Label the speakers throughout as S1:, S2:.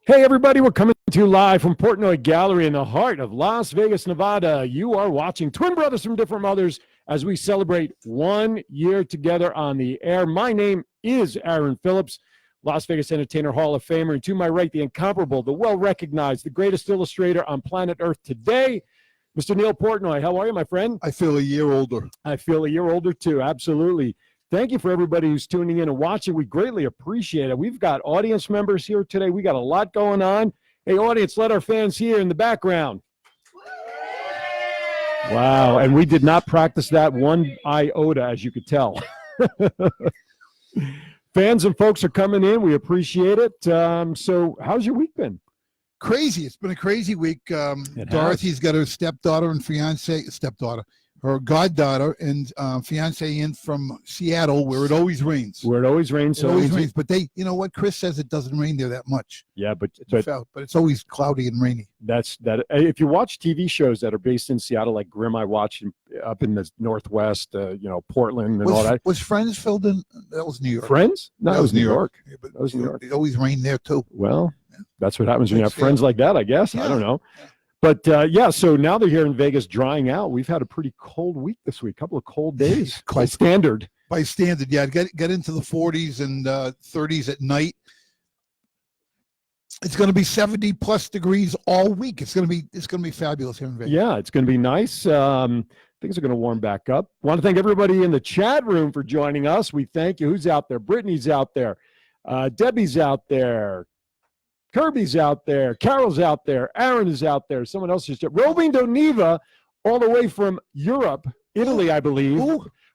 S1: Hey, everybody, we're coming to you live from Portnoy Gallery in the heart of Las Vegas, Nevada. You are watching Twin Brothers from Different Mothers as we celebrate 1 year together on the air. My name is Aaron Phillips, Las Vegas Entertainer Hall of Famer. And to my right, the incomparable, the well-recognized, the greatest illustrator on planet Earth today, Mr. Neil Portnoy. How are you, my friend?
S2: I feel a year older.
S1: I feel a year older, too. Absolutely. Thank you for everybody who's tuning in and watching. We greatly appreciate it. We've got audience members here today. We got a lot going on. Hey, audience, let our fans hear in the background. Wow, and we did not practice that one iota, as you could tell. Fans and folks are coming in. We appreciate it. So how's your week been?
S2: Crazy. It's been a crazy week. Dorothy's got her stepdaughter and her goddaughter and fiance in from Seattle, where it always rains.
S1: Where it always rains.
S2: It always rains. But you know what? Chris says it doesn't rain there that much.
S1: Yeah, but
S2: it's always cloudy and rainy.
S1: That's that. If you watch TV shows that are based in Seattle, like Grimm, I watch up in the Northwest, Portland and all that.
S2: Was Friends filmed in? That was New York.
S1: Friends? No, that was New York.
S2: Yeah, but
S1: that was New York.
S2: It always rained there too.
S1: Well, that's what happens when you have friends like that, I guess.
S2: Yeah.
S1: I don't know.
S2: Yeah.
S1: But, so now they're here in Vegas drying out. We've had a pretty cold week this week, a couple of cold days by standard.
S2: By standard, yeah. Get into the 40s and 30s at night. It's going to be 70-plus degrees all week. It's going to be fabulous here in Vegas.
S1: Yeah, it's going to be nice. Things are going to warm back up. Want to thank everybody in the chat room for joining us. We thank you. Who's out there? Brittany's out there. Debbie's out there. Kirby's out there. Carol's out there. Aaron is out there. Someone else is Robin Doniva, all the way from Europe, Italy, I believe.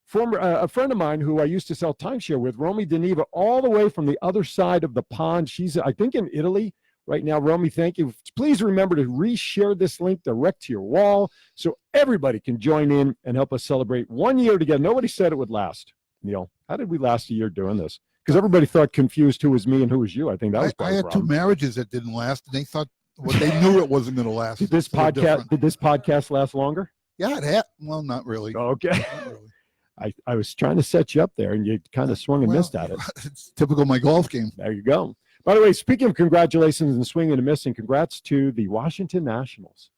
S1: Former a friend of mine who I used to sell timeshare with, Romy Doniva, all the way from the other side of the pond. She's, I think, in Italy right now. Romy, thank you. Please remember to reshare this link direct to your wall so everybody can join in and help us celebrate 1 year together. Nobody said it would last. Neil, how did we last a year doing this? Because everybody thought confused who was me and who was you. I think that was part
S2: I
S1: of the
S2: had
S1: problem.
S2: 2 marriages that didn't last, and they thought they knew it wasn't going to last.
S1: Did this podcast last longer?
S2: Yeah, it had. Well, not really.
S1: Okay.
S2: Not really.
S1: I was trying to set you up there, and you kind of swung and missed at it.
S2: It's typical of my golf game.
S1: There you go. By the way, speaking of congratulations and swinging and missing, congrats to the Washington Nationals.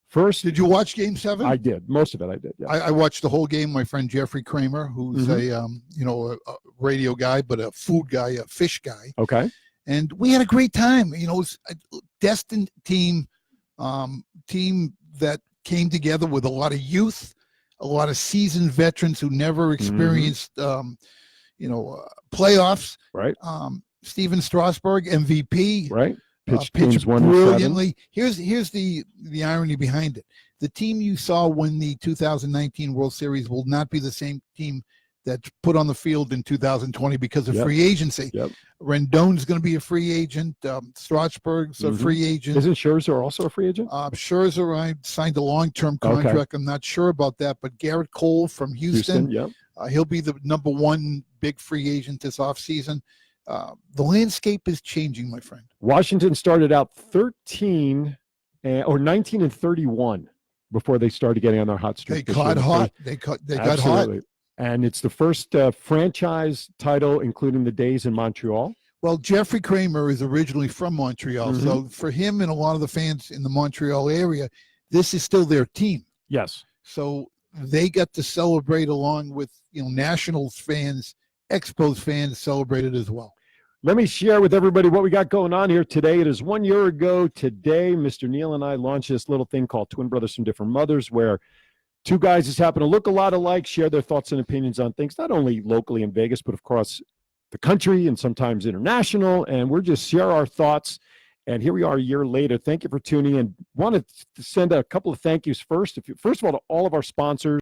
S1: First,
S2: did you watch Game 7?
S1: I did. Most of it I did. Yeah.
S2: I watched the whole game. My friend Jeffrey Kramer, who's a radio guy, but a food guy, a fish guy.
S1: Okay.
S2: And we had a great time. You know, it's a destined team that came together with a lot of youth, a lot of seasoned veterans who never experienced, playoffs.
S1: Right.
S2: Steven Strasburg, MVP.
S1: Right. Pitched
S2: brilliantly. Here's the irony behind it. The team you saw win the 2019 World Series will not be the same team that's put on the field in 2020 because of free agency.
S1: Yep.
S2: Rendon's going to be a free agent. Strasburg's a free agent.
S1: Isn't Scherzer also a free agent?
S2: Scherzer, I signed a long-term contract. Okay. I'm not sure about that, but Garrett Cole from Houston, he'll be the number 1 big free agent this offseason. The landscape is changing, my friend.
S1: Washington started out 19 and 31 before they started getting on their hot streak.
S2: They got hot. They got hot.
S1: And it's the first franchise title, including the days in Montreal.
S2: Well, Jeffrey Kramer is originally from Montreal. So for him and a lot of the fans in the Montreal area, this is still their team.
S1: Yes.
S2: So they got to celebrate along with, Nationals fans, Expos fans celebrated as well.
S1: Let me share with everybody what we got going on here today. It is 1 year ago today. Mr. Neil and I launched this little thing called Twin Brothers from Different Mothers, where 2 guys just happen to look a lot alike, share their thoughts and opinions on things, not only locally in Vegas, but across the country and sometimes international. And we're just share our thoughts. And here we are a year later. Thank you for tuning in. Wanted to send a couple of thank yous first. First of all, to all of our sponsors,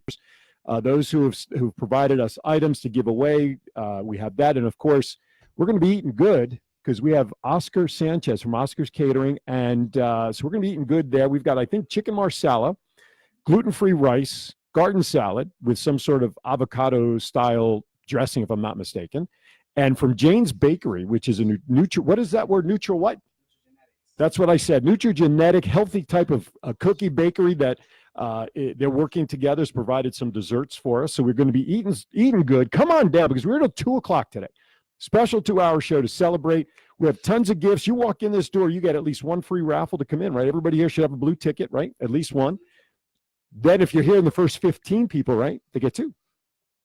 S1: those who've provided us items to give away. We have that. And of course, we're going to be eating good because we have Oscar Sanchez from Oscar's Catering. And so we're going to be eating good there. We've got, I think, chicken marsala, gluten-free rice, garden salad with some sort of avocado-style dressing, if I'm not mistaken. And from Jane's Bakery, which is a what is that word? Neutral what? That's what I said. Nutrigenetic, healthy type of cookie bakery that they're working together, has provided some desserts for us. So we're going to be eating good. Come on down because we're till 2 o'clock today. Special 2-hour show to celebrate. We have tons of gifts. You walk in this door, you get at least one free raffle to come in, right? Everybody here should have a blue ticket, right? At least one. Then if you're here in the first 15 people, right, they get 2.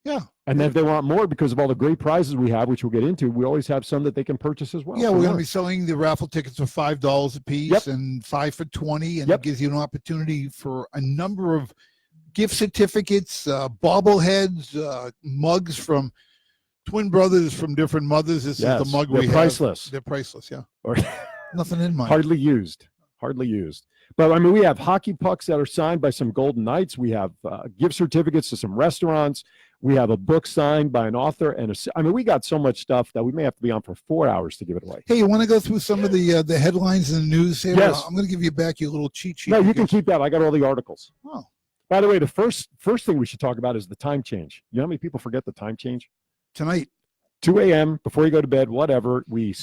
S2: Yeah.
S1: And then if they want more, because of all the great prizes we have, which we'll get into, we always have some that they can purchase as well.
S2: Yeah, we're going to be selling the raffle tickets for $5 a piece and 5 for $20, and it gives you an opportunity for a number of gift certificates, bobbleheads, mugs from twin brothers from different mothers. This is the mug we have.
S1: They're priceless.
S2: They're priceless, yeah.
S1: Or
S2: nothing in mine.
S1: Hardly used. But, I mean, we have hockey pucks that are signed by some Golden Knights. We have gift certificates to some restaurants. We have a book signed by an author. And we got so much stuff that we may have to be on for 4 hours to give it away.
S2: Hey, you want to go through some of the headlines in the news here?
S1: Yes.
S2: I'm going to give you back your little cheat sheet.
S1: No, you can keep that. I got all the articles.
S2: Oh.
S1: By the way, the first thing we should talk about is the time change. You know how many people forget the time change?
S2: Tonight.
S1: 2 a.m., before you go to bed, whatever, we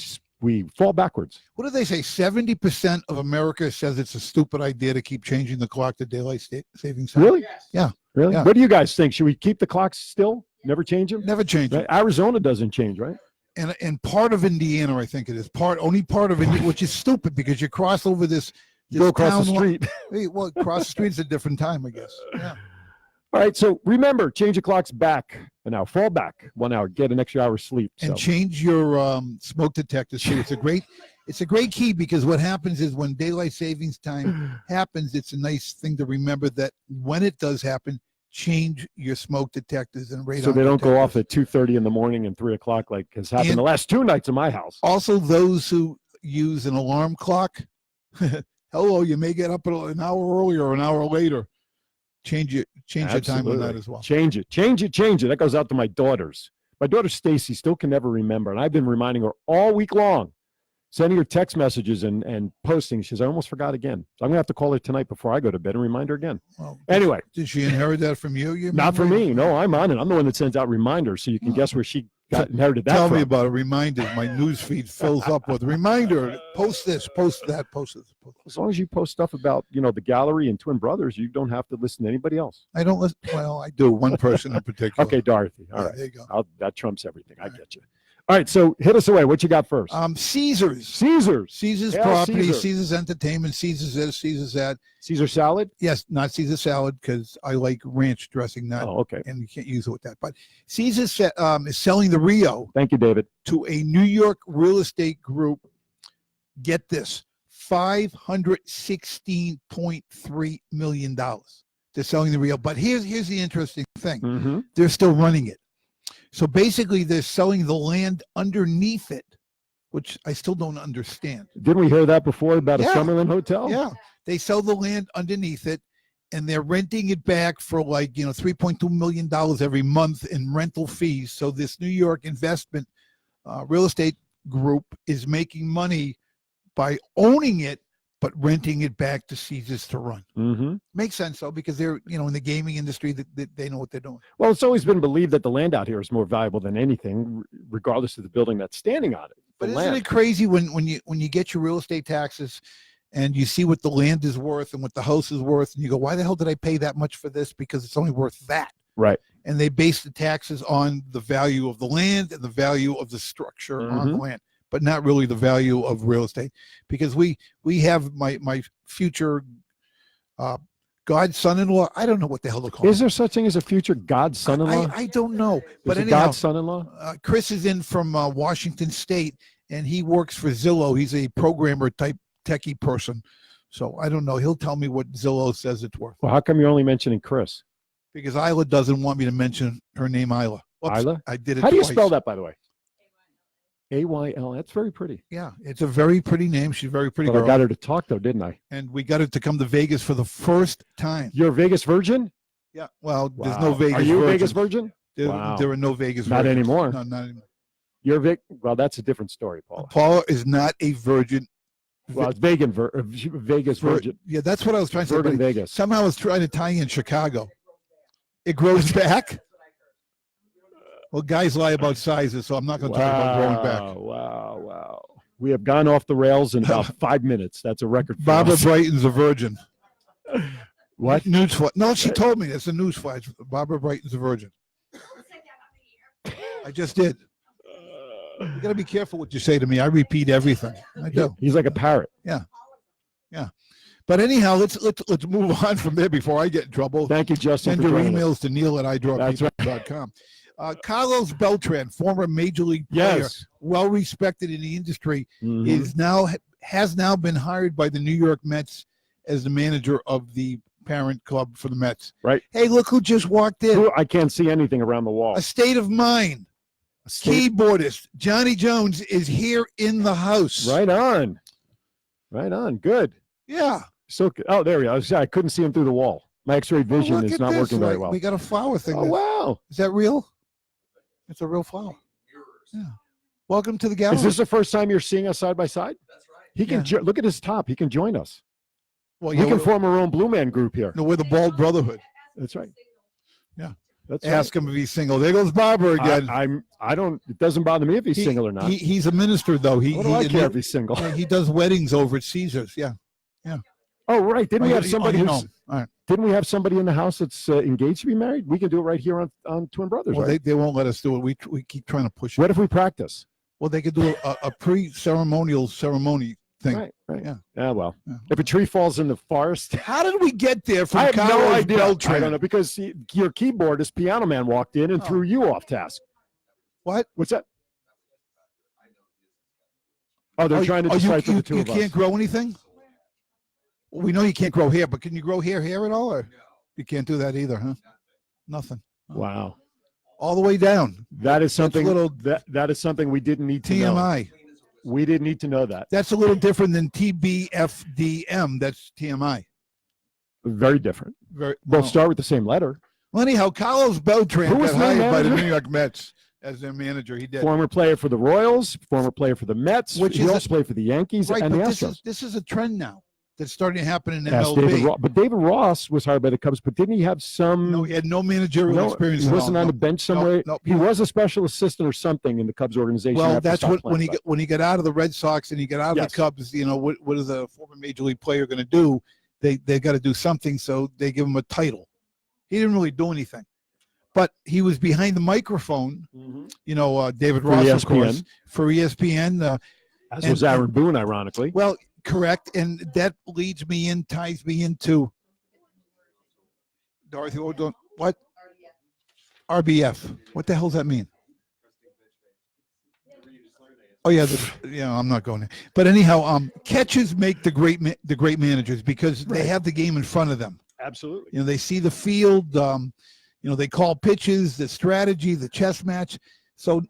S1: fall backwards.
S2: What do they say? 70% of America says it's a stupid idea to keep changing the clock to daylight savings time.
S1: Really?
S2: Yes. Yeah.
S1: Really?
S2: Yeah.
S1: What do you guys think? Should we keep the clocks still? Never change them?
S2: Never change them.
S1: Right? Arizona doesn't change, right?
S2: And part of Indiana, I think it is. Only part of Indiana, which is stupid because you cross over this
S1: go across the street.
S2: Well, across the street is a different time, I guess. Yeah.
S1: All right, so remember, change the clocks back an hour, fall back 1 hour, get an extra hour's sleep.
S2: And change your smoke detectors too. It's a great key, because what happens is when daylight savings time happens, it's a nice thing to remember that when it does happen, change your smoke detectors and radon.
S1: So they don't
S2: detectors.
S1: go off at 2:30 in the morning and 3 o'clock like has happened the last 2 nights in my house.
S2: Also, those who use an alarm clock, hello, you may get up an hour earlier or an hour later. Change your time on that as well.
S1: Change it. That goes out to my daughters. My daughter Stacy still can never remember, and I've been reminding her all week long, sending her text messages and posting. She says, I almost forgot again. So I'm going to have to call her tonight before I go to bed and remind her again. Well, anyway.
S2: Did she inherit that from you?
S1: Not from me. No, I'm on it. I'm the one that sends out reminders, so you can guess where she inherited that
S2: Tell
S1: from.
S2: me about it. Reminders. My news feed fills up with reminder. Post this, post that, post this.
S1: As long as you post stuff about, the gallery and twin brothers, you don't have to listen to anybody else.
S2: I don't listen. Well, I do. One person in particular.
S1: Okay, Dorothy. All right.
S2: There you go.
S1: That trumps everything. I get you. All right, so hit us away. What you got first?
S2: Caesar's
S1: Hail
S2: property,
S1: Caesar.
S2: Caesar's entertainment, Caesar's this, Caesar's that.
S1: Caesar salad?
S2: Yes, not Caesar salad, because I like ranch dressing,
S1: okay.
S2: And you can't use it with that. But Caesar's is selling the Rio.
S1: Thank you, David.
S2: To a New York real estate group. Get this, $516.3 million. They're selling the Rio. But here's the interesting thing.
S1: Mm-hmm.
S2: They're still running it. So basically, they're selling the land underneath it, which I still don't understand.
S1: Didn't we hear that before about a Summerlin hotel?
S2: Yeah. They sell the land underneath it, and they're renting it back for $3.2 million every month in rental fees. So this New York investment real estate group is making money by owning it, but renting it back to Caesars to run.
S1: Mm-hmm.
S2: Makes sense, though, because they're, in the gaming industry, they know what they're doing.
S1: Well, it's always been believed that the land out here is more valuable than anything, regardless of the building that's standing on it.
S2: But isn't it crazy when you get your real estate taxes and you see what the land is worth and what the house is worth, and you go, why the hell did I pay that much for this? Because it's only worth that.
S1: Right.
S2: And they base the taxes on the value of the land and the value of the structure on the land, but not really the value of real estate. Because we have my future godson-in-law. I don't know what the hell to call him.
S1: Is there such thing as a future godson-in-law?
S2: I don't know. But
S1: anyhow, godson-in-law?
S2: Chris is in from Washington State, and he works for Zillow. He's a programmer type techie person. So I don't know. He'll tell me what Zillow says it's worth.
S1: Well, how come you're only mentioning Chris?
S2: Because Isla doesn't want me to mention her name, Isla. Oops,
S1: Isla?
S2: I did it
S1: How do you
S2: twice.
S1: spell that, by the way? A-Y-L. That's very pretty.
S2: Yeah, it's a very pretty name. She's a very pretty girl.
S1: I got her to talk, though, didn't I?
S2: And we got her to come to Vegas for the first time.
S1: You're a Vegas virgin?
S2: Yeah. Well, there's no Vegas
S1: Are you
S2: virgin.
S1: a Vegas virgin?
S2: There are no Vegas virgins.
S1: Not anymore.
S2: No, not anymore.
S1: You're Well, that's a different story, Paula.
S2: Paula is not a virgin.
S1: Well, it's Vegas virgin.
S2: Yeah, that's what I was trying to say.
S1: Virgin Vegas.
S2: Somehow I was trying to tie in Chicago. It grows back? Well, guys lie about sizes, so I'm not going to talk about growing back.
S1: Wow. We have gone off the rails in about 5 minutes. That's a record for
S2: Barbara
S1: us.
S2: Brighton's a virgin.
S1: What?
S2: Newsflash. No, she told me. It's a newsflash. Barbara Brighton's a virgin. I just did. You got to be careful what you say to me. I repeat everything. I do.
S1: He's like a parrot.
S2: Yeah. But anyhow, let's move on from there before I get in trouble.
S1: Thank you, Justin.
S2: Send your emails to neil@idrawpeople.com. Carlos Beltran, former major league player, well respected in the industry, has now been hired by the New York Mets as the manager of the parent club for the Mets.
S1: Right.
S2: Hey, look who just walked in.
S1: I can't see anything around the wall.
S2: A state of mind. Keyboardist Johnny Jones is here in the house.
S1: Right on. Good.
S2: Yeah.
S1: So, there we go. I couldn't see him through the wall. My X-ray vision is not working very well.
S2: We got a flower thing.
S1: Oh, wow.
S2: Is that real? It's a real flower. Yeah. Welcome to the gallery.
S1: Is this the first time you're seeing us side by side? He can look at his top. He can join us. Well, we can form our own Blue Man group here.
S2: No, we're the Bald Brotherhood.
S1: That's right.
S2: Yeah.
S1: Ask
S2: him if he's single. There goes Barbara again.
S1: I don't. It doesn't bother me if he's single or not.
S2: He's a minister, though.
S1: What do I care if he's single?
S2: He does weddings over at Caesars. Yeah.
S1: Oh, right. Didn't we have somebody
S2: All right.
S1: Didn't we have somebody in the house that's engaged to be married? We can do it right here on Twin Brothers.
S2: Well,
S1: right?
S2: they won't let us do it. We keep trying to push it.
S1: What if we practice?
S2: Well, they could do a pre-ceremonial ceremony thing.
S1: Right.
S2: Yeah.
S1: Yeah. Well, if a tree falls in the forest.
S2: How did we get there from
S1: I have
S2: Carlos
S1: no idea.
S2: Beltran?
S1: I don't know, because your keyboardist, Piano Man, walked in and threw you off task.
S2: What?
S1: What's that? Oh, they're trying to decipher the two of us.
S2: You can't grow anything? Well, we know you can't grow hair, but can you grow hair at all? Or you can't do that either, huh? Nothing.
S1: Wow.
S2: All the way down.
S1: That is something that is something we didn't need to know.
S2: TMI.
S1: We didn't need to know that.
S2: That's a little different than TBFDM. That's TMI.
S1: Very different. Both start with the same letter.
S2: Well, anyhow, Carlos Beltran
S1: got
S2: hired by the New York Mets as their manager. He did.
S1: Former player for the Royals, former player for the Mets. He also played for the Yankees and the Astros.
S2: This is a trend now that's starting to happen in MLB.
S1: But David Ross was hired by the Cubs, but didn't he have some?
S2: No, he had no managerial experience.
S1: He wasn't on the bench somewhere.
S2: No.
S1: He was a special assistant or something in the Cubs organization.
S2: Well, that's when he got out of the Red Sox and he got out of the Cubs. What is a former major league player going to do? They got to do something, so they give him a title. He didn't really do anything, but he was behind the microphone. David Ross, of course, for ESPN.
S1: As was Aaron Boone, ironically.
S2: Well, correct, and that ties me into Dorothy. What? RBF. What the hell does that mean? Oh yeah, I'm not going there. But anyhow, catchers make the great managers because they have the game in front of them.
S1: Absolutely.
S2: They see the field. They call pitches, the strategy, the chess match. So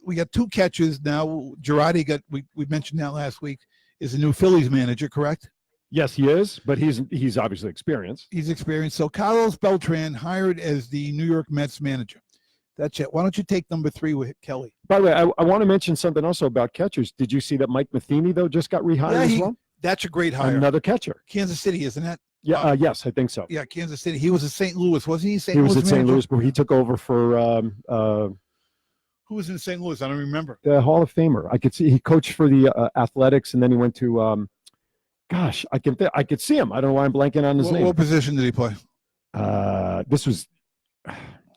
S2: we got two catchers now. Girardi we mentioned that last week, is the new Phillies manager, correct?
S1: Yes, he is, but he's obviously experienced.
S2: He's experienced. So Carlos Beltran hired as the New York Mets manager. That's it. Why don't you take number 3 with Kelly? By
S1: the way, I want to mention something also about catchers. Did you see that Mike Matheny, though, just got rehired as well?
S2: That's a great hire.
S1: Another catcher.
S2: Kansas City, isn't it?
S1: Yeah. Yes, I think so.
S2: Yeah, Kansas City. He was at St. Louis, wasn't he?
S1: He was at St. Louis, but he took over for
S2: who was in St. Louis? I don't remember.
S1: The Hall of Famer. I could see he coached for the Athletics, and then he went to. I could see him. I don't know why I'm blanking on his name.
S2: What position did he play?
S1: This was.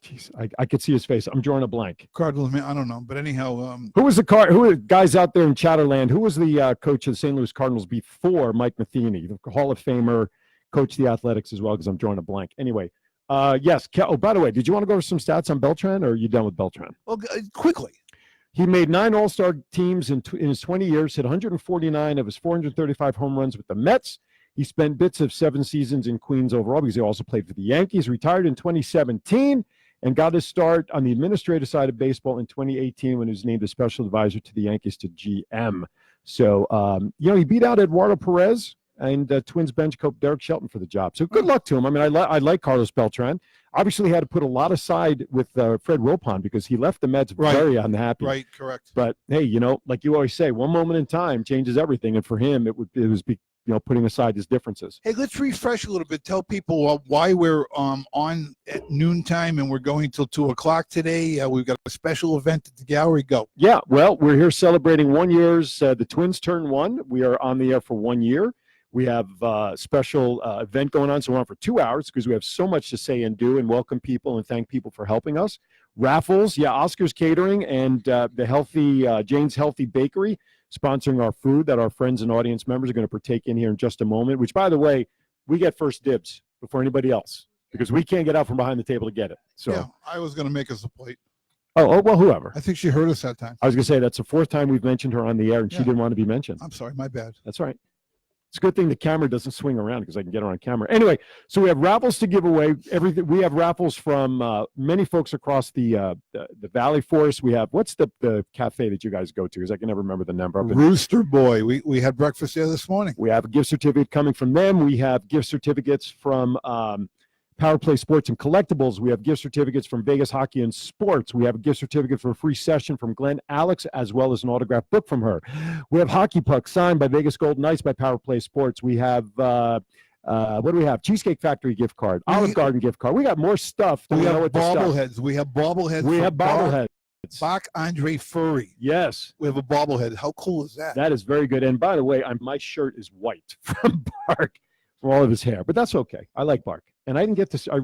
S1: Jeez, I could see his face. I'm drawing a blank.
S2: Cardinals, I don't know, but anyhow,
S1: who was who are guys out there in Chatterland? Who was the coach of the St. Louis Cardinals before Mike Matheny, the Hall of Famer, coached the Athletics as well? Because I'm drawing a blank. Anyway, yes. Oh, by the way, did you want to go over some stats on Beltran, or are you done with Beltran?
S2: Well, quickly.
S1: He made 9 All-Star teams in his 20 years, hit 149 of his 435 home runs with the Mets. He spent bits of 7 seasons in Queens overall because he also played for the Yankees. Retired in 2017. And got his start on the administrative side of baseball in 2018 when he was named a special advisor to the Yankees to GM. So, he beat out Eduardo Perez and Twins bench coach Derek Shelton for the job. So good luck to him. I mean, I like Carlos Beltran. Obviously, he had to put a lot aside with Fred Wilpon because he left the Mets very unhappy.
S2: Right, correct.
S1: But, hey, like you always say, one moment in time changes everything. And for him, it was putting aside his differences.
S2: Hey, let's refresh a little bit. Tell people why we're on at noontime and we're going till 2:00 today. We've got a special event at the gallery. Go.
S1: Yeah, well, we're here celebrating 1 year's. The Twins turn 1. We are on the air for 1 year. We have a special event going on, so we're on for 2 hours because we have so much to say and do and welcome people and thank people for helping us. raffles. Yeah, Oscar's Catering and the healthy Jane's Healthy Bakery sponsoring our food that our friends and audience members are going to partake in here in just a moment, which, by the way, we get first dibs before anybody else because we can't get out from behind the table to get it. So
S2: yeah, I was going to make us a plate.
S1: Oh, well, whoever.
S2: I think she heard us that time.
S1: I was going to say that's the fourth time we've mentioned her on the air, and she didn't want to be mentioned.
S2: I'm sorry, my bad.
S1: That's right. It's a good thing the camera doesn't swing around because I can get her on camera. Anyway, so we have raffles to give away. Everything we have raffles from many folks across the Valley for us. We have what's the cafe that you guys go to? Because I can never remember the number.
S2: Rooster Boy. We had breakfast there this morning.
S1: We have a gift certificate coming from them. We have gift certificates from Power Play Sports and Collectibles. We have gift certificates from Vegas Hockey and Sports. We have a gift certificate for a free session from Glenn Alex, as well as an autographed book from her. We have Hockey Puck signed by Vegas Golden Knights by Power Play Sports. We have, what do we have? Cheesecake Factory gift card, Olive Garden gift card. We got more stuff.
S2: We have bobbleheads. We have bobbleheads.
S1: We have bobbleheads.
S2: Bach Andre Furry.
S1: Yes.
S2: We have a bobblehead. How cool is that?
S1: That is very good. And by the way, my shirt is white from Bark for all of his hair, but that's okay. I like Bark. And I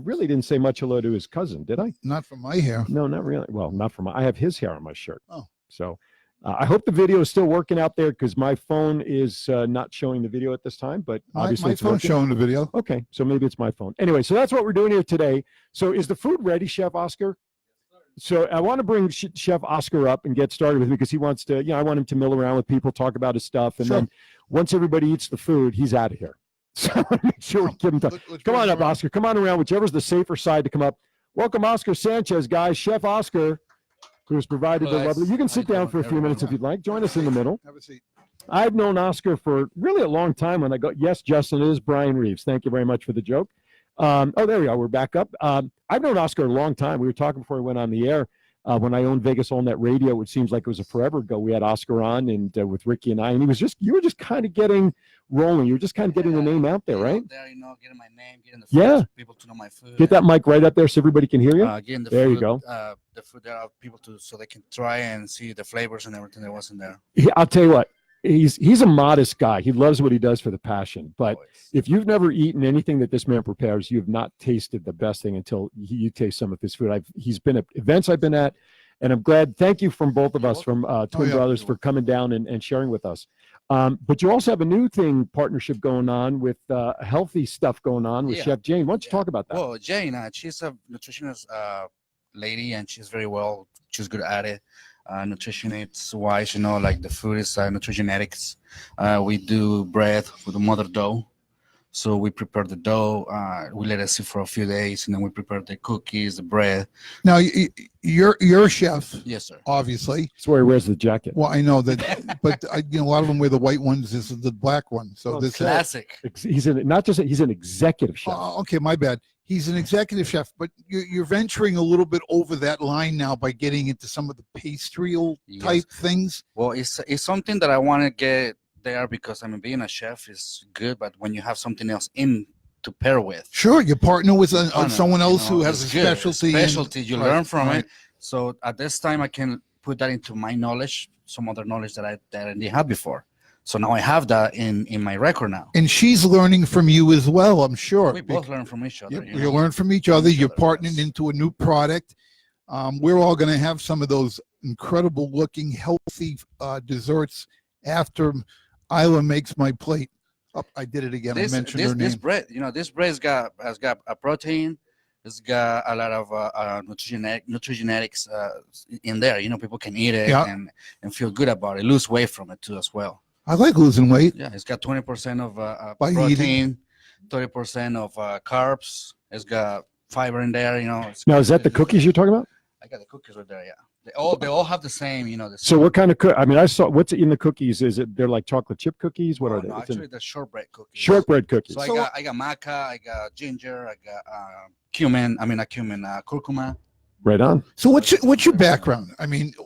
S1: really didn't say much hello to his cousin, did I?
S2: Not from my hair.
S1: No, not really. Well, not from I have his hair on my shirt.
S2: Oh.
S1: So I hope the video is still working out there because my phone is not showing the video at this time, but obviously
S2: my phone's showing the video.
S1: Okay, so maybe it's my phone. Anyway, so that's what we're doing here today. So is the food ready, Chef Oscar? So I want to bring Chef Oscar up and get started with me because he wants to, I want him to mill around with people, talk about his stuff. And then once everybody eats the food, he's out of here. So make sure we give him time. Come on up, Oscar. Come on around, whichever's the safer side to come up. Welcome, Oscar Sanchez, guys. Chef Oscar, who's provided the lovely. You can sit down for a few minutes if you'd like. Join us in the middle.
S2: Have a seat.
S1: I've known Oscar for really a long time. When I go, yes, Justin, it is Brian Reeves. Thank you very much for the joke. There we are. We're back up. I've known Oscar a long time. We were talking before we went on the air. When I owned Vegas All Net Radio, it seems like it was a forever ago. We had Oscar on and with Ricky and I, and you were just kind of getting rolling. You were just kind of getting the name out there, right?
S3: There, getting my name, getting the food, people to know my food.
S1: Get that mic right up there so everybody can hear you.
S3: Getting the
S1: there
S3: food,
S1: you go.
S3: The food there are people so they can try and see the flavors and everything that wasn't there.
S1: I'll tell you what. He's a modest guy. He loves what he does for the passion. But if you've never eaten anything that this man prepares, you have not tasted the best thing until you taste some of his food. He's been at events I've been at. And I'm glad. Thank you from both of us, from Twin Brothers, for coming down and sharing with us. But you also have a new partnership going on with healthy stuff going on with Chef Jane. Why don't you talk about that?
S3: Well, Jane, she's a nutritionist lady, and she's very well. She's good at it. Nutritionist wise, like the food is nutrigenetics. We do bread with the mother dough. So we prepare the dough, we let it sit for a few days, and then we prepare the cookies, the bread.
S2: Now, you're a chef.
S3: Yes, sir.
S2: Obviously.
S1: That's where he wears the jacket.
S2: Well, I know that, but a lot of them wear the white ones. This is the black one. So this
S3: classic.
S1: He's an executive chef.
S2: Okay, my bad. He's an executive chef, but you're venturing a little bit over that line now by getting into some of the pastry type things.
S3: Well, it's something that I want to get there because being a chef is good, but when you have something else to pair with,
S2: sure, you partner with someone else who has a specialty.
S3: You learn from it. So at this time, I can put that into my knowledge, some other knowledge that I didn't have before. So now I have that in my record now.
S2: And she's learning from you as well, I'm sure.
S3: We both learn from each other.
S2: You learn from each other. You're partnering into a new product. We're all going to have some of those incredible looking, healthy desserts after Isla makes my plate. Oh, I did it again. I mentioned her name.
S3: This bread, this bread has got a protein. It's got a lot of nutrigenetics in there. People can eat it and feel good about it. Lose weight from it too as well.
S2: I like losing weight.
S3: Yeah, it's got 20% of protein, 30% of carbs. It's got fiber in there.
S1: Now, is that the cookies you're talking about?
S3: I got the cookies right there. Yeah. They all have the same,
S1: So what kind of I saw what's in the cookies. Is it they're like chocolate chip cookies? What are they?
S3: No, actually, the shortbread cookies.
S1: Shortbread cookies.
S3: So I got maca, I got ginger, I got cumin. Not cumin, curcuma.
S1: Right on.
S2: So what's your background?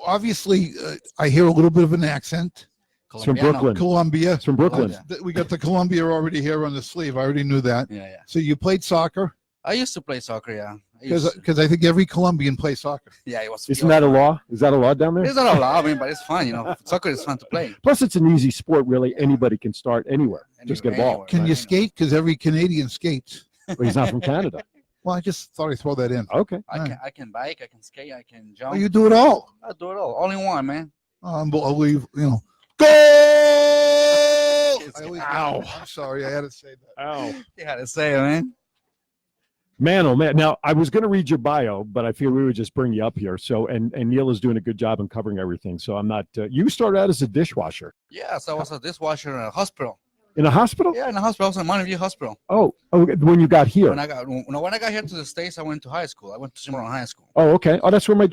S2: Obviously, I hear a little bit of an accent.
S1: It's from Brooklyn.
S2: Columbia.
S1: It's from Brooklyn.
S2: We got the Columbia already here on the sleeve. I already knew that.
S3: Yeah.
S2: So you played soccer?
S3: I used to play soccer, yeah.
S2: Because I think every Colombian plays soccer.
S3: Yeah, it was.
S1: Isn't that a law? Is that a law down there?
S3: It's not a law, but it's fun. Soccer is fun to play.
S1: Plus, it's an easy sport. Really, anybody can start anywhere. Just get a ball.
S2: Can you skate? Because every Canadian skates.
S1: But he's not from Canada.
S2: Well, I just thought I'd throw that in.
S1: Okay.
S3: I can bike, I can skate, I can jump.
S2: Oh, you do it all.
S3: I do it all in one, man.
S2: I'll leave, Goal!
S1: Ow.
S2: I'm sorry, I had to say that.
S1: Ow.
S3: You had to say it, man.
S1: Man, oh man. Now, I was going to read your bio, but I figured we would just bring you up here. So, and Neil is doing a good job in covering everything. So I'm not, you started out as a dishwasher.
S3: Yes, I was a dishwasher in a hospital.
S1: In a hospital?
S3: Yeah, in a hospital. I was in Mountain View Hospital.
S1: Oh, when you got here.
S3: When I got here to the States, I went to high school. I went to Cimarron High School.
S1: Oh, okay. Oh, that's where one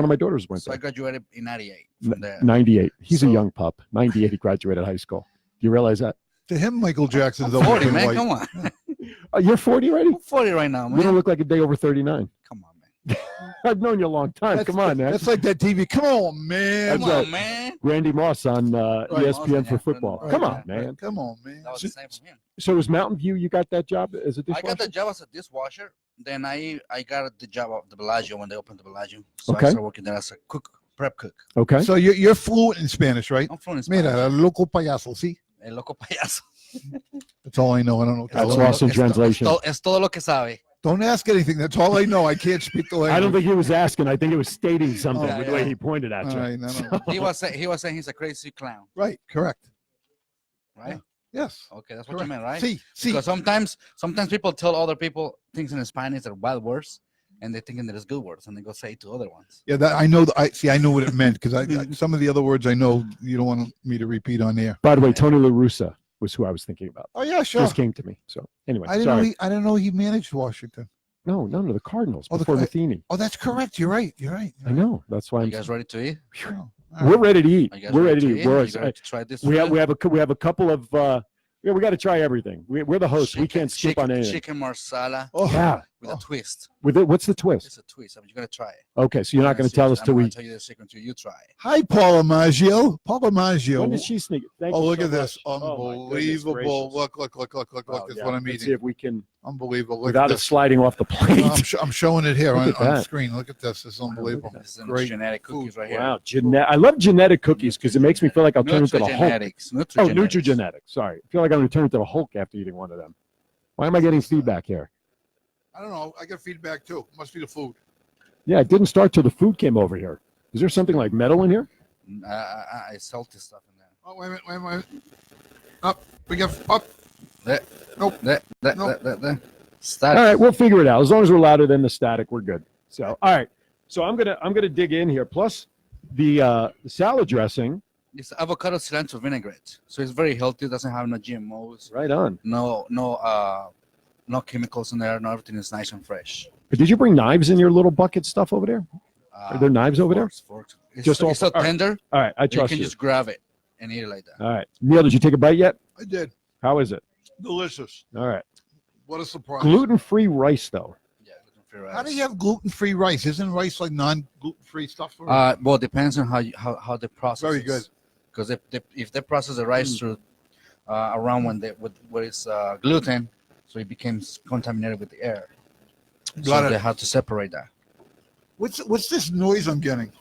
S1: of my daughters went
S3: So I
S1: there.
S3: graduated in 98 from there.
S1: 98. He's a
S3: So-
S1: young pup. 98, he graduated high school. You realize that?
S2: To him, Michael Jackson's
S3: I'm 40,
S2: always been
S3: man.
S2: white.
S3: Come on.
S1: Oh, you're 40 already?
S3: I'm 40 right now,
S1: You don't
S3: man.
S1: look like a day over 39.
S3: Come on, man.
S1: I've known you a long time. Come on, man.
S2: That's like that TV. Come on, man.
S3: Come
S1: That's
S3: on,
S1: right.
S3: man.
S1: Randy Moss on ESPN for
S3: Yeah,
S1: football.
S3: Randy
S1: Come
S3: Moss,
S1: on, man.
S2: Come on, man.
S3: That was the same from him.
S1: So was Mountain View, you got that job as a
S3: I
S1: dishwasher?
S3: got the job as a dishwasher. Then I got the job at the Bellagio when they opened the Bellagio. So
S1: Okay.
S3: I started working there as a prep cook.
S1: Okay.
S2: So you're fluent in Spanish, right?
S3: I'm fluent in
S2: Mira,
S3: Spanish.
S2: loco payaso, see?
S3: El loco payaso.
S2: That's all I know. I don't know.
S1: That's
S3: todo
S1: lost in
S3: lo-
S1: translation.
S3: Es todo lo que sabe.
S2: Don't ask anything. That's all I know. I can't speak the language.
S1: I don't think he was asking. I think it was stating something
S2: Oh,
S1: with the way
S3: yeah.
S1: he pointed at
S2: All
S1: you.
S2: right, no.
S3: He was saying he's a crazy clown,
S2: Right, correct.
S3: right?
S2: Yes.
S3: Okay, that's what
S2: Correct.
S3: you meant, right?
S2: See.
S3: Because sometimes people tell other people things in Spanish that are bad words, and they thinking that it's good words, and they go say it to other ones.
S2: Yeah, that I know. I know what it meant because some of the other words I know you don't want me to repeat on air.
S1: By the way, Tony La Russa was who I was thinking about.
S2: Oh yeah, sure.
S1: Just came to me. So anyway,
S2: I didn't
S1: sorry.
S2: know. I didn't know he managed Washington.
S1: No, the Cardinals
S2: Oh, the
S1: before
S2: Car-
S1: Matheny.
S2: Oh, that's correct. You're right.
S1: I know. That's why
S3: Are
S1: I'm.
S3: you guys ready to eat?
S2: Oh,
S1: We're ready to eat.
S3: Are you guys
S1: We're ready to eat.
S3: Are
S1: We're,
S3: you ready to try this?
S1: we have
S3: food?
S1: we have a couple of. Yeah, we got to try everything. We're the hosts. We can't skip on anything.
S3: Chicken marsala
S2: Oh,
S1: Yeah.
S3: with a twist.
S1: With it, what's the twist?
S3: It's a twist. I mean, you're gonna try it.
S1: Okay, so you're not going to tell us till
S3: I'm
S1: we.
S3: gonna tell you the secret until you try it.
S2: Hi, Paula Maggio. Paula Maggio.
S1: When did she sneak? Thank
S2: Oh,
S1: you
S2: look
S1: so
S2: at this.
S1: much. Oh, my goodness
S2: Unbelievable.
S1: gracious.
S2: Look.
S1: Wow,
S2: That's
S1: yeah,
S2: what I'm
S1: let's see
S2: eating.
S1: if we can,
S2: Unbelievable. Look
S1: without
S2: at
S1: it
S2: this.
S1: sliding off the plate.
S2: I'm showing it here
S1: Look
S2: on
S1: at that.
S2: screen. Look at this. It's unbelievable.
S1: Look at
S3: This is
S2: Great
S3: genetic cookies right here.
S1: Wow, I love genetic cookies because it makes me feel like I'll turn into the Hulk.
S3: Nutrigenetics.
S1: Oh, Nutrigenetics. Sorry, I feel like I'm going to turn into the Hulk after eating one of them. Why am I getting feedback here?
S2: I don't know. I got feedback too. Must be the food.
S1: Yeah, it didn't start till the food came over here. Is there something like metal in here?
S3: It's salty stuff in there.
S2: Oh, wait a minute. Up. We got up.
S3: That.
S2: Nope.
S3: That.
S1: All
S3: Static.
S1: right, we'll figure it out. As long as we're louder than the static, we're good. So, all right. So I'm gonna dig in here. Plus, the salad dressing.
S3: It's avocado cilantro vinaigrette, so it's very healthy. It doesn't have no GMOs,
S1: Right on.
S3: no chemicals in there. No, everything is nice and fresh.
S1: But did you bring knives in your little bucket stuff over there? Are there knives over there?
S3: Forks. It's
S1: Just
S3: it's so
S1: all right.
S3: tender.
S1: All right, I
S3: You
S1: trust
S3: can
S1: you.
S3: just grab it and eat it like that.
S1: All right, Neil, did you take a bite yet?
S2: I did.
S1: How is it?
S2: Delicious.
S1: All right.
S2: What a surprise.
S1: Gluten-free rice, though.
S3: Yeah, gluten-free rice.
S2: How do you have gluten-free rice? Isn't rice like non-gluten-free stuff?
S3: Well, it depends on how the process.
S2: Very
S3: is.
S2: good.
S3: Because if they process the rice through around when where it's gluten, so it becomes contaminated with the air.
S2: Got
S3: So
S2: it.
S3: they have to separate that.
S2: What's this noise I'm getting?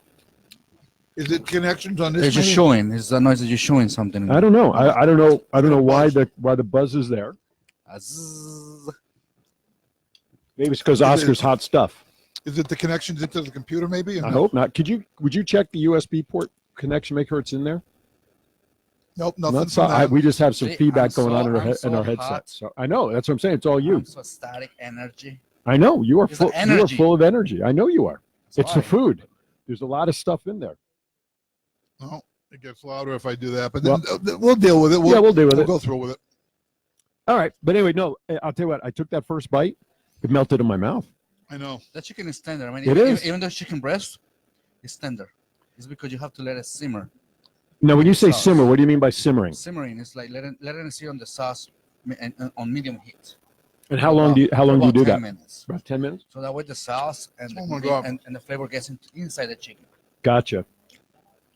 S2: Is it connections on this?
S3: It's just
S2: maybe?
S3: showing. It's the noise that you're showing something.
S1: I don't know. I don't know. I don't know why the buzz is there.
S3: Zzz.
S1: Maybe it's because Oscar's hot stuff.
S2: Is it the connections into the computer? Maybe. Or
S1: I
S2: no?
S1: hope not. Would you check the USB port connection? Make sure it's in there.
S2: Nope. Nothing.
S1: That's
S2: from that.
S1: we just have some
S3: See,
S1: feedback
S3: I'm
S1: going on
S3: so-
S1: in our,
S3: I'm so
S1: in our
S3: hot.
S1: headset. So I know that's what I'm saying. It's all you.
S3: I'm so static energy.
S1: I know you are
S3: It's
S1: full.
S3: the
S1: You are
S3: energy.
S1: full of energy. I know you are. It's the
S3: why.
S1: food. There's a lot of stuff in there.
S2: No, it gets louder if I do that. But then, we'll deal with it.
S1: We'll deal with
S2: We'll
S1: it.
S2: go through with it.
S1: All right. But anyway, no. I'll tell you what. I took that first bite. It melted in my mouth.
S2: I know.
S3: The chicken is tender. I mean,
S1: It is.
S3: even though chicken breast is tender, it's because you have to let it simmer.
S1: Now, when you say
S3: Sauce.
S1: simmer, what do you mean by simmering?
S3: Simmering is like letting it sit on the sauce on medium heat.
S1: And how long do you
S3: About
S1: do
S3: 10
S1: that?
S3: minutes.
S1: About 10 minutes.
S3: So that way the sauce and
S2: Oh my God.
S3: and the flavor gets inside the chicken.
S1: Gotcha.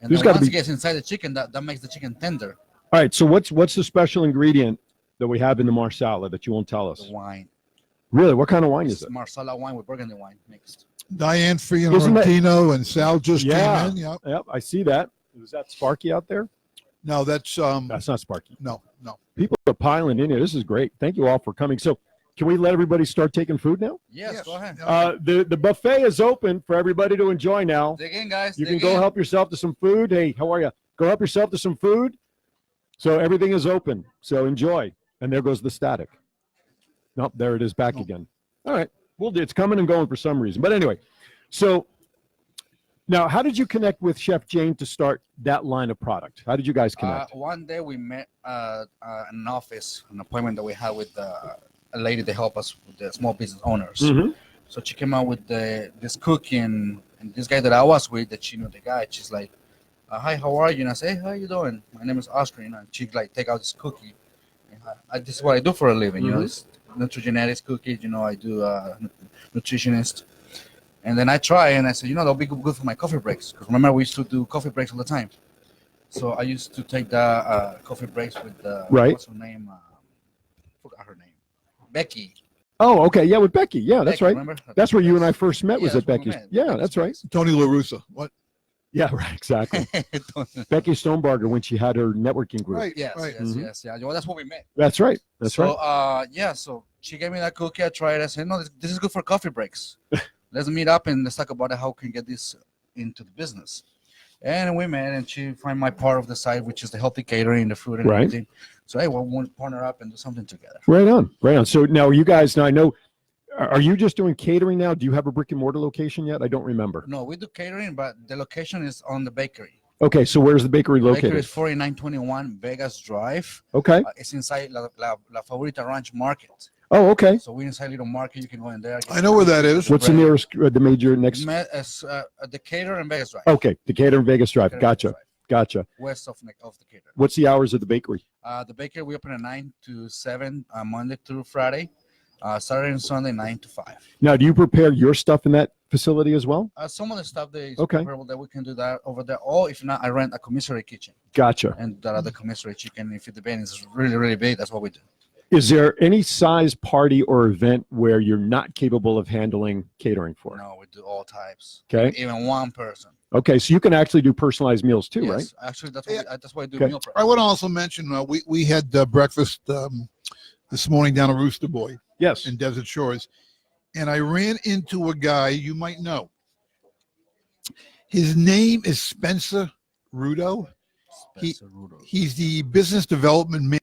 S3: And
S1: There's
S3: then
S1: gotta
S3: once
S1: be-
S3: it gets inside the chicken, that makes the chicken tender.
S1: All right. So what's the special ingredient that we have in the marsala that you won't tell us?
S3: The wine.
S1: Really? What kind of wine is
S3: It's
S1: it?
S3: Marsala wine with Burgundy wine mixed.
S2: Diane
S1: Isn't that-
S2: Fiorentino and Sal just
S1: Yeah.
S2: came in. Yeah.
S1: Yep. I see that. Is that Sparky out there?
S2: No, that's
S1: That's not Sparky.
S2: no.
S1: People are piling in here. This is great. Thank you all for coming. So can we let everybody start taking food now?
S3: Yes, go ahead.
S1: The buffet is open for everybody to enjoy now.
S3: Dig in, guys.
S1: You can go help yourself to some food. Hey, how are you? Go help yourself to some food. So everything is open. So enjoy. And there goes the static. Nope, there it is back again. All right. Well, it's coming and going for some reason. But anyway, so now how did you connect with Chef Jane to start that line of product? How did you guys connect?
S3: One day we met in an office, an appointment that we had with a lady to help us with the small business owners.
S1: Mm-hmm.
S3: So she came out with this cookie, and this guy that I was with, that she knew the guy, she's like, hi, how are you? And I say, hey, how you doing? My name is Oscar. And she like take out this cookie. And this is what I do for a living.
S1: Mm-hmm.
S3: It's nutrigenetics cookies. I do nutritionist. And then I try, and I said, that'll be good for my coffee breaks. Because remember, we used to do coffee breaks all the time. So I used to take the coffee breaks with what's her name? Forgot her name. Becky.
S1: Oh, okay. Yeah, with Becky. Yeah, that's
S3: Becky,
S1: right.
S3: remember?
S1: That's where you and I first met, was
S3: Yeah,
S1: at Becky's.
S3: met.
S1: Yeah,
S3: Becky's
S1: that's right.
S3: place.
S2: Tony La Russa. What?
S1: Yeah, right. Exactly. Becky Stonebarger when she had her networking group.
S2: Right.
S3: Yes,
S2: right.
S3: yes, yes. Yeah, that's what we met.
S1: That's right. That's right.
S3: So she gave me that cookie. I tried it. I said, no, this is good for coffee breaks. Let's meet up and let's talk about how we can get this into the business. And we met, and she find my part of the side, which is the healthy catering, the food, and
S1: Right.
S3: everything. So hey, we'll partner up and do something together.
S1: Right on. Right on. So now you guys, now I know, are you just doing catering now? Do you have a brick and mortar location yet? I don't remember.
S3: No, we do catering, but the location is on the bakery.
S1: Okay, so where's the bakery
S3: The
S1: located?
S3: bakery is 4921 Vegas Drive.
S1: Okay.
S3: It's inside La Favorita Ranch Market.
S1: Oh, okay.
S3: So we're inside little market. You can go in there.
S2: I know where that is.
S1: What's the nearest, the major next?
S3: Decatur and Vegas Drive.
S1: Okay, Decatur and Vegas Drive.
S3: Decatur and
S1: Gotcha.
S3: Vegas Drive,
S1: Gotcha.
S3: west of Decatur.
S1: What's the hours of the bakery?
S3: The bakery, we open at 9 to 7, Monday through Friday. Saturday and Sunday, 9 to 5.
S1: Now, do you prepare your stuff in that facility as well?
S3: Some of the stuff that is
S1: Okay.
S3: preferable that we can do that over there. Or if not, I rent a commissary kitchen.
S1: Gotcha.
S3: And that other commissary chicken, if the band is really, really big, that's what we do.
S1: Is there any size party or event where you're not capable of handling catering for?
S3: No, we do all types.
S1: Okay.
S3: Even one person.
S1: Okay, so you can actually do personalized meals too, right?
S3: Yes, actually, that's why I do
S1: Okay.
S3: meal prep.
S2: I want to also mention we had breakfast this morning down at Rooster Boy
S1: Yes.
S2: in Desert Shores, and I ran into a guy you might know. His name is Spencer Rudo.
S3: Spencer Rudo.
S2: He's the business development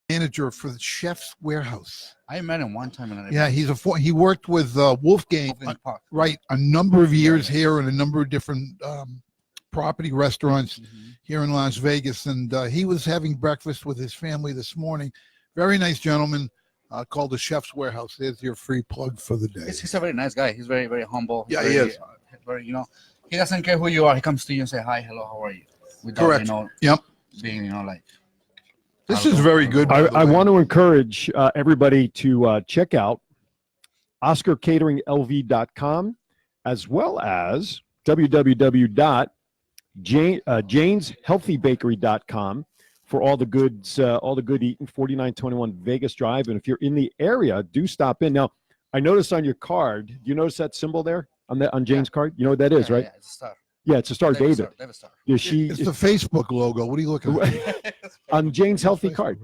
S2: manager for the Chef's Warehouse.
S3: I met him one time in an
S2: Yeah, he worked with Wolfgang,
S3: Park.
S2: right, a number of years here in a number of different property restaurants here in Las Vegas, and he was having breakfast with his family this morning. Very nice gentleman, called the Chef's Warehouse. There's your free plug for the day.
S3: He's a very nice guy. He's very, very humble.
S2: Yeah,
S3: very,
S2: he is.
S3: Very, he doesn't care who you are. He comes to you and say, hi, hello, how are you? Without,
S2: Correct. Yep.
S3: being, like.
S2: This is very good. by the
S1: I
S2: way.
S1: want to encourage everybody to check out OscarCateringLV.com as well as www.janeshealthybakery.com for all the goods, all the good eating. 4921 Vegas Drive, and if you're in the area, do stop in. Now, I noticed on your card. Do you notice that symbol there on Jane's card? You know what that is, right?
S3: Yeah, it's a star.
S1: Yeah, it's a star, David.
S3: David Star.
S1: Yeah,
S2: It's the Facebook logo. What are you looking at?
S1: on Jane's healthy card.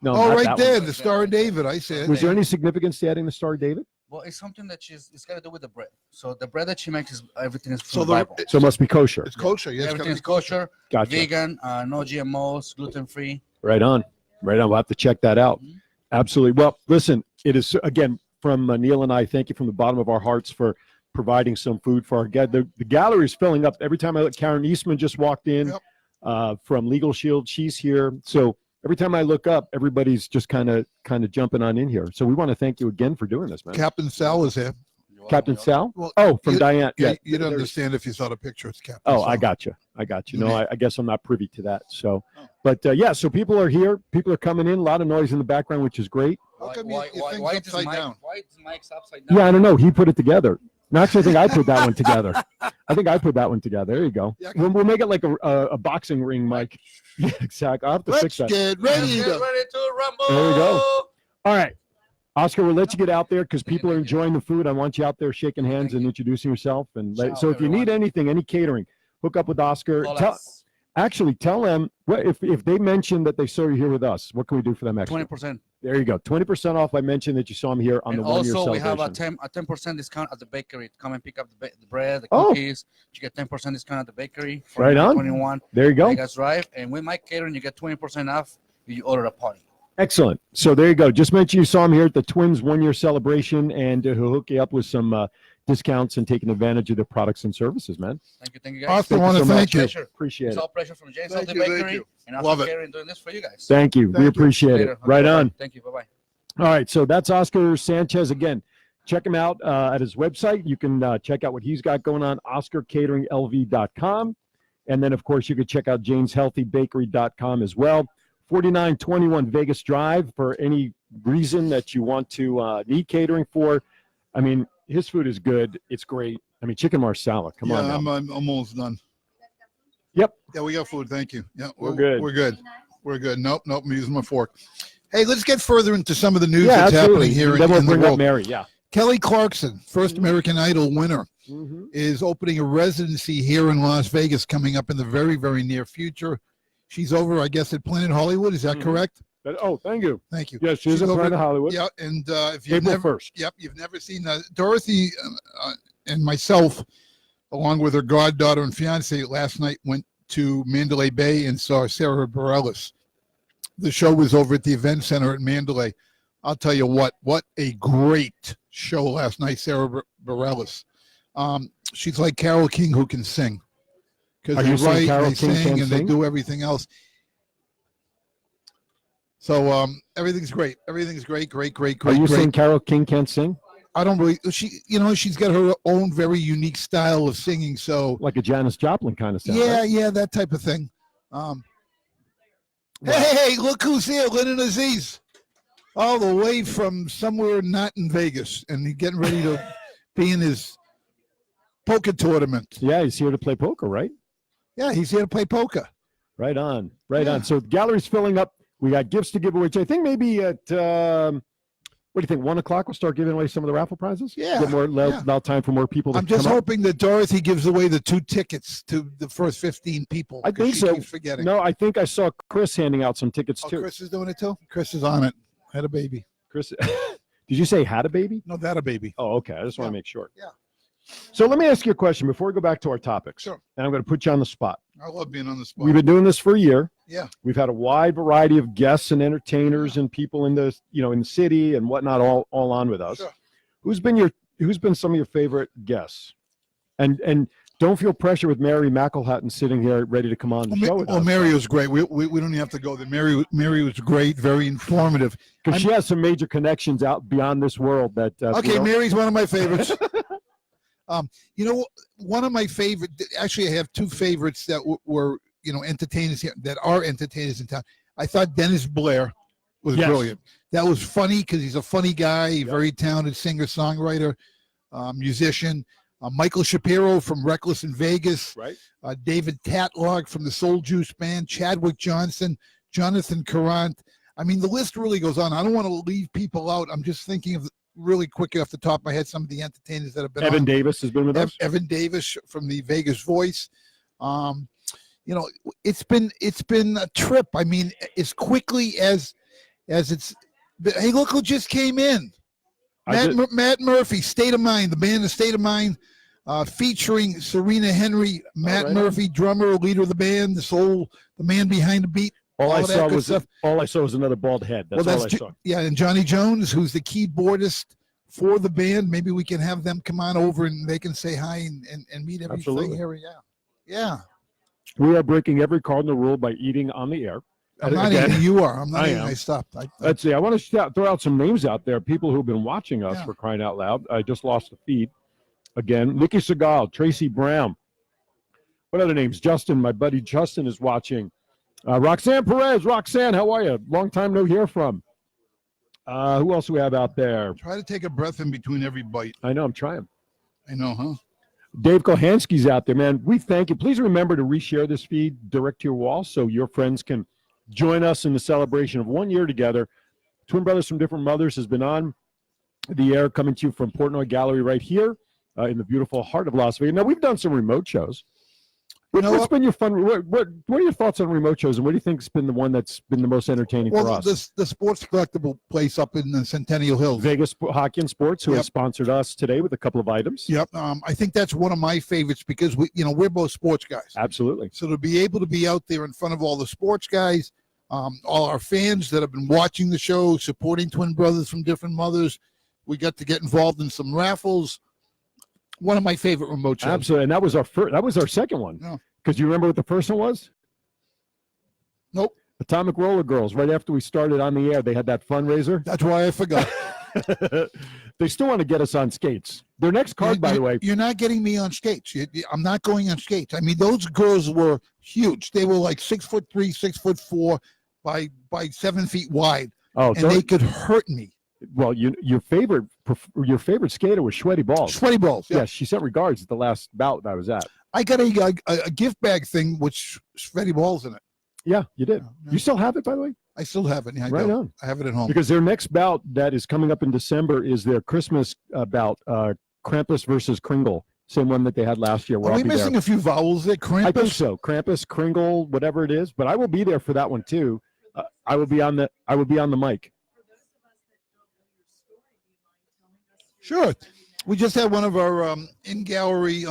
S1: No,
S2: Oh,
S1: not
S2: right
S1: that
S2: there,
S1: one.
S2: the Star of David. I see it.
S1: Was there any significance to adding the Star, David?
S3: Well, it's something that it's got to do with the bread. So the bread that she makes is everything is
S2: So
S3: from the Bible.
S1: So it must be kosher.
S2: It's kosher. Yeah, it's gotta
S3: Everything is
S2: be
S3: kosher,
S1: Gotcha.
S3: vegan, no GMOs, gluten free.
S1: Right on. Right on. We'll have to check that out.
S3: Mhm.
S1: Absolutely. Well, listen, it is, again, from Neil and I, thank you from the bottom of our hearts for providing some food for our guests. The gallery is filling up. Every time I look, Karen Eastman just walked in from Legal Shield. She's here. So every time I look up, everybody's just kind of jumping on in here. So we want to thank you again for doing this, man.
S2: Captain Sal is here.
S1: Captain Sal?
S2: Well,
S1: Oh, from
S2: you-
S1: Diane. Yeah.
S2: You'd
S1: there's-
S2: understand if you saw the picture. It's Captain
S1: Oh,
S2: Sal.
S1: I got you. I got you. No,
S2: Yeah.
S1: I guess I'm not privy to that. So,
S2: Oh.
S1: but yeah, so people are here. People are coming in. A lot of noise in the background, which is great.
S2: How come your thing's upside down?
S3: Why is Mike's upside down?
S1: Yeah, I don't know. He put it together. No, actually, I think I put that one together. I think I put that one together. There you go.
S2: Yeah.
S1: We'll make it like a boxing ring, Mike. Yeah, exactly. I'll have to
S2: Let's
S1: fix that.
S2: get ready
S3: Get
S2: to
S3: ready to rumble.
S1: There we go. All right. Oscar, we'll let you get out there because people are enjoying the food. I want you out there shaking hands and introducing yourself. And
S3: Ciao,
S1: so if you need
S3: everyone.
S1: anything, any catering, hook up with Oscar.
S3: Call
S1: Tell,
S3: us.
S1: Actually, tell them if they mention that they saw you here with us, what can we do for them extra?
S3: 20%.
S1: There you go. 20% off by mentioning that you saw them here on
S3: And
S1: the 1 year
S3: also, we
S1: celebration.
S3: have a 10% discount at the bakery. Come and pick up the bread, the
S1: Oh.
S3: cookies. You get 10% discount at the bakery. For
S1: Right on.
S3: 21.
S1: There you go.
S3: Vegas Drive. And with my catering, you get 20% off if you order a party.
S1: Excellent. So there you go. Just mention you saw him here at the Twins 1 year celebration, and he'll hook you up with some discounts and taking advantage of their products and services, man.
S3: Thank you, guys.
S2: Austin, I want to thank you.
S3: Pleasure.
S1: Appreciate
S3: It's
S1: it.
S3: all pleasure from James
S2: Thank
S3: the
S2: you, thank
S3: Bakery
S2: you.
S3: and
S2: Love
S3: Oscar
S2: it.
S3: Catering doing this for you guys.
S1: Thank you.
S2: Thank
S1: We
S2: you.
S1: appreciate
S3: Later.
S1: it.
S3: Okay,
S1: Right
S3: bye-bye.
S1: on.
S3: Thank you. Bye-bye.
S1: All right. So that's Oscar Sanchez. Again, check him out at his website. You can check out what he's got going on, OscarCateringLV.com. And then, of course, you could check out JamesHealthyBakery.com as well. 4921 Vegas Drive for any reason that you want to need catering for. I mean, his food is good. It's great. I mean, chicken marsala. Come on now.
S2: I'm almost done.
S1: Yep.
S2: Yeah, we got food. Thank you. Yeah,
S1: We're good.
S2: We're good. We're good. Nope. I'm using my fork. Hey, let's get further into some of the news
S1: Yeah,
S2: that's
S1: absolutely.
S2: happening here
S1: Then we'll
S2: in the
S1: bring up
S2: world.
S1: Mary. Yeah.
S2: Kelly Clarkson, first American Idol winner,
S1: Mm-hmm.
S2: is opening a residency here in Las Vegas coming up in the very, very near future. She's over, I guess, at Planet Hollywood. Is that
S1: Mhm.
S2: correct?
S1: Oh, thank you.
S2: Thank you.
S1: Yes, she's in
S2: over-
S1: Planet Hollywood.
S2: Yeah, and if you've
S1: April
S2: never,
S1: 1st.
S2: yep, you've never seen Dorothy and myself, along with her goddaughter and fiance, last night went to Mandalay Bay and saw Sarah Bareilles. The show was over at the event center at Mandalay. I'll tell you what a great show last night, Sarah Bareilles. She's like Carole King who can sing. Because
S1: Are
S2: they
S1: you saying
S2: write,
S1: Carole
S2: they
S1: King
S2: sing,
S1: can't
S2: and they
S1: sing?
S2: do everything else. So everything's great. Everything's great.
S1: Are you saying Carole King can't sing?
S2: I don't really. She's got her own very unique style of singing. So
S1: Like a Janis Joplin kind of sound.
S2: yeah,
S1: right?
S2: yeah, that type of thing. Hey, look who's here, Lennon Aziz, all the way from somewhere not in Vegas, and he's getting ready to be in his poker tournament.
S1: Yeah, he's here to play poker, right?
S2: Yeah, he's here to play poker.
S1: Right on. Right
S2: Yeah.
S1: on. So the gallery's filling up. We got gifts to give away, which I think maybe at, what do you think, 1 o'clock we'll start giving away some of the raffle prizes?
S2: Yeah,
S1: Get more
S2: yeah.
S1: now time for more people to
S2: I'm just
S1: come up.
S2: hoping that Dorothy gives away the 2 tickets to the first 15 people.
S1: I
S2: 'cause
S1: think
S2: she
S1: so.
S2: keeps forgetting.
S1: No, I think I saw Chris handing out some tickets
S2: Oh,
S1: too.
S2: Chris is doing it too? Chris is on it. Had a baby.
S1: Chris, did you say had a baby?
S2: No, that a baby.
S1: Oh, okay. I just want
S2: Yeah.
S1: to make sure.
S2: Yeah.
S1: So let me ask you a question before we go back to our topics.
S2: Sure.
S1: And I'm going to put you on the spot.
S2: I love being on the spot.
S1: We've been doing this for a year.
S2: Yeah.
S1: We've had a wide variety of guests and entertainers and people in the, in the city and whatnot, all on with us.
S2: Sure.
S1: Who's been some of your favorite guests? And don't feel pressure with Mary McElhatton sitting here ready to come on the show with us.
S2: Mary was great. We don't even have to go there. Mary was great, very informative.
S1: Because she has some major connections out beyond this world that
S2: Okay, Mary's one of my favorites. One of my favorite. Actually, I have 2 favorites that were entertainers here that are entertainers in town. I thought Dennis Blair was
S1: Yes.
S2: brilliant. That was funny because he's a funny guy, very talented singer, songwriter, musician. Michael Shapiro from Reckless in Vegas.
S1: right?
S2: David Tatlock from the Soul Juice Band. Chadwick Johnson, Jonathan Carant. I mean, the list really goes on. I don't want to leave people out. I'm just thinking of really quickly off the top of my head some of the entertainers that have been
S1: Evan
S2: on.
S1: Davis has been with us.
S2: Evan Davis from the Vegas Voice. It's been a trip. I mean, as quickly as it's. Hey, look who just came in. Matt Murphy, State of Mind, the band, The State of Mind, featuring Serena Henry, Matt
S1: right
S2: Murphy, drummer, leader of the band, the man behind the beat.
S1: All I
S2: that
S1: saw
S2: good
S1: was
S2: stuff.
S1: another bald head. That's all I saw.
S2: Yeah, and Johnny Jones, who's the keyboardist for the band. Maybe we can have them come on over and they can say hi and meet everything
S1: Absolutely.
S2: here. Yeah.
S1: We are breaking every cardinal rule by eating on the air.
S2: I'm not
S1: Again,
S2: eating. You are. I'm not
S1: I
S2: eating.
S1: am.
S2: I stopped.
S1: Let's see. I want to throw out some names out there. People who've been watching us
S2: Yeah.
S1: for crying out loud. I just lost the feed again. Nikki Segal, Tracy Brown. What other names? Justin, my buddy Justin is watching. Roxanne Perez. Roxanne, how are you? Long time no hear from. Who else do we have out there?
S2: Try to take a breath in between every bite.
S1: I know. I'm trying.
S2: I know, huh?
S1: Dave Kohansky's out there, man. We thank you. Please remember to reshare this feed direct to your wall so your friends can join us in the celebration of 1 year together. Twin Brothers from Different Mothers has been on the air, coming to you from Portnoy Gallery right here in the beautiful heart of Las Vegas. Now, we've done some remote shows. What's been your fun? What are your thoughts on remote shows, and what do you think's been the one that's been the most entertaining for us?
S2: The sports collectible place up in the Centennial Hills,
S1: Vegas Hockey and Sports, who has sponsored us today with a couple of items.
S2: Yep. I think that's one of my favorites because we're both sports guys.
S1: Absolutely.
S2: So to be able to be out there in front of all the sports guys, all our fans that have been watching the show, supporting twin brothers from different mothers, we got to get involved in some raffles. One of my favorite remote shows.
S1: Absolutely, and that was our first. That was our second one. Because you remember what the first one was?
S2: Nope.
S1: Atomic Roller Girls. Right after we started on the air, they had that fundraiser.
S2: That's why I forgot.
S1: They still want to get us on skates. Their next card, by the way.
S2: You're not getting me on skates. I'm not going on skates. I mean, those girls were huge. They were like 6'3", 6'4", by 7 feet wide.
S1: Oh,
S2: and they could hurt me.
S1: Well, your favorite skater was Sweaty Balls.
S2: Sweaty Balls. Yeah.
S1: Yes, she sent regards at the last bout I was at.
S2: I got a gift bag thing with Sweaty Balls in it.
S1: Yeah, you did. Yeah. You still have it, by the way?
S2: I still have it. Yeah,
S1: right on.
S2: I have it at home.
S1: Because their next bout that is coming up in December is their Christmas bout, Krampus versus Kringle. Same one that they had last year.
S2: Are we missing a few vowels there? Krampus?
S1: I think so. Krampus, Kringle, whatever it is. But I will be there for that one too. I will be on the mic.
S2: Sure. We just had one of our in-gallery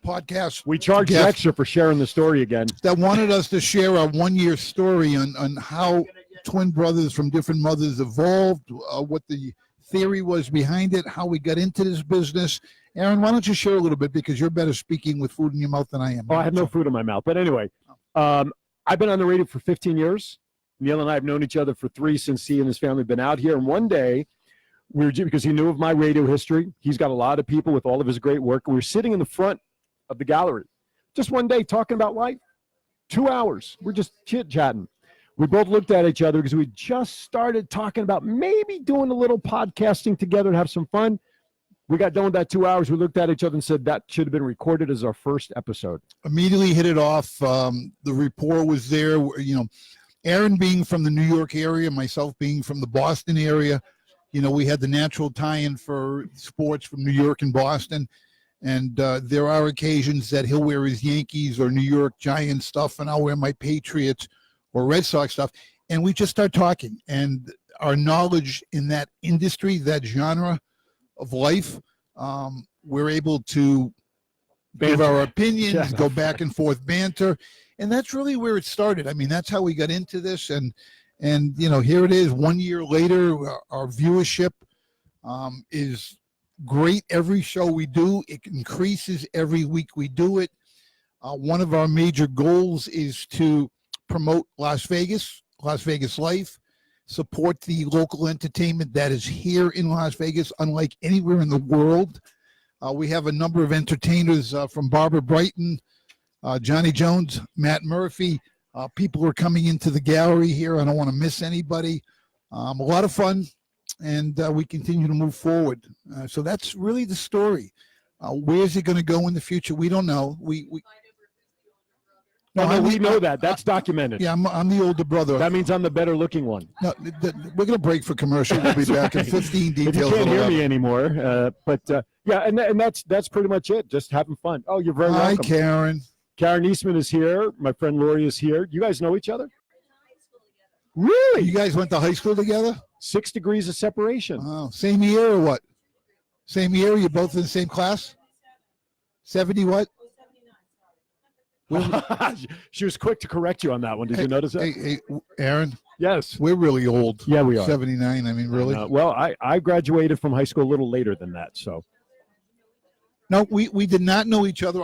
S2: podcasts.
S1: We charged extra for sharing the story again.
S2: That wanted us to share our one-year story on how twin brothers from different mothers evolved, what the theory was behind it, how we got into this business. Aaron, why don't you share a little bit, because you're better speaking with food in your mouth than I am.
S1: Oh, I have no food in my mouth. But anyway, I've been on the radio for 15 years. Neil and I have known each other for 3 since he and his family have been out here. And one day, because he knew of my radio history, he's got a lot of people with all of his great work. We were sitting in the front of the gallery just one day talking about life. 2 hours. We're just chit-chatting. We both looked at each other because we just started talking about maybe doing a little podcasting together and have some fun. We got done with that 2 hours. We looked at each other and said that should have been recorded as our first episode.
S2: Immediately hit it off. The rapport was there. Aaron being from the New York area, myself being from the Boston area, we had the natural tie-in for sports from New York and Boston. And there are occasions that he'll wear his Yankees or New York Giants stuff, and I'll wear my Patriots or Red Sox stuff. And we just start talking. And our knowledge in that industry, that genre of life, we're able to give our opinions, go back and forth banter. And that's really where it started. I mean, that's how we got into this. And here it is 1 year later. Our viewership is great. Every show we do, it increases every week we do it. One of our major goals is to promote Las Vegas life, support the local entertainment that is here in Las Vegas, unlike anywhere in the world. We have a number of entertainers from Barbara Brighton, Johnny Jones, Matt Murphy. People are coming into the gallery here. I don't want to miss anybody. A lot of fun, and we continue to move forward. So that's really the story. Where's it going to go in the future? We don't know. We
S1: know that. That's documented.
S2: Yeah, I'm the older brother.
S1: That means I'm the better looking one.
S2: No, we're going to break for commercial. We'll be back in 15 details.
S1: If you can't hear me anymore. Yeah, and that's pretty much it. Just having fun. Oh, you're very welcome.
S2: Hi, Karen.
S1: Karen Eastman is here. My friend Lori is here. You guys know each other? Really?
S2: You guys went to high school together?
S1: 6 degrees of separation.
S2: Oh, same year or what? Same year? You're both in the same class? 70 what?
S1: She was quick to correct you on that one. Did you notice that?
S2: Hey, Aaron.
S1: Yes.
S2: We're really old.
S1: Yeah, we are.
S2: 79, I mean, really?
S1: Well, I graduated from high school a little later than that, so.
S2: No, we did not know each other.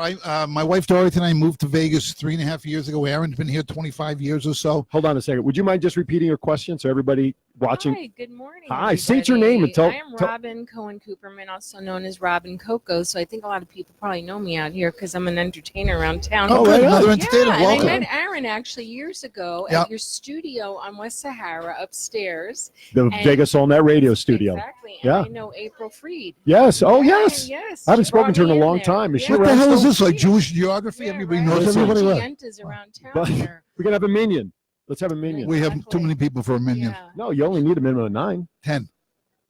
S2: My wife Dorothy and I moved to Vegas 3.5 years ago. Aaron's been here 25 years or so.
S1: Hold on a second. Would you mind just repeating your question so everybody watching?
S4: Hi, good morning.
S1: Hi, state your name and tell.
S4: I am Robin Cohen-Cooperman, also known as Robin Coco. So I think a lot of people probably know me out here because I'm an entertainer around town.
S2: Oh, right, another entertainer.
S4: Yeah,
S2: welcome.
S4: and I met Aaron actually years ago at your studio on West Sahara upstairs.
S1: The Vegas All Net Radio studio.
S4: Exactly. And
S1: yeah.
S4: I know April Freed.
S1: Yes. Oh, yes.
S4: Yes.
S1: I haven't spoken to her in a long time. Is she
S2: what the hell is
S1: still?
S2: this, like Jewish geography? Everybody knows everybody left.
S4: Around town
S1: But
S4: here.
S1: we can have a minion. Let's have a minion.
S2: We have too many people for a minion.
S4: Yeah.
S1: No, you only need a minimum of 9.
S2: 10.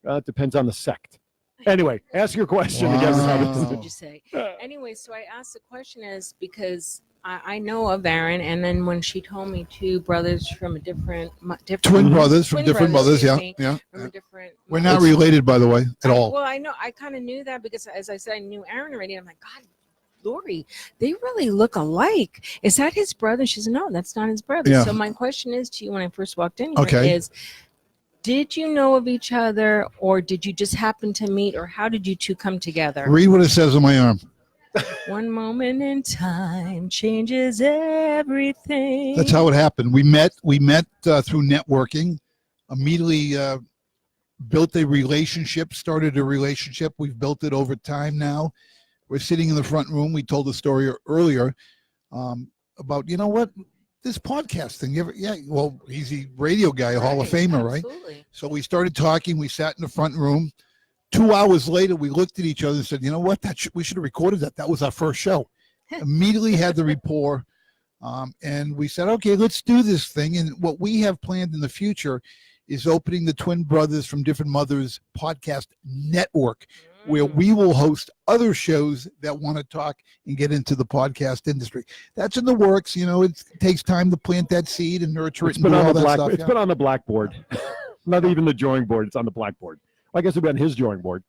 S1: It depends on the sect. Anyway, ask your question
S2: Wow.
S1: again.
S2: Wow.
S4: Did you say? Anyway, so I asked the question is because I know of Aaron, and then when she told me two brothers from a different
S2: Twin brothers from
S4: twin
S2: different
S4: brothers,
S2: mothers. Yeah,
S4: excuse me,
S2: yeah.
S4: from a different.
S2: We're not
S4: mother.
S2: related, by the way, at all.
S4: Well, I know I kind of knew that because, as I said, I knew Aaron already. I'm like, God, Lori, they really look alike. Is that his brother? She said, no, that's not his brother.
S2: Yeah.
S4: So my question is to you when I first walked in here
S2: Okay.
S4: is, did you know of each other, or did you just happen to meet, or how did you two come together?
S2: Read what it says on my arm.
S4: One moment in time changes everything.
S2: That's how it happened. We met through networking. Immediately built a relationship. Started a relationship. We've built it over time now. We're sitting in the front room. We told the story earlier about, you know what, this podcast thing. Well, he's a radio guy, a Hall of Famer, right?
S4: Absolutely.
S2: So we started talking. We sat in the front room. 2 hours later, we looked at each other and said, you know what, we should have recorded that. That was our first show. Immediately had the rapport. And we said, okay, let's do this thing. And what we have planned in the future is opening the Twin Brothers from Different Mothers podcast network, where we will host other shows that want to talk and get into the podcast industry. That's in the works. You know, it takes time to plant that seed and nurture it.
S1: It's been on the blackboard. Not even the drawing board. It's on the blackboard. I guess it'll be on his drawing board.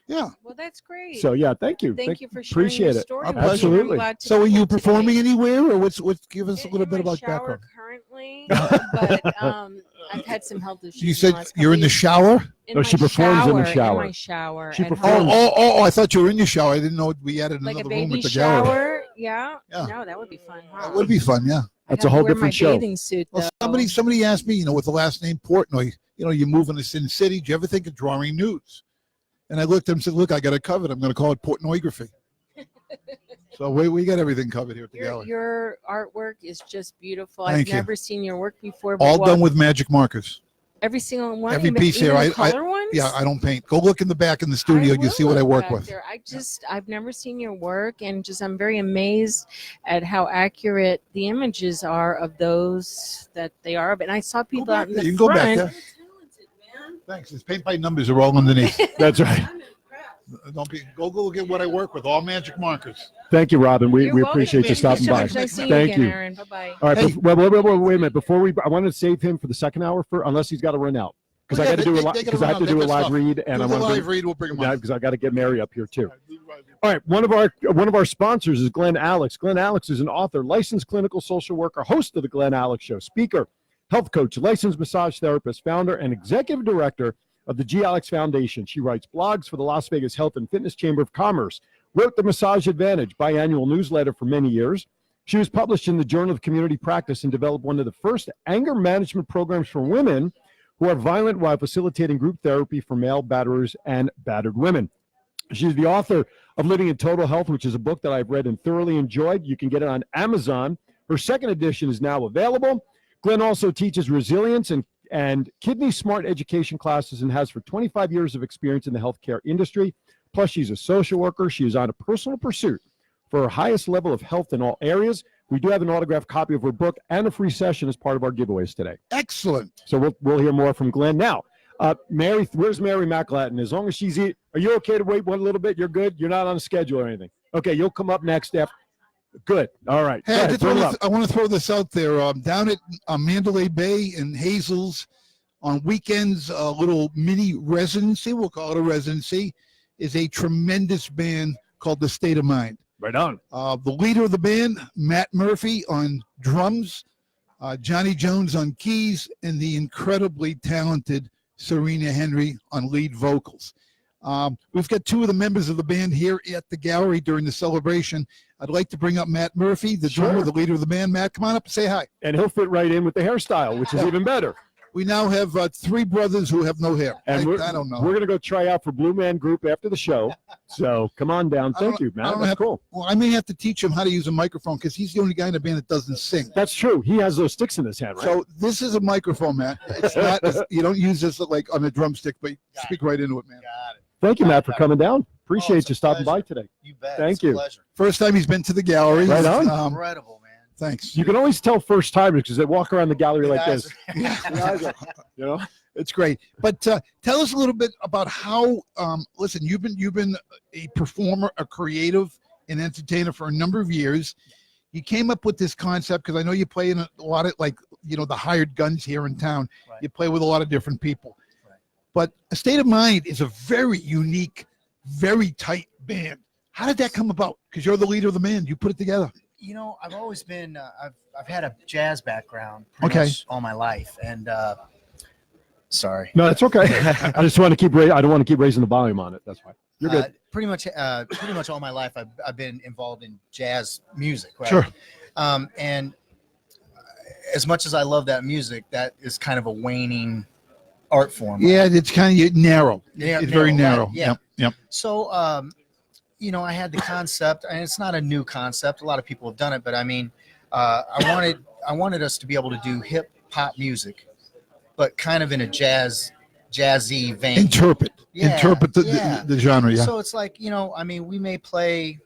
S2: Yeah.
S4: Well, that's great.
S1: So yeah, thank you.
S4: Thank you for sharing
S1: appreciate
S4: your
S1: it.
S4: story.
S1: Absolutely.
S2: So are you performing anywhere, or what's give us a little bit about background?
S4: Currently, but I've had some health issues.
S2: You said you're in the shower?
S1: No, she performs in the shower.
S4: In my shower.
S1: She
S4: at
S1: performs.
S4: home.
S2: Oh, I thought you were in your shower. I didn't know we added
S4: Like
S2: another
S4: a
S2: room
S4: baby
S2: at the gallery.
S4: shower. Yeah.
S2: Yeah.
S4: No, that would be fun. Huh?
S2: That would be fun, yeah.
S1: That's a whole different show.
S4: Bathing suit,
S2: Well,
S4: though.
S2: somebody asked me, with the last name Portnoy, you move in the Sin City. Do you ever think of drawing nudes? And I looked at him and said, look, I got it covered. I'm going to call it Portnoygraphy. So we got everything covered here at the gallery.
S4: Your artwork is just beautiful.
S2: Thank
S4: I've
S2: you.
S4: never seen your work before.
S2: All done with magic markers.
S4: Every single one.
S2: Every
S4: even-
S2: piece
S4: even
S2: here.
S4: the color ones?
S2: Yeah, I don't paint. Go look in the back in the studio. You'll see what I work with.
S4: There. I've never seen your work, and I'm very amazed at how accurate the images are of those that they are. And I saw people out in the
S2: You can go back
S4: front.
S2: there. Thanks. His paint by numbers are all underneath.
S1: That's right.
S2: Don't be. Go look at what I work with. All magic markers.
S1: Thank you, Robin. We
S4: You're welcome.
S1: appreciate you
S4: Thank
S1: stopping
S4: so
S1: by.
S4: much. Nice seeing
S1: Thank
S4: again,
S1: you.
S4: Aaron. Bye-bye.
S1: All right,
S2: Hey.
S1: wait a minute. Before I want to save him for the second hour unless he's got to run out because I got to do a live
S2: They gotta
S1: do a
S2: run out.
S1: live read and I
S2: Do the
S1: want
S2: live
S1: to
S2: read. We'll bring them up.
S1: because I got to get Mary up here too. All right, one of our sponsors is Glenn Alex. Glenn Alex is an author, licensed clinical social worker, host of the Glenn Alex Show, speaker, health coach, licensed massage therapist, founder, and executive director of the G. Alex Foundation. She writes blogs for the Las Vegas Health and Fitness Chamber of Commerce, wrote the Massage Advantage biannual newsletter for many years. She was published in the Journal of Community Practice and developed one of the first anger management programs for women who are violent while facilitating group therapy for male batterers and battered women. She's the author of Living in Total Health, which is a book that I've read and thoroughly enjoyed. You can get it on Amazon. Her second edition is now available. Glenn also teaches resilience and kidney smart education classes and has for 25 years of experience in the healthcare industry. Plus, she's a social worker. She is on a personal pursuit for her highest level of health in all areas. We do have an autographed copy of her book and a free session as part of our giveaways today.
S2: Excellent.
S1: So we'll hear more from Glenn now. Mary, where's Mary McLatin? As long as she's are you okay to wait one little bit? You're good? You're not on a schedule or anything? Okay, you'll come up next after. Good. All right.
S2: Hey,
S1: Ahead,
S2: I want to throw this out there. Down at Mandalay Bay and Hazels on weekends, a little mini residency, we'll call it a residency, is a tremendous band called The State of Mind.
S1: Right on.
S2: The leader of the band, Matt Murphy on drums, Johnny Jones on keys, and the incredibly talented Serena Henry on lead vocals. We've got two of the members of the band here at the gallery during the celebration. I'd like to bring up Matt Murphy, the drummer, the leader of the band. Matt, come on up and say hi.
S1: And he'll fit right in with the hairstyle, which is even better.
S2: We now have three brothers who have no hair.
S1: And
S2: I don't know.
S1: We're going to go try out for Blue Man Group after the show. So come on down. Thank you, man. That's cool.
S2: Well, I may have to teach him how to use a microphone because he's the only guy in the band that doesn't sing.
S1: That's true. He has those sticks in his hand, right?
S2: So this is a microphone, Matt. It's not. You don't use this like on a drumstick, but speak right into it, man.
S3: Got it.
S1: Thank you, Matt, for coming down. Appreciate
S3: it's a
S1: you stopping by
S3: pleasure.
S1: today.
S3: You bet.
S1: Thank
S3: It's a
S1: you.
S3: pleasure.
S2: First time he's been to the gallery.
S1: Right on.
S3: Incredible, man.
S2: Thanks.
S1: You can always tell first timers because they walk around the gallery like
S3: guys
S1: this.
S3: are-
S1: You know?
S2: It's great. But tell us a little bit about how. Listen, you've been a performer, a creative, an entertainer for a number of years. You came up with this concept because I know you play in a lot of the hired guns here in town.
S5: Right.
S2: You play with a lot of different people.
S5: Right.
S2: But A State of Mind is a very unique, very tight band. How did that come about? Because you're the leader of the band. You put it together.
S5: I've always been. I've had a jazz background pretty much all my life, and sorry.
S1: No, it's okay. I just want to keep. I don't want to keep raising the volume on it. That's why you're good.
S5: Pretty much all my life, I've been involved in jazz music. Right?
S2: Sure.
S5: And as much as I love that music, that is kind of a waning art form.
S2: Yeah, it's kind of narrow.
S5: Yeah,
S2: it's very narrow.
S5: right, yeah.
S2: Yep.
S5: So, I had the concept, and it's not a new concept. A lot of people have done it, but I mean, I wanted us to be able to do hip hop music, but kind of in a jazzy vein.
S2: Interpret
S5: Yeah.
S2: the genre. Yeah.
S5: So it's like, we may play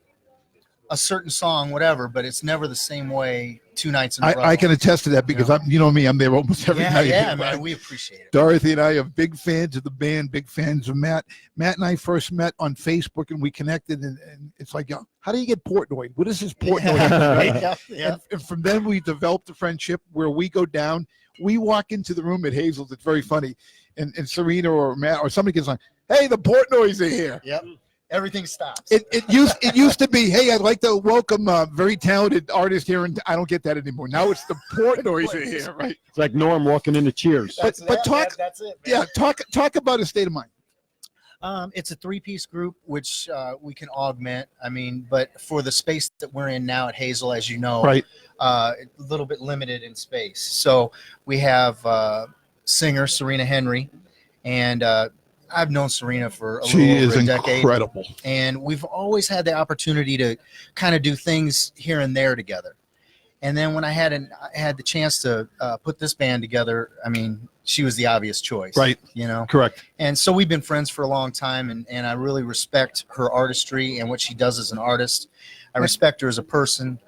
S5: a certain song, whatever, but it's never the same way 2 nights in a row.
S2: I can attest to that because I'm there almost every night.
S5: Yeah, man, we appreciate it.
S2: Dorothy and I are big fans of the band, big fans of Matt. Matt and I first met on Facebook and we connected, and it's like, how do you get Portnoy? What is this Portnoy? Right?
S5: Yeah.
S2: And from then we developed a friendship where we go down, we walk into the room at Hazel's. It's very funny. And Serena or Matt or somebody gets on, hey, the Portnoys are here.
S5: Yep. Everything stops.
S2: It used to be, hey, I'd like to welcome a very talented artist here, and I don't get that anymore. Now it's the Portnoys are here, right?
S1: It's like Norm walking into Cheers.
S2: But talk,
S5: that's it. Man.
S2: yeah, talk about A State of Mind.
S5: It's a 3-piece group, which we can augment. I mean, but for the space that we're in now at Hazel, as you know,
S2: Right.
S5: A little bit limited in space. So we have singer Serena Henry, and I've known Serena for a little over a decade.
S2: Incredible.
S5: And we've always had the opportunity to kind of do things here and there together. And then when I had the chance to put this band together, I mean, she was the obvious choice.
S2: Right. Correct.
S5: And so we've been friends for a long time, and I really respect her artistry and what she does as an artist. I respect her as a person.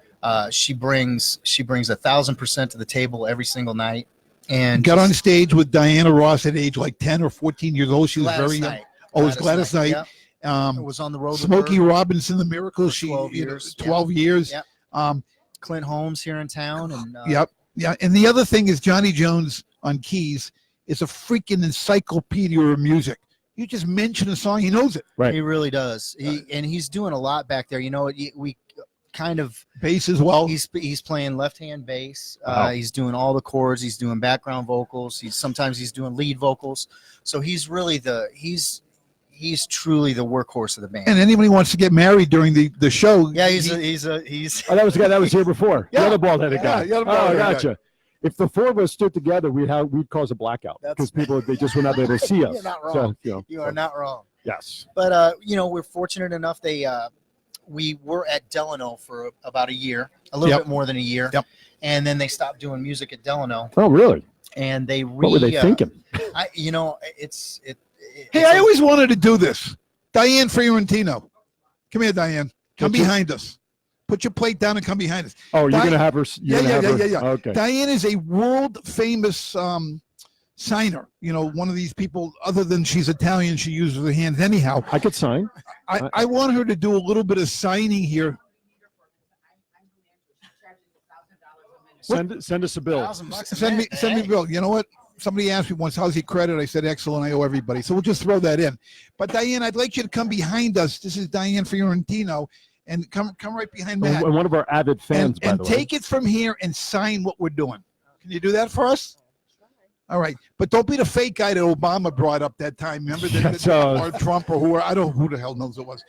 S5: She brings 1,000% to the table every single night. And
S2: got on stage with Diana Ross at age like 10 or 14 years old. She was very young. Oh, it was Gladys Knight.
S5: Yep. Was on the road
S2: Smokey
S5: with her
S2: Robinson, the Miracles.
S5: for 12 years.
S2: 12 years.
S5: Yep. Clint Holmes here in town. And
S2: Yep. Yeah. And the other thing is Johnny Jones on keys is a freaking encyclopedia of music. You just mention a song, he knows it.
S1: Right.
S5: He really does. He's doing a lot back there. We kind of
S2: Bass as well.
S5: he's playing left-hand bass.
S1: Wow.
S5: He's doing all the chords. He's doing background vocals. Sometimes he's doing lead vocals. So he's really he's truly the workhorse of the band.
S2: And anybody wants to get married during the show.
S5: Yeah, he's
S1: Oh, that was the guy that was here before.
S2: Yeah.
S1: The other bald-headed guy.
S2: Yeah, the other
S1: Oh,
S2: bald-headed guy.
S1: gotcha. If the four of us stood together, we'd cause a blackout because people they just wouldn't be able to see us.
S5: You're not wrong.
S1: So,
S5: You are not wrong.
S1: Yes.
S5: But we're fortunate enough. We were at Delano for about a year, a little bit more than a year.
S2: Yep.
S5: And then they stopped doing music at Delano,
S1: Oh, really?
S5: and they
S1: What were they thinking?
S2: Hey, I always wanted to do this. Diane Fiorentino. Come here, Diane. Come behind us. Put your plate down and come behind us.
S1: Oh, you're going to have her.
S2: Yeah.
S1: Okay.
S2: Diane is a world famous signer. One of these people, other than she's Italian, she uses her hands anyhow.
S1: I could sign.
S2: I want her to do a little bit of signing here.
S1: Send us a bill.
S5: $1,000 a
S2: Send me
S5: minute,
S2: a bill. You know what? Somebody asked me once, how's your credit? I said, excellent. I owe everybody. So we'll just throw that in. But Diane, I'd like you to come behind us. This is Diane Fiorentino. And come right behind Matt.
S1: And one of our avid fans, by
S2: and
S1: the way.
S2: take it from here and sign what we're doing. Can you do that for us? All right. But don't be the fake guy that Obama brought up that time. Remember or Trump or whoever. I don't know who the hell knows it was.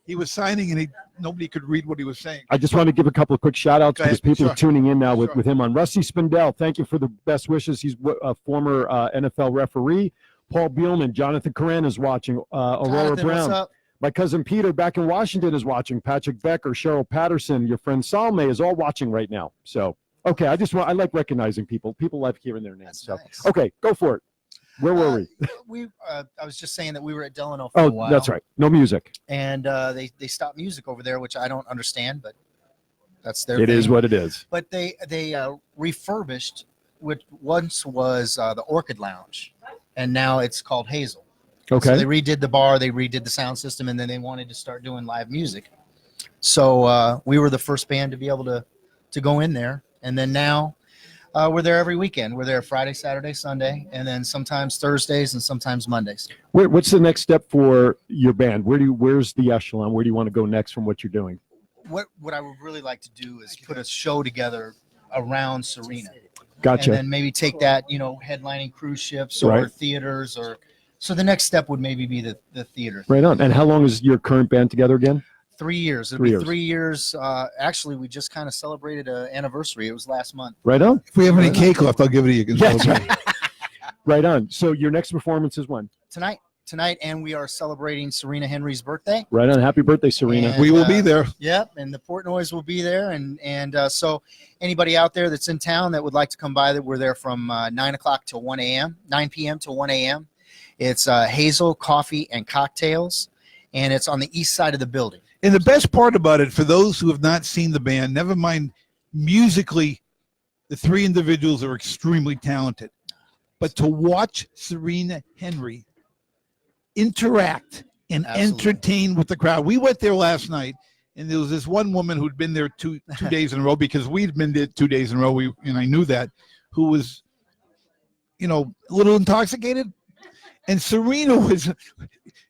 S2: He was signing and nobody could read what he was saying.
S1: I just want to give a couple of quick shout outs because people are tuning in now with him on. Rusty Spindell, thank you for the best wishes. He's a former NFL referee. Paul Bielman, Jonathan Coran is watching. Aurora
S5: Jonathan,
S1: Brown.
S5: what's up?
S1: My cousin Peter back in Washington is watching. Patrick Becker, Cheryl Patterson, your friend Salme is all watching right now. So, okay, I like recognizing people. People like hearing their names.
S5: That's
S1: So,
S5: nice.
S1: okay, go for it. Where were we?
S5: I was just saying that we were at Delano for a while.
S1: That's right. No music.
S5: And they stopped music over there, which I don't understand, but that's their
S1: It
S5: thing.
S1: is what it is.
S5: But they refurbished what once was the Orchid Lounge, and now it's called Hazel.
S1: Okay.
S5: So they redid the bar, they redid the sound system, and then they wanted to start doing live music. So we were the first band to be able to go in there, and then now we're there every weekend. We're there Friday, Saturday, Sunday, and then sometimes Thursdays and sometimes Mondays.
S1: What's the next step for your band? Where's the echelon? Where do you want to go next from what you're doing?
S5: What I would really like to do is put a show together around Serena.
S1: Gotcha.
S5: And then maybe take that, headlining cruise ships or
S1: Right.
S5: theaters, or so the next step would maybe be the theater.
S1: Right on. And how long is your current band together again?
S5: 3 years. It'll
S1: 3
S5: be
S1: years.
S5: 3 years. Actually, we just kind of celebrated an anniversary. It was last month.
S1: Right on.
S2: If we have any cake left, I'll give it to you.
S1: That's right. Right on. So your next performance is when?
S5: Tonight, and we are celebrating Serena Henry's birthday.
S1: Right on. Happy birthday, Serena.
S5: And,
S2: We will be there.
S5: Yep, and the Portnoys will be there, and so anybody out there that's in town that would like to come by, that we're there from 9 o'clock till 1 a.m., 9 p.m. till 1 a.m. It's Hazel Coffee and Cocktails, and it's on the east side of the building.
S2: And the best part about it, for those who have not seen the band, never mind musically, the three individuals are extremely talented. But to watch Serena Henry interact and
S5: Absolutely.
S2: entertain with the crowd. We went there last night, and there was this one woman who'd been there two days in a row, because we'd been there 2 days in a row, and I knew that, who was, a little intoxicated. And Serena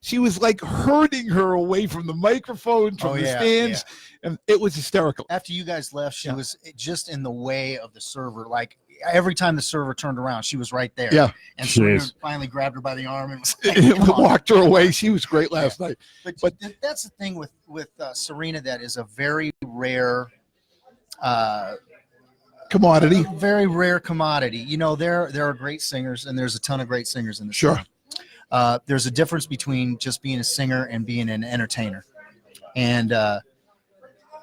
S2: she was like herding her away from the microphone, from the stands, and it was hysterical.
S5: After you guys left, she was just in the way of the server. Like every time the server turned around, she was right there.
S2: Yeah.
S5: And Serena
S1: Jeez.
S5: finally grabbed her by the arm and was
S2: Walked her away. She was great last night.
S5: But that's the thing with Serena, that is a very rare
S2: Commodity.
S5: very rare commodity. There are great singers, and there's a ton of great singers in the
S2: Sure.
S5: show. There's a difference between just being a singer and being an entertainer, and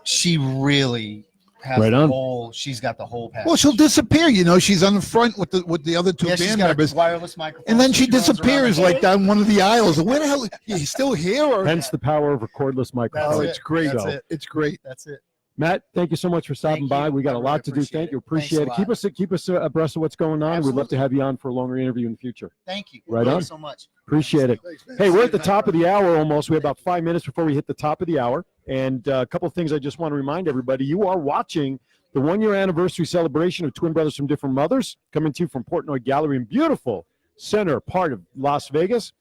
S5: she really has
S1: Right on.
S5: she's got the whole package.
S2: Well, she'll disappear. She's on the front with the other two
S5: she's
S2: band
S5: got
S2: members,
S5: a wireless microphone,
S2: and then
S5: so
S2: she
S5: runs around
S2: disappears
S5: the-
S2: like down one of the aisles. Where the hell? You still here? Or
S1: Hence the power of a cordless
S5: That's
S1: microphone.
S5: it.
S2: it's great.
S5: That's
S1: So,
S5: it.
S2: It's great.
S5: That's it.
S1: Matt, thank you so much for stopping
S5: Thank
S1: by.
S5: you.
S1: We got
S5: I
S1: a lot
S5: really
S1: to do.
S5: appreciate
S1: Thank you.
S5: it.
S1: Appreciate
S5: Thanks
S1: it.
S5: a
S1: Keep us abreast of what's going on. We'd love
S5: Absolutely.
S1: to have you on for a longer interview in the future.
S5: Thank you.
S1: Right
S5: Thank
S1: on.
S5: you so much.
S1: Appreciate it. Hey, we're at the top of the hour almost. We have about 5 minutes before we hit the top of the hour. And a couple of things I just want to remind everybody. You are watching the 1-year anniversary celebration of Twin Brothers from Different Mothers, coming to you from Portnoy Gallery in beautiful center part of Las Vegas.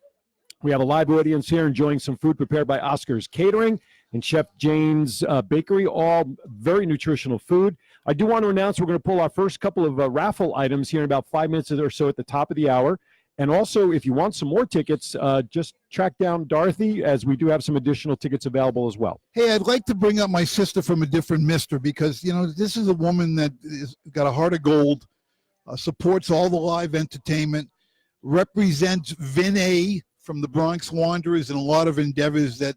S1: We have a live audience here enjoying some food prepared by Oscar's Catering and Chef Jane's Bakery, all very nutritional food. I do want to announce we're going to pull our first couple of raffle items here in about 5 minutes or so at the top of the hour. And also, if you want some more tickets, just track down Dorothy, as we do have some additional tickets available as well.
S2: Hey, I'd like to bring up my sister from a different mister, because, this is a woman that got a heart of gold, supports all the live entertainment, represents Vinay from the Bronx Wanderers and a lot of endeavors that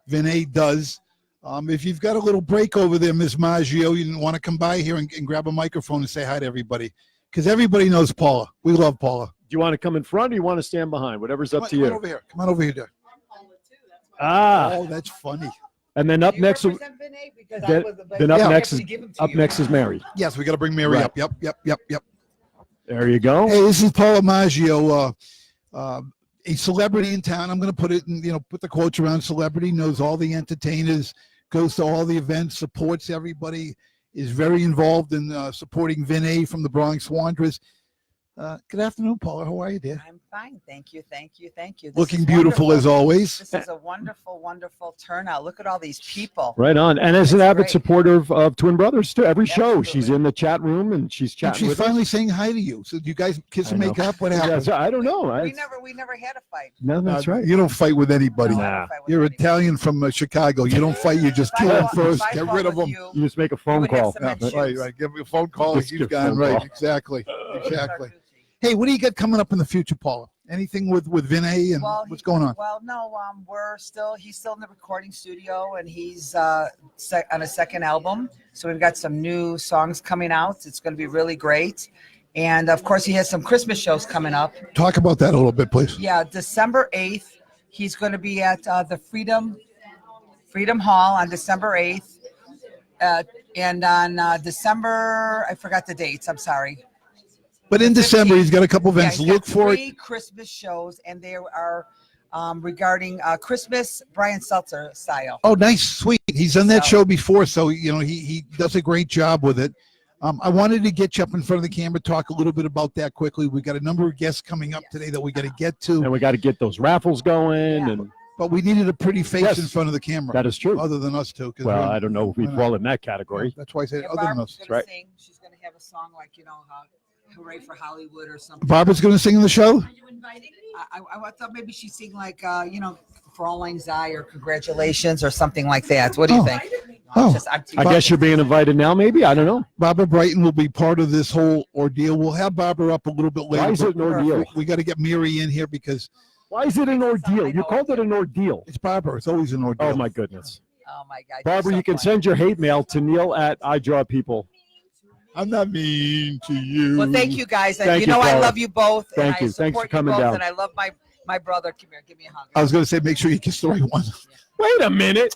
S2: Vinay does. If you've got a little break over there, Ms. Maggio, you want to come by here and grab a microphone and say hi to everybody, because everybody knows Paula. We love Paula.
S1: Do you want to come in front or you want to stand behind? Whatever's up to
S2: Come on
S1: you.
S2: over here. Come on over here, dear.
S1: Ah,
S2: Oh, that's funny.
S1: and then up next, then up
S2: Yeah.
S1: next is Mary.
S2: Yes, we got to bring Mary
S1: Right.
S2: up. Yep.
S1: There you go.
S2: Hey, this is Paula Maggio, a celebrity in town. I'm going to put it in, put the quotes around celebrity, knows all the entertainers, goes to all the events, supports everybody, is very involved in supporting Vinay from the Bronx Wanderers. Good afternoon, Paula. How are you, dear?
S6: I'm fine. Thank you. This
S2: Looking
S6: is
S2: beautiful
S6: wonderful.
S2: as always.
S6: This is a wonderful turnout. Look at all these people.
S1: Right on. And as an
S6: That's
S1: avid
S6: great.
S1: supporter of Twin Brothers, too. Every show, she's
S6: Absolutely.
S1: in the chat room and she's
S2: And
S1: chatting
S2: she's
S1: with
S2: finally
S1: us.
S2: saying hi to you. So do you guys kiss and
S1: I know.
S2: make up? What
S1: Yeah,
S2: happened?
S1: so I don't know.
S6: We never had a fight.
S1: No, that's right.
S2: You don't fight with anybody.
S6: No, I
S1: Nah.
S6: don't fight with
S2: You're
S6: anybody.
S2: Italian from Chicago. You don't fight. You just
S6: If I
S2: kill them
S6: fought-
S2: first.
S6: if I
S2: Get
S6: fought
S2: rid of
S6: with
S2: them.
S6: you,
S1: You just make a
S6: you
S1: phone
S6: would have
S1: call.
S6: cement
S2: Right,
S6: shoes.
S2: right. Give me a phone call.
S1: Just
S2: He's
S1: give a
S2: gone.
S1: phone
S2: Right.
S1: call.
S2: Exactly. Hey, what do you got coming up in the future, Paula? Anything with Vinay and what's going on?
S6: Well, no, he's still in the recording studio, and he's on a second album. So we've got some new songs coming out. It's going to be really great. And of course, he has some Christmas shows coming up.
S2: Talk about that a little bit, please.
S6: Yeah, December 8th, he's going to be at the Freedom Hall on December 8th. And on December, I forgot the dates, I'm sorry.
S2: But in
S6: The
S2: December,
S6: 15th.
S2: he's got a couple events.
S6: he's got
S2: Look for it.
S6: 3 Christmas shows, and they are regarding Christmas Brian Seltzer style.
S2: Oh, nice, sweet. He's done that
S6: So-
S2: show before, so he does a great job with it. I wanted to get you up in front of the camera, talk a little bit about that quickly. We got a number of guests coming up today that we got to get to,
S1: And we got to get those raffles going.
S6: Yeah.
S1: And
S2: but we needed a pretty face
S1: Yes.
S2: in front of the camera,
S1: that is true.
S2: other than us two. 'Cause
S1: Well,
S2: we're-
S1: I don't know if we
S2: we're
S1: fall in that category.
S2: That's why I said
S6: Yeah,
S2: other than
S6: Barbara's
S2: us.
S6: gonna
S1: right.
S6: sing. She's gonna have a song like Hooray for Hollywood or something.
S2: Barbara's going to sing in the show.
S6: I thought maybe she'd sing like For All Lang Syne or Congratulations or something like that. What do you
S2: Oh.
S6: think?
S2: Oh.
S6: I'm
S1: I guess you're being invited now, maybe. I don't know.
S2: Barbara Brighton will be part of this whole ordeal. We'll have Barbara up a little bit later.
S1: Why is it an
S2: but
S1: ordeal?
S2: We got to get Mary in here because
S1: Why is it an ordeal? You called it an ordeal.
S2: it's Barbara. It's always an ordeal.
S1: Oh, my goodness.
S6: Oh my God,
S1: Barbara,
S6: you're
S1: you can
S6: so funny.
S1: send your hate mail to Neil at iDrawPeople.
S2: I'm not mean to you.
S6: Well, thank you guys. And
S1: Thank
S6: you
S1: you,
S6: know I
S1: Paula.
S6: love you both.
S1: Thank
S6: and
S1: you.
S6: I
S1: Thanks for
S6: support
S1: coming
S6: you both,
S1: down.
S6: And I love my brother. Come here, give me a hug.
S2: I was going to say, make sure you kiss the right one.
S1: Wait a minute.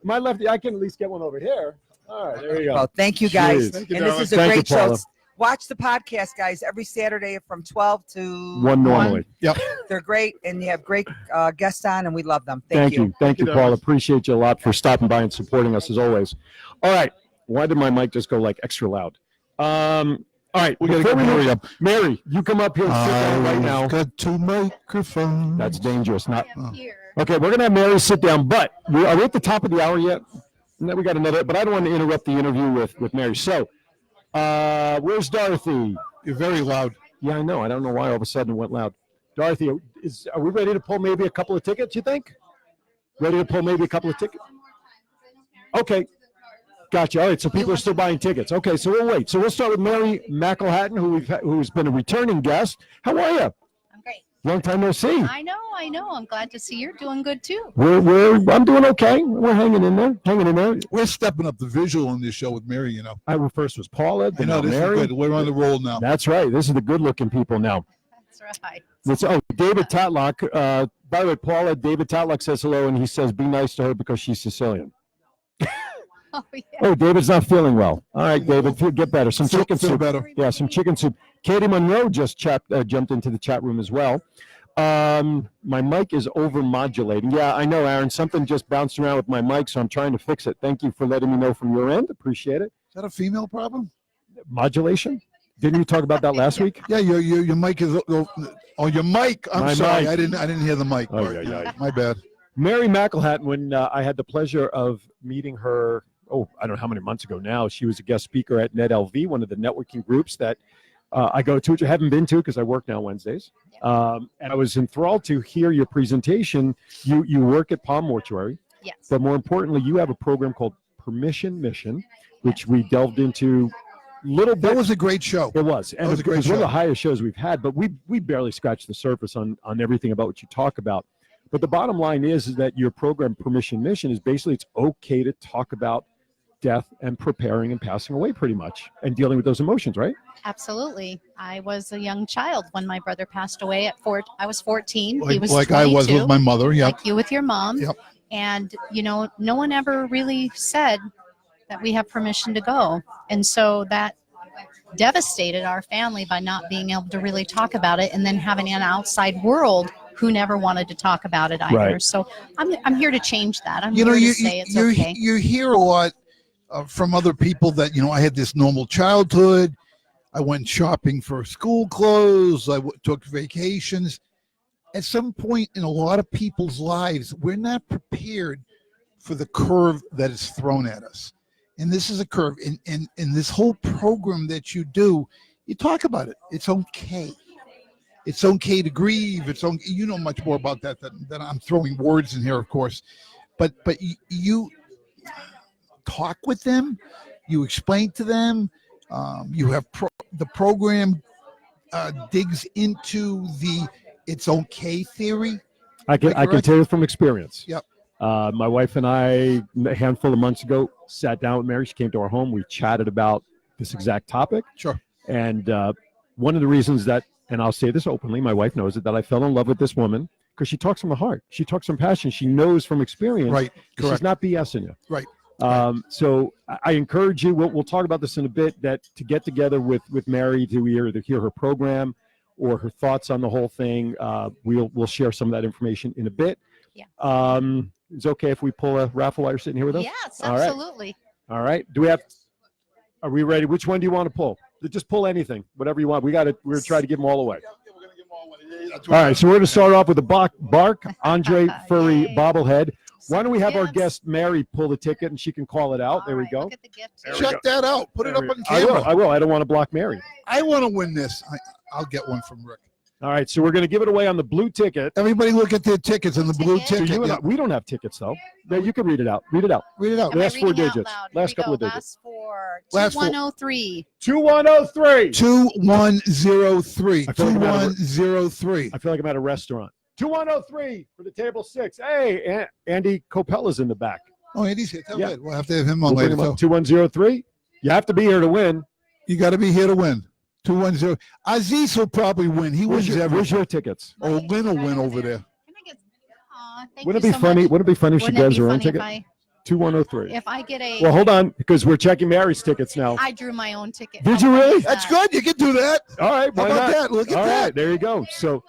S1: My lefty, I can at least get one over here. All right, there you go.
S6: Well, thank you guys.
S1: Cheers.
S2: Thank you,
S6: And this
S2: darling.
S6: is a
S1: Thank you,
S6: great show.
S1: Paula.
S6: Watch the podcast, guys, every Saturday from 12 to
S1: 1 normally.
S2: Yep.
S6: They're great, and you have great guests on, and we love them.
S1: Thank you. Thank you,
S2: you,
S1: Paul.
S2: darling.
S1: Appreciate you a lot for stopping by and supporting us as always. All right. Why did my mic just go like extra loud? All right.
S2: We got to
S1: before
S2: get
S1: we
S2: Mary
S1: move-
S2: up.
S1: Mary, you come up here and sit down right now.
S2: Got 2 microphones.
S1: That's dangerous. Not
S7: Here.
S1: okay. We're gonna have Mary sit down, but are we at the top of the hour yet? No, we got another. But I don't want to interrupt the interview with Mary. So, where's Dorothy?
S2: You're very loud.
S1: Yeah, I know. I don't know why all of a sudden it went loud. Dorothy, are we ready to pull maybe a couple of tickets? You think? Ready to pull maybe a couple of tickets? Okay. Gotcha. All right. So people are still buying tickets. Okay. So we'll wait. So we'll start with Mary McElhatton, who's been a returning guest. How are you?
S7: I'm great.
S1: Long time no see.
S7: I know. I'm glad to see you're doing good too.
S1: I'm doing okay. We're hanging in there.
S2: We're stepping up the visual on this show with Mary, you know.
S1: First was Paula,
S2: I
S1: then
S2: know,
S1: now
S2: this
S1: Mary.
S2: is good. We're on the roll now.
S1: That's right. This is the good-looking people now.
S7: That's right.
S1: David Tatlock. By the way, Paula, David Tatlock says hello, and he says, be nice to her because she's Sicilian.
S7: Oh, yeah.
S1: Oh, David's not feeling well. All right, David, get better. Some chicken
S2: Feel
S1: soup.
S2: better.
S1: Yeah, some chicken soup. Katie Monroe just jumped into the chat room as well. My mic is over-modulating. Yeah, I know, Aaron. Something just bounced around with my mic, so I'm trying to fix it. Thank you for letting me know from your end. Appreciate it.
S2: Is that a female problem?
S1: Modulation? Didn't we talk about that last week?
S2: Yeah, your mic is. Oh, your mic. I'm
S1: My
S2: sorry.
S1: mic.
S2: I didn't hear the mic.
S1: Oh, yeah, yeah.
S2: My bad.
S1: Mary McElhatton, when I had the pleasure of meeting her, I don't know how many months ago now, she was a guest speaker at NetLV, one of the networking groups that I go to, which I haven't been to because I work now Wednesdays. And I was enthralled to hear your presentation. You work at Palm Mortuary,
S7: Yes.
S1: but more importantly, you have a program called Permission Mission, which we delved into little bit.
S2: That was a great show.
S1: It was. And
S2: That was a
S1: it
S2: great
S1: was one of
S2: show.
S1: the highest shows we've had, but we barely scratched the surface on everything about what you talk about. But the bottom line is that your program, Permission Mission, is basically it's okay to talk about death and preparing and passing away pretty much and dealing with those emotions, right?
S7: Absolutely. I was a young child when my brother passed away at 4. I was 14. He was
S2: Like
S7: 22,
S2: I was with my mother. Yeah.
S7: like you with your mom.
S2: Yep.
S7: And, no one ever really said that we have permission to go. And so that devastated our family by not being able to really talk about it and then having an outside world who never wanted to talk about it either.
S1: Right.
S7: So I'm here to change that. I'm
S2: You
S7: here
S2: know,
S7: to say it's okay.
S2: you hear a lot from other people that, I had this normal childhood. I went shopping for school clothes. I took vacations. At some point in a lot of people's lives, we're not prepared for the curve that is thrown at us. And this is a curve. And this whole program that you do, you talk about it. It's okay. It's okay to grieve. It's okay. You know much more about that than I'm throwing words in here, of course. But you talk with them. You explain to them. You have the program digs into the it's okay theory.
S1: I can
S2: correct?
S1: tell you from experience.
S2: Yep.
S1: My wife and I, a handful of months ago, sat down with Mary. She came to our home. We chatted about this exact topic.
S2: Sure.
S1: And one of the reasons that, and I'll say this openly, my wife knows it, that I fell in love with this woman because she talks from the heart. She talks from passion. She knows from experience.
S2: Right.
S1: She's
S2: Correct.
S1: not BSing you.
S2: Right.
S1: So I encourage you. We'll talk about this in a bit. That to get together with Mary to either hear her program or her thoughts on the whole thing. We'll share some of that information in a bit.
S7: Yeah.
S1: It's okay if we pull a raffle while you're sitting here with us.
S7: Yes,
S1: All right.
S7: absolutely.
S1: All right. Are we ready? Which one do you want to pull? Just pull anything, whatever you want. We're going to try to give them all away. All right. So we're going to start off with a Bark Andre Furry
S7: Yay.
S1: bobblehead. Why don't we have our
S7: Gifts.
S1: guest Mary pull the ticket and she can call it out?
S7: All
S1: There we
S7: right,
S1: go.
S7: Look at the gift.
S1: There we
S2: Check that out. Put it up on
S1: I
S2: camera.
S1: will. I don't want to block Mary.
S2: I want to win this. I'll get one from Rick.
S1: All right. So we're going to give it away on the blue ticket.
S2: Everybody look at their tickets on the blue
S7: Ticket.
S1: So
S2: ticket.
S1: you and I, we don't have tickets though. No, you can read it out. Read it out.
S2: Read it out.
S7: Am I
S1: Last four
S7: reading out
S1: digits.
S7: loud?
S1: Last
S7: Here we
S1: couple of
S7: go.
S1: digits.
S2: Last four.
S7: 2103.
S1: 2103.
S2: 2103.
S1: I feel like I'm at a-
S2: 2103.
S1: I feel like I'm at a restaurant. 2103 for the table 6. Hey, Andy Copella's in the back.
S2: Oh, Andy's here. Tell
S1: Yeah.
S2: Ed. We'll have to have him on
S1: We'll bring
S2: later.
S1: him up. 2103. You have to be here to win.
S2: You got to be here to win. 210. Aziz will probably win. He wins
S1: Where's
S2: everything.
S1: your tickets?
S2: Oh, Lynn will win over there.
S7: Can I get? Thank
S1: Wouldn't
S7: you
S1: it be
S7: so
S1: funny?
S7: much.
S1: Wouldn't it be funny if she
S7: Wouldn't it
S1: grabs
S7: be
S1: her own
S7: funny
S1: ticket? 2103.
S7: If I get a,
S1: Well, hold on, because we're checking Mary's tickets now.
S7: I drew my own ticket.
S1: Did
S7: How
S1: you
S7: funny
S1: really?
S7: is
S2: That's
S7: that?
S2: good. You can do that.
S1: All right,
S2: How
S1: why
S2: about
S1: not?
S2: that? Look at
S1: All
S2: that.
S1: right, there you go. So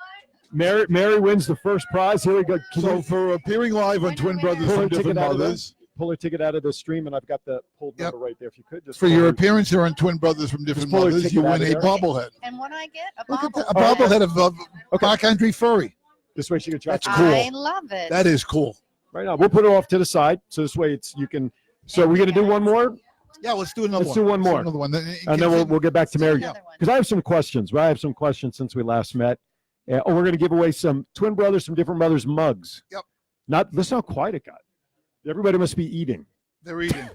S1: Mary wins the first prize. Here we go. Can
S2: So
S1: you
S2: for appearing live on
S7: Winner,
S2: Twin
S7: winner.
S2: Brothers
S1: pull
S2: from
S1: her ticket
S2: Different
S1: out of
S2: Mothers,
S1: pull her ticket out of the stream, and I've got the pulled
S2: Yep.
S1: number right there. If you could just
S2: for
S1: pull
S2: your
S1: her-
S2: appearance here on Twin Brothers from Different
S1: pull her
S2: Mothers,
S1: ticket
S2: you
S1: out
S2: win
S1: of
S2: a
S1: there.
S2: bobblehead.
S7: And what I get? A
S2: Look at
S7: bobble.
S2: that. A bobblehead of Park Country Furry.
S1: This way she can try.
S2: That's
S1: to-
S2: cool.
S7: I love it.
S2: That is cool.
S1: Right now, we'll put it off to the side, so this way you can. So we're gonna do one more,
S2: Yeah, let's do another
S1: Let's
S2: one.
S1: do one more.
S2: Another one.
S1: and then we'll get back to Mary
S7: Another one.
S1: because I have some questions. I have some questions since we last met. We're gonna give away some Twin Brothers from Different Mothers mugs.
S2: Yep.
S1: Listen how quiet it got. Everybody must be eating.
S2: They're eating.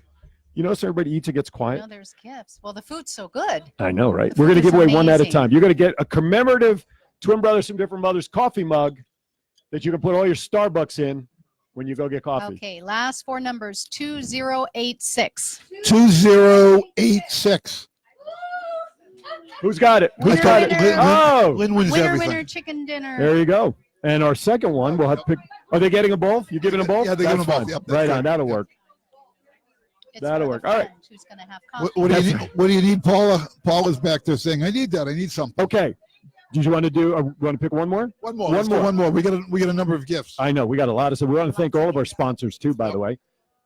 S1: You notice everybody eats and gets quiet.
S7: No, there's gifts. Well, the food's so good.
S1: I know, right?
S7: The
S1: We're going to
S7: food
S1: give
S7: is
S1: away one at a
S7: amazing.
S1: time. You're going to get a commemorative Twin Brothers from Different Mothers coffee mug that you can put all your Starbucks in when you go get coffee.
S7: Okay, last four numbers 2086.
S2: 2086.
S1: Who's got it? Who's
S7: Winner,
S1: got it?
S7: winner.
S1: Oh,
S2: Lynn wins
S7: Winner,
S2: everything.
S7: winner, chicken dinner.
S1: there you go. And our second one, we'll have to pick. Are they getting them both? You giving them both?
S2: Yeah, they're giving
S1: That's
S2: them both.
S1: fine.
S2: Yep, that's
S1: Right
S2: good.
S1: on. That'll
S2: Yep.
S1: work.
S7: It's
S1: That'll
S7: for the
S1: work. All right.
S7: friend Who's gonna have
S2: What,
S7: coffee.
S2: what do you
S1: That's
S2: need? What do you need, Paula? Paula's back there saying, "I need that. I need something."
S1: Okay. Did you want to do? Want to pick one more?
S2: One more.
S1: One
S2: Let's do
S1: more.
S2: one more. We got a number of gifts.
S1: I know we got a lot of stuff. We want to thank all of our sponsors too, by the way.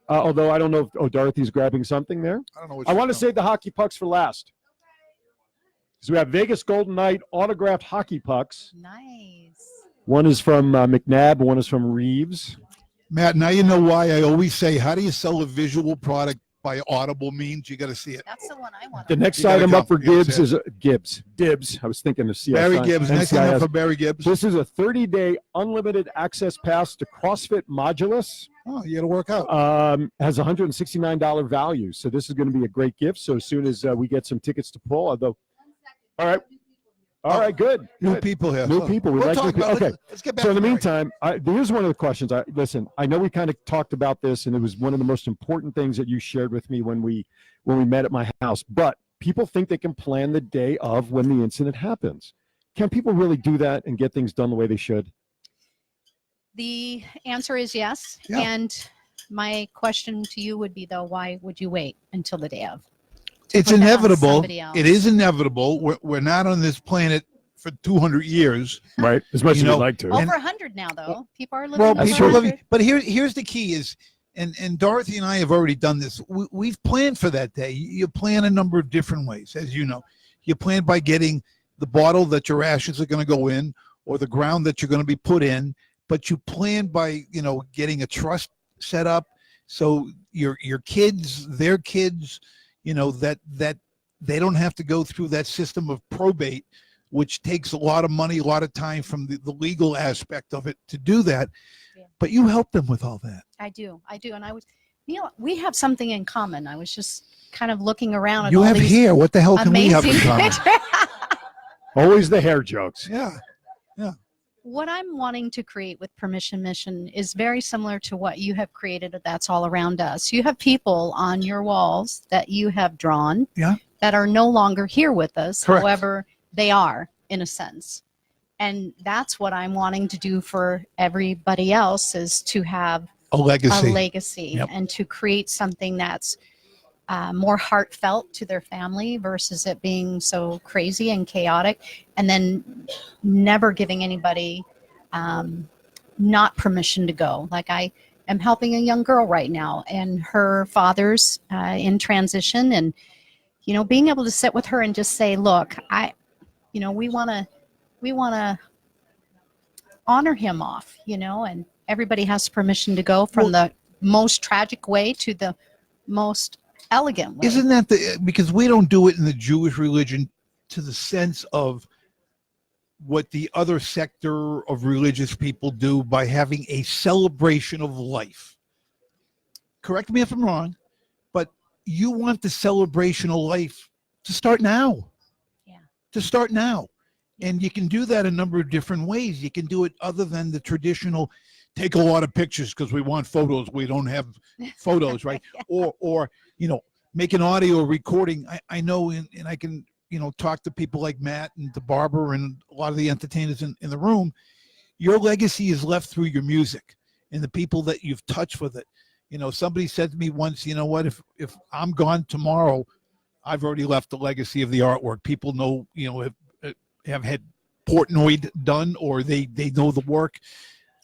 S1: Although I don't know if Dorothy's grabbing something there.
S2: I don't know. What
S1: I
S2: she's
S1: want to
S2: doing.
S1: save the hockey pucks for last. So we have Vegas Golden Knight autographed hockey pucks.
S7: Nice.
S1: One is from McNabb, one is from Reeves.
S2: Matt, now you know why I always say, how do you sell a visual product by audible means? You got to see it.
S7: That's the one I want.
S1: The next
S2: You gotta
S1: item
S2: go.
S1: up for
S2: You gotta
S1: Gibbs
S2: say
S1: is Dibs. I was thinking of CSI.
S2: Barry Gibbs. Next thing up
S1: NCIS.
S2: for Barry Gibbs.
S1: This is a 30-day unlimited access pass to CrossFit Modulus.
S2: Oh, you got to work out.
S1: Has $169 value. So this is going to be a great gift. So as soon as we get some tickets to pull, although, all right. All right, good.
S2: New
S1: good.
S2: people here.
S1: New
S2: So
S1: people. We
S2: we'll
S1: like
S2: talk
S1: new people.
S2: about-
S1: Okay.
S2: Let's get back
S1: So in the
S2: to Barry.
S1: meantime, here's one of the questions. Listen, I know we kind of talked about this, and it was one of the most important things that you shared with me when we met at my house. But people think they can plan the day of when the incident happens. Can people really do that and get things done the way they should?
S7: The answer is yes.
S2: Yeah.
S7: And my question to you would be, though, why would you wait until the day of?
S2: It's
S7: put that on
S2: inevitable.
S7: somebody else?
S2: It is inevitable. We're not on this planet for 200 years.
S1: Right. As much
S2: You
S1: as
S2: know,
S1: we'd like to.
S7: Over 100 now, though. People are living
S2: Well,
S7: over
S1: That's
S2: people
S1: true.
S7: 100.
S2: living, but here's the key is, and Dorothy and I have already done this. We've planned for that day. You plan a number of different ways, as you know. You plan by getting the bottle that your ashes are going to go in, or the ground that you're going to be put in. But you plan by, getting a trust set up, so your kids, their kids, that they don't have to go through that system of probate, which takes a lot of money, a lot of time from the legal aspect of it to do that.
S7: Yeah.
S2: But you help them with all that.
S7: I do. And Neil, we have something in common. I was just kind of looking around at
S2: You
S7: all
S2: have
S7: these
S2: hair. What the hell can we have in
S7: amazing
S2: common?
S7: pictures.
S1: Always the hair jokes.
S2: Yeah.
S7: What I'm wanting to create with Permission Mission is very similar to what you have created that's all around us. You have people on your walls that you have drawn that are no longer here with us.
S2: Correct.
S7: However, they are, in a sense. And that's what I'm wanting to do for everybody else, is to have
S2: legacy. Yep.
S7: And to create something that's more heartfelt to their family versus it being so crazy and chaotic, and then never giving anybody not permission to go. Like I am helping a young girl right now, and her father's in transition, and being able to sit with her and just say, look, we want to honor him off, and everybody has permission to go from the most tragic way to the most elegant way.
S2: Isn't that because we don't do it in the Jewish religion to the sense of what the other sector of religious people do by having a celebration of life. Correct me if I'm wrong, but you want the celebration of life to start now.
S7: Yeah.
S2: To start now. And you can do that a number of different ways. You can do it other than the traditional take a lot of pictures because we want photos. We don't have photos, right?
S7: Yeah.
S2: Or make an audio recording. I know, and I can, talk to people like Matt and to Barbara and a lot of the entertainers in the room. Your legacy is left through your music and the people that you've touched with it. Somebody said to me once, you know what, if I'm gone tomorrow, I've already left the legacy of the artwork. People know, have had Portnoy done, or they know the work.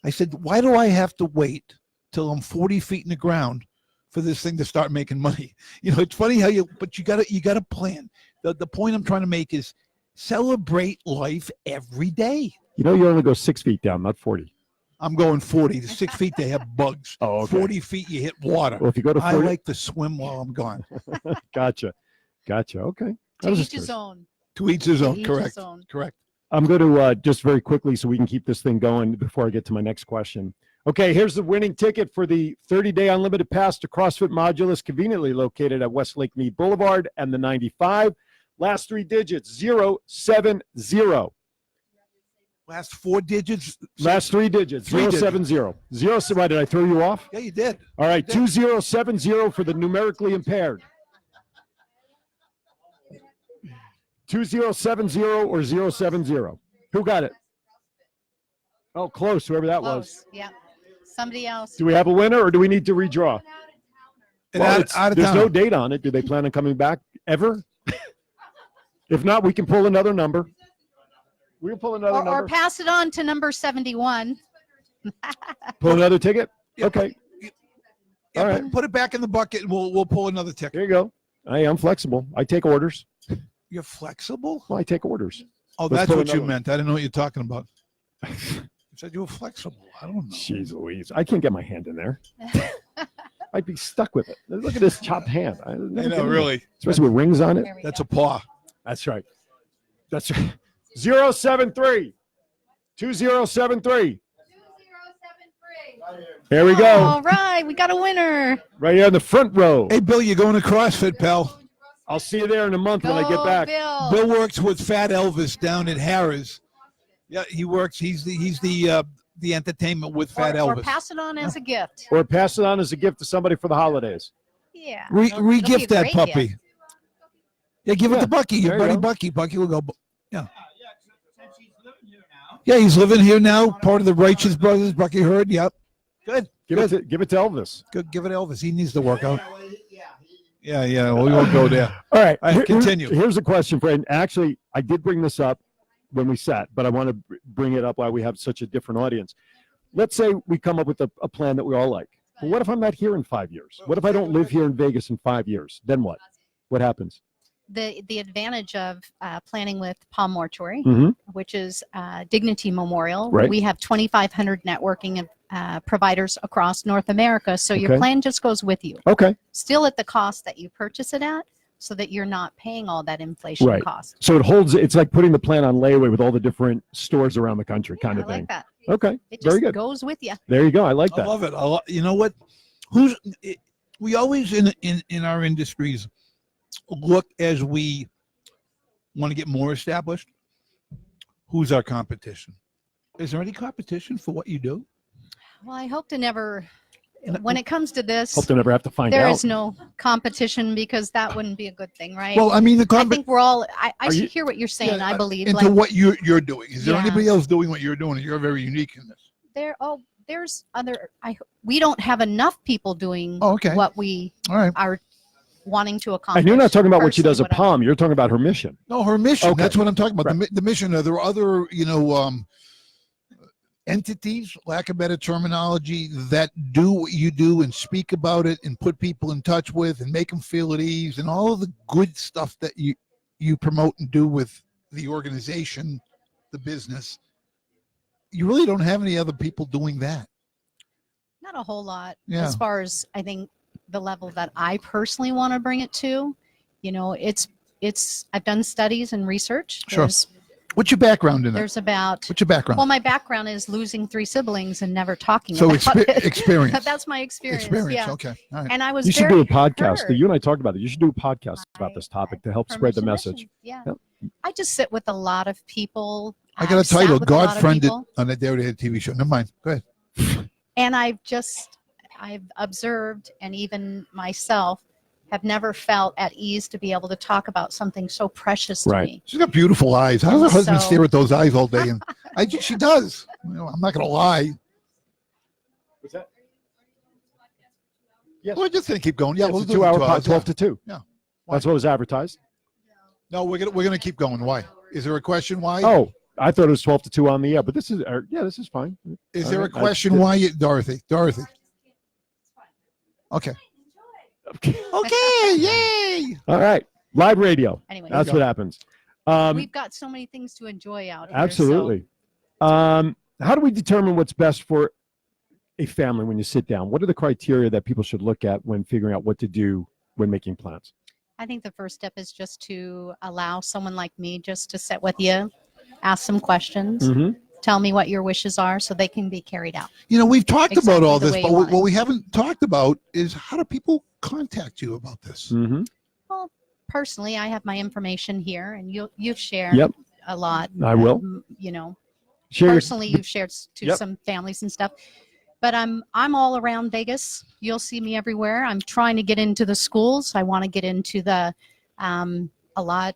S2: I said, why do I have to wait till I'm 40 feet in the ground for this thing to start making money? It's funny how but you gotta plan. The point I'm trying to make is celebrate life every day.
S1: You only go 6 feet down, not 40.
S2: I'm going 40. The 6 feet, they have bugs.
S1: Oh, okay.
S2: 40 feet, you hit water.
S1: Well, if you go to 40,
S2: I like to swim while I'm gone.
S1: Gotcha. Okay.
S7: To each his own.
S2: To each his own.
S7: To each
S2: Correct.
S7: his own.
S2: Correct.
S1: I'm going to just very quickly, so we can keep this thing going before I get to my next question. Okay, here's the winning ticket for the 30-day unlimited pass to CrossFit Modulus, conveniently located at Westlake Mead Boulevard and the 95. Last three digits, 070.
S2: Last four digits?
S1: Last three digits, 070. Why, did I throw you off?
S2: Yeah, you did.
S1: All right, 2070 for the numerically impaired. 2070 or 070. Who got it? Oh, close, whoever that was.
S7: Yeah. Somebody else.
S1: Do we have a winner, or do we need to redraw? Well, there's no date on it. Do they plan on coming back ever? If not, we can pull another number. We'll pull another number.
S7: Or pass it on to number 71.
S1: Pull another ticket?
S2: Yeah.
S1: Okay.
S2: Yeah,
S1: all right.
S2: Put it back in the bucket, and we'll pull another ticket.
S1: There you go. I am flexible. I take orders.
S2: You're flexible?
S1: Well, I take orders.
S2: Oh,
S1: Let's
S2: that's what you
S1: one.
S2: meant. I didn't know what you're talking about. You said you were flexible. I don't know.
S1: Jeez Louise. I can't get my hand in there. I'd be stuck with it. Look at this chopped hand. I
S2: know, really.
S1: Especially with rings on it.
S2: That's a paw.
S1: That's right. That's right. 073. 2073. There we go.
S7: All right, we got a winner.
S1: Right here in the front row.
S2: Hey, Bill, you're going to CrossFit, pal.
S1: I'll see you there in a month when I get back.
S2: Bill works with Fat Elvis down at Harris. Yeah, he works. He's the entertainment with Fat Elvis.
S7: Or pass it on as a gift.
S1: Or pass it on as a gift to somebody for the holidays.
S7: Yeah.
S2: Re-gift that puppy.
S7: Gift.
S2: Yeah, give it to Bucky, your buddy Bucky. Bucky will go. Yeah. Yeah, he's living here now, part of the Righteous Brothers. Bucky heard. Yep. Good.
S1: Give it to Elvis.
S2: Good. Give it to Elvis. He needs to work out. Yeah. Well, we won't go there.
S1: All right.
S2: Continue.
S1: Here's a question, Fred. Actually, I did bring this up when we sat, but I want to bring it up while we have such a different audience. Let's say we come up with a plan that we all like. But what if I'm not here in 5 years? What if I don't live here in Vegas in 5 years? Then what? What happens?
S7: The advantage of planning with Palm Mortuary,
S1: Mm-hmm.
S7: which is Dignity Memorial.
S1: Right.
S7: We have 2,500 networking providers across North America, so your plan just goes with you.
S1: Okay.
S7: Still at the cost that you purchase it at, so that you're not paying all that inflation cost.
S1: So it holds. It's like putting the plan on layaway with all the different stores around the country, kind of
S7: I like
S1: thing.
S7: that.
S1: Okay.
S7: It
S1: Very
S7: just
S1: good.
S7: goes with you.
S1: There you go. I like that.
S2: I love it. You know what? We always in our industries look as we want to get more established. Who's our competition? Is there any competition for what you do?
S7: Well, I hope to never. When it comes to this,
S1: Hope to never have to find out.
S7: there is no competition, because that wouldn't be a good thing, right?
S2: Well, I mean,
S7: I think we're all. I hear what you're saying.
S2: Yeah,
S7: I believe.
S2: into what you're doing. Is there
S7: Yeah.
S2: anybody else doing what you're doing? You're very unique in this.
S7: there's other. We don't have enough people doing what we are wanting to accomplish.
S1: And you're not talking about what she does at
S7: personally,
S1: Palm. You're talking about her mission.
S2: No, her mission.
S1: Okay.
S2: That's what I'm talking about.
S1: Right.
S2: The mission. There are other, entities, lack of better terminology, that do what you do and speak about it and put people in touch with and make them feel at ease and all of the good stuff that you promote and do with the organization, the business. You really don't have any other people doing that.
S7: Not a whole lot.
S2: Yeah.
S7: As far as I think the level that I personally want to bring it to, it's I've done studies and research.
S2: Sure. What's your background in it?
S7: There's about.
S2: What's your background?
S7: Well, my background is losing 3 siblings and never talking
S2: So
S7: about it.
S2: experience.
S7: That's my experience.
S2: Experience.
S7: Yeah.
S2: Okay. All right.
S7: And I was.
S1: You should do a
S7: very
S1: podcast.
S7: hurt.
S1: You and I talked about it. You should do a podcast about this topic to help spread the
S7: Permission,
S1: message.
S7: Yeah.
S1: Yep.
S7: I just sit with a lot of people.
S2: I got a
S7: I've sat
S2: title,
S7: with a lot
S2: God
S7: of
S2: Friended,
S7: people,
S2: on a Dairy Head TV show. Never mind. Go ahead.
S7: and I've observed, and even myself have never felt at ease to be able to talk about something so precious to
S1: Right.
S7: me.
S2: She's got beautiful eyes. How does her husband
S7: So-
S2: stare at those eyes all day? And she does. I'm not going to lie.
S1: What's that? Yes.
S2: We're just going to keep going. Yeah,
S1: It's
S2: we'll
S1: a
S2: do
S1: 2-hour
S2: the 2 hours.
S1: 12 to 2.
S2: Yeah.
S1: That's what was advertised.
S2: No, we're gonna keep going. Why? Is there a question why?
S1: Oh, I thought it was 12 to 2 on the air, but this is fine.
S2: Is
S1: All
S2: there a
S1: right.
S2: question why you, Dorothy? Okay. Okay. Yay.
S1: All right. Live radio.
S7: Anyway,
S1: That's what happens.
S7: we've got so many things to enjoy out here.
S1: Absolutely. How do we determine what's best for a family when you sit down? What are the criteria that people should look at when figuring out what to do when making plans?
S7: I think the first step is just to allow someone like me just to sit with you, ask some questions,
S1: Mm-hmm.
S7: tell me what your wishes are so they can be carried out.
S2: We've talked about
S7: Exactly
S2: all
S7: the
S2: this,
S7: way
S2: but
S7: you want it.
S2: what we haven't talked about is how do people contact you about this?
S1: Mm-hmm.
S7: Well, personally, I have my information here, and you've shared
S1: Yep.
S7: a lot.
S1: I will. Share your-
S7: Personally, you've shared to
S1: Yep.
S7: some families and stuff. But I'm all around Vegas. You'll see me everywhere. I'm trying to get into the schools. I want to get into the a lot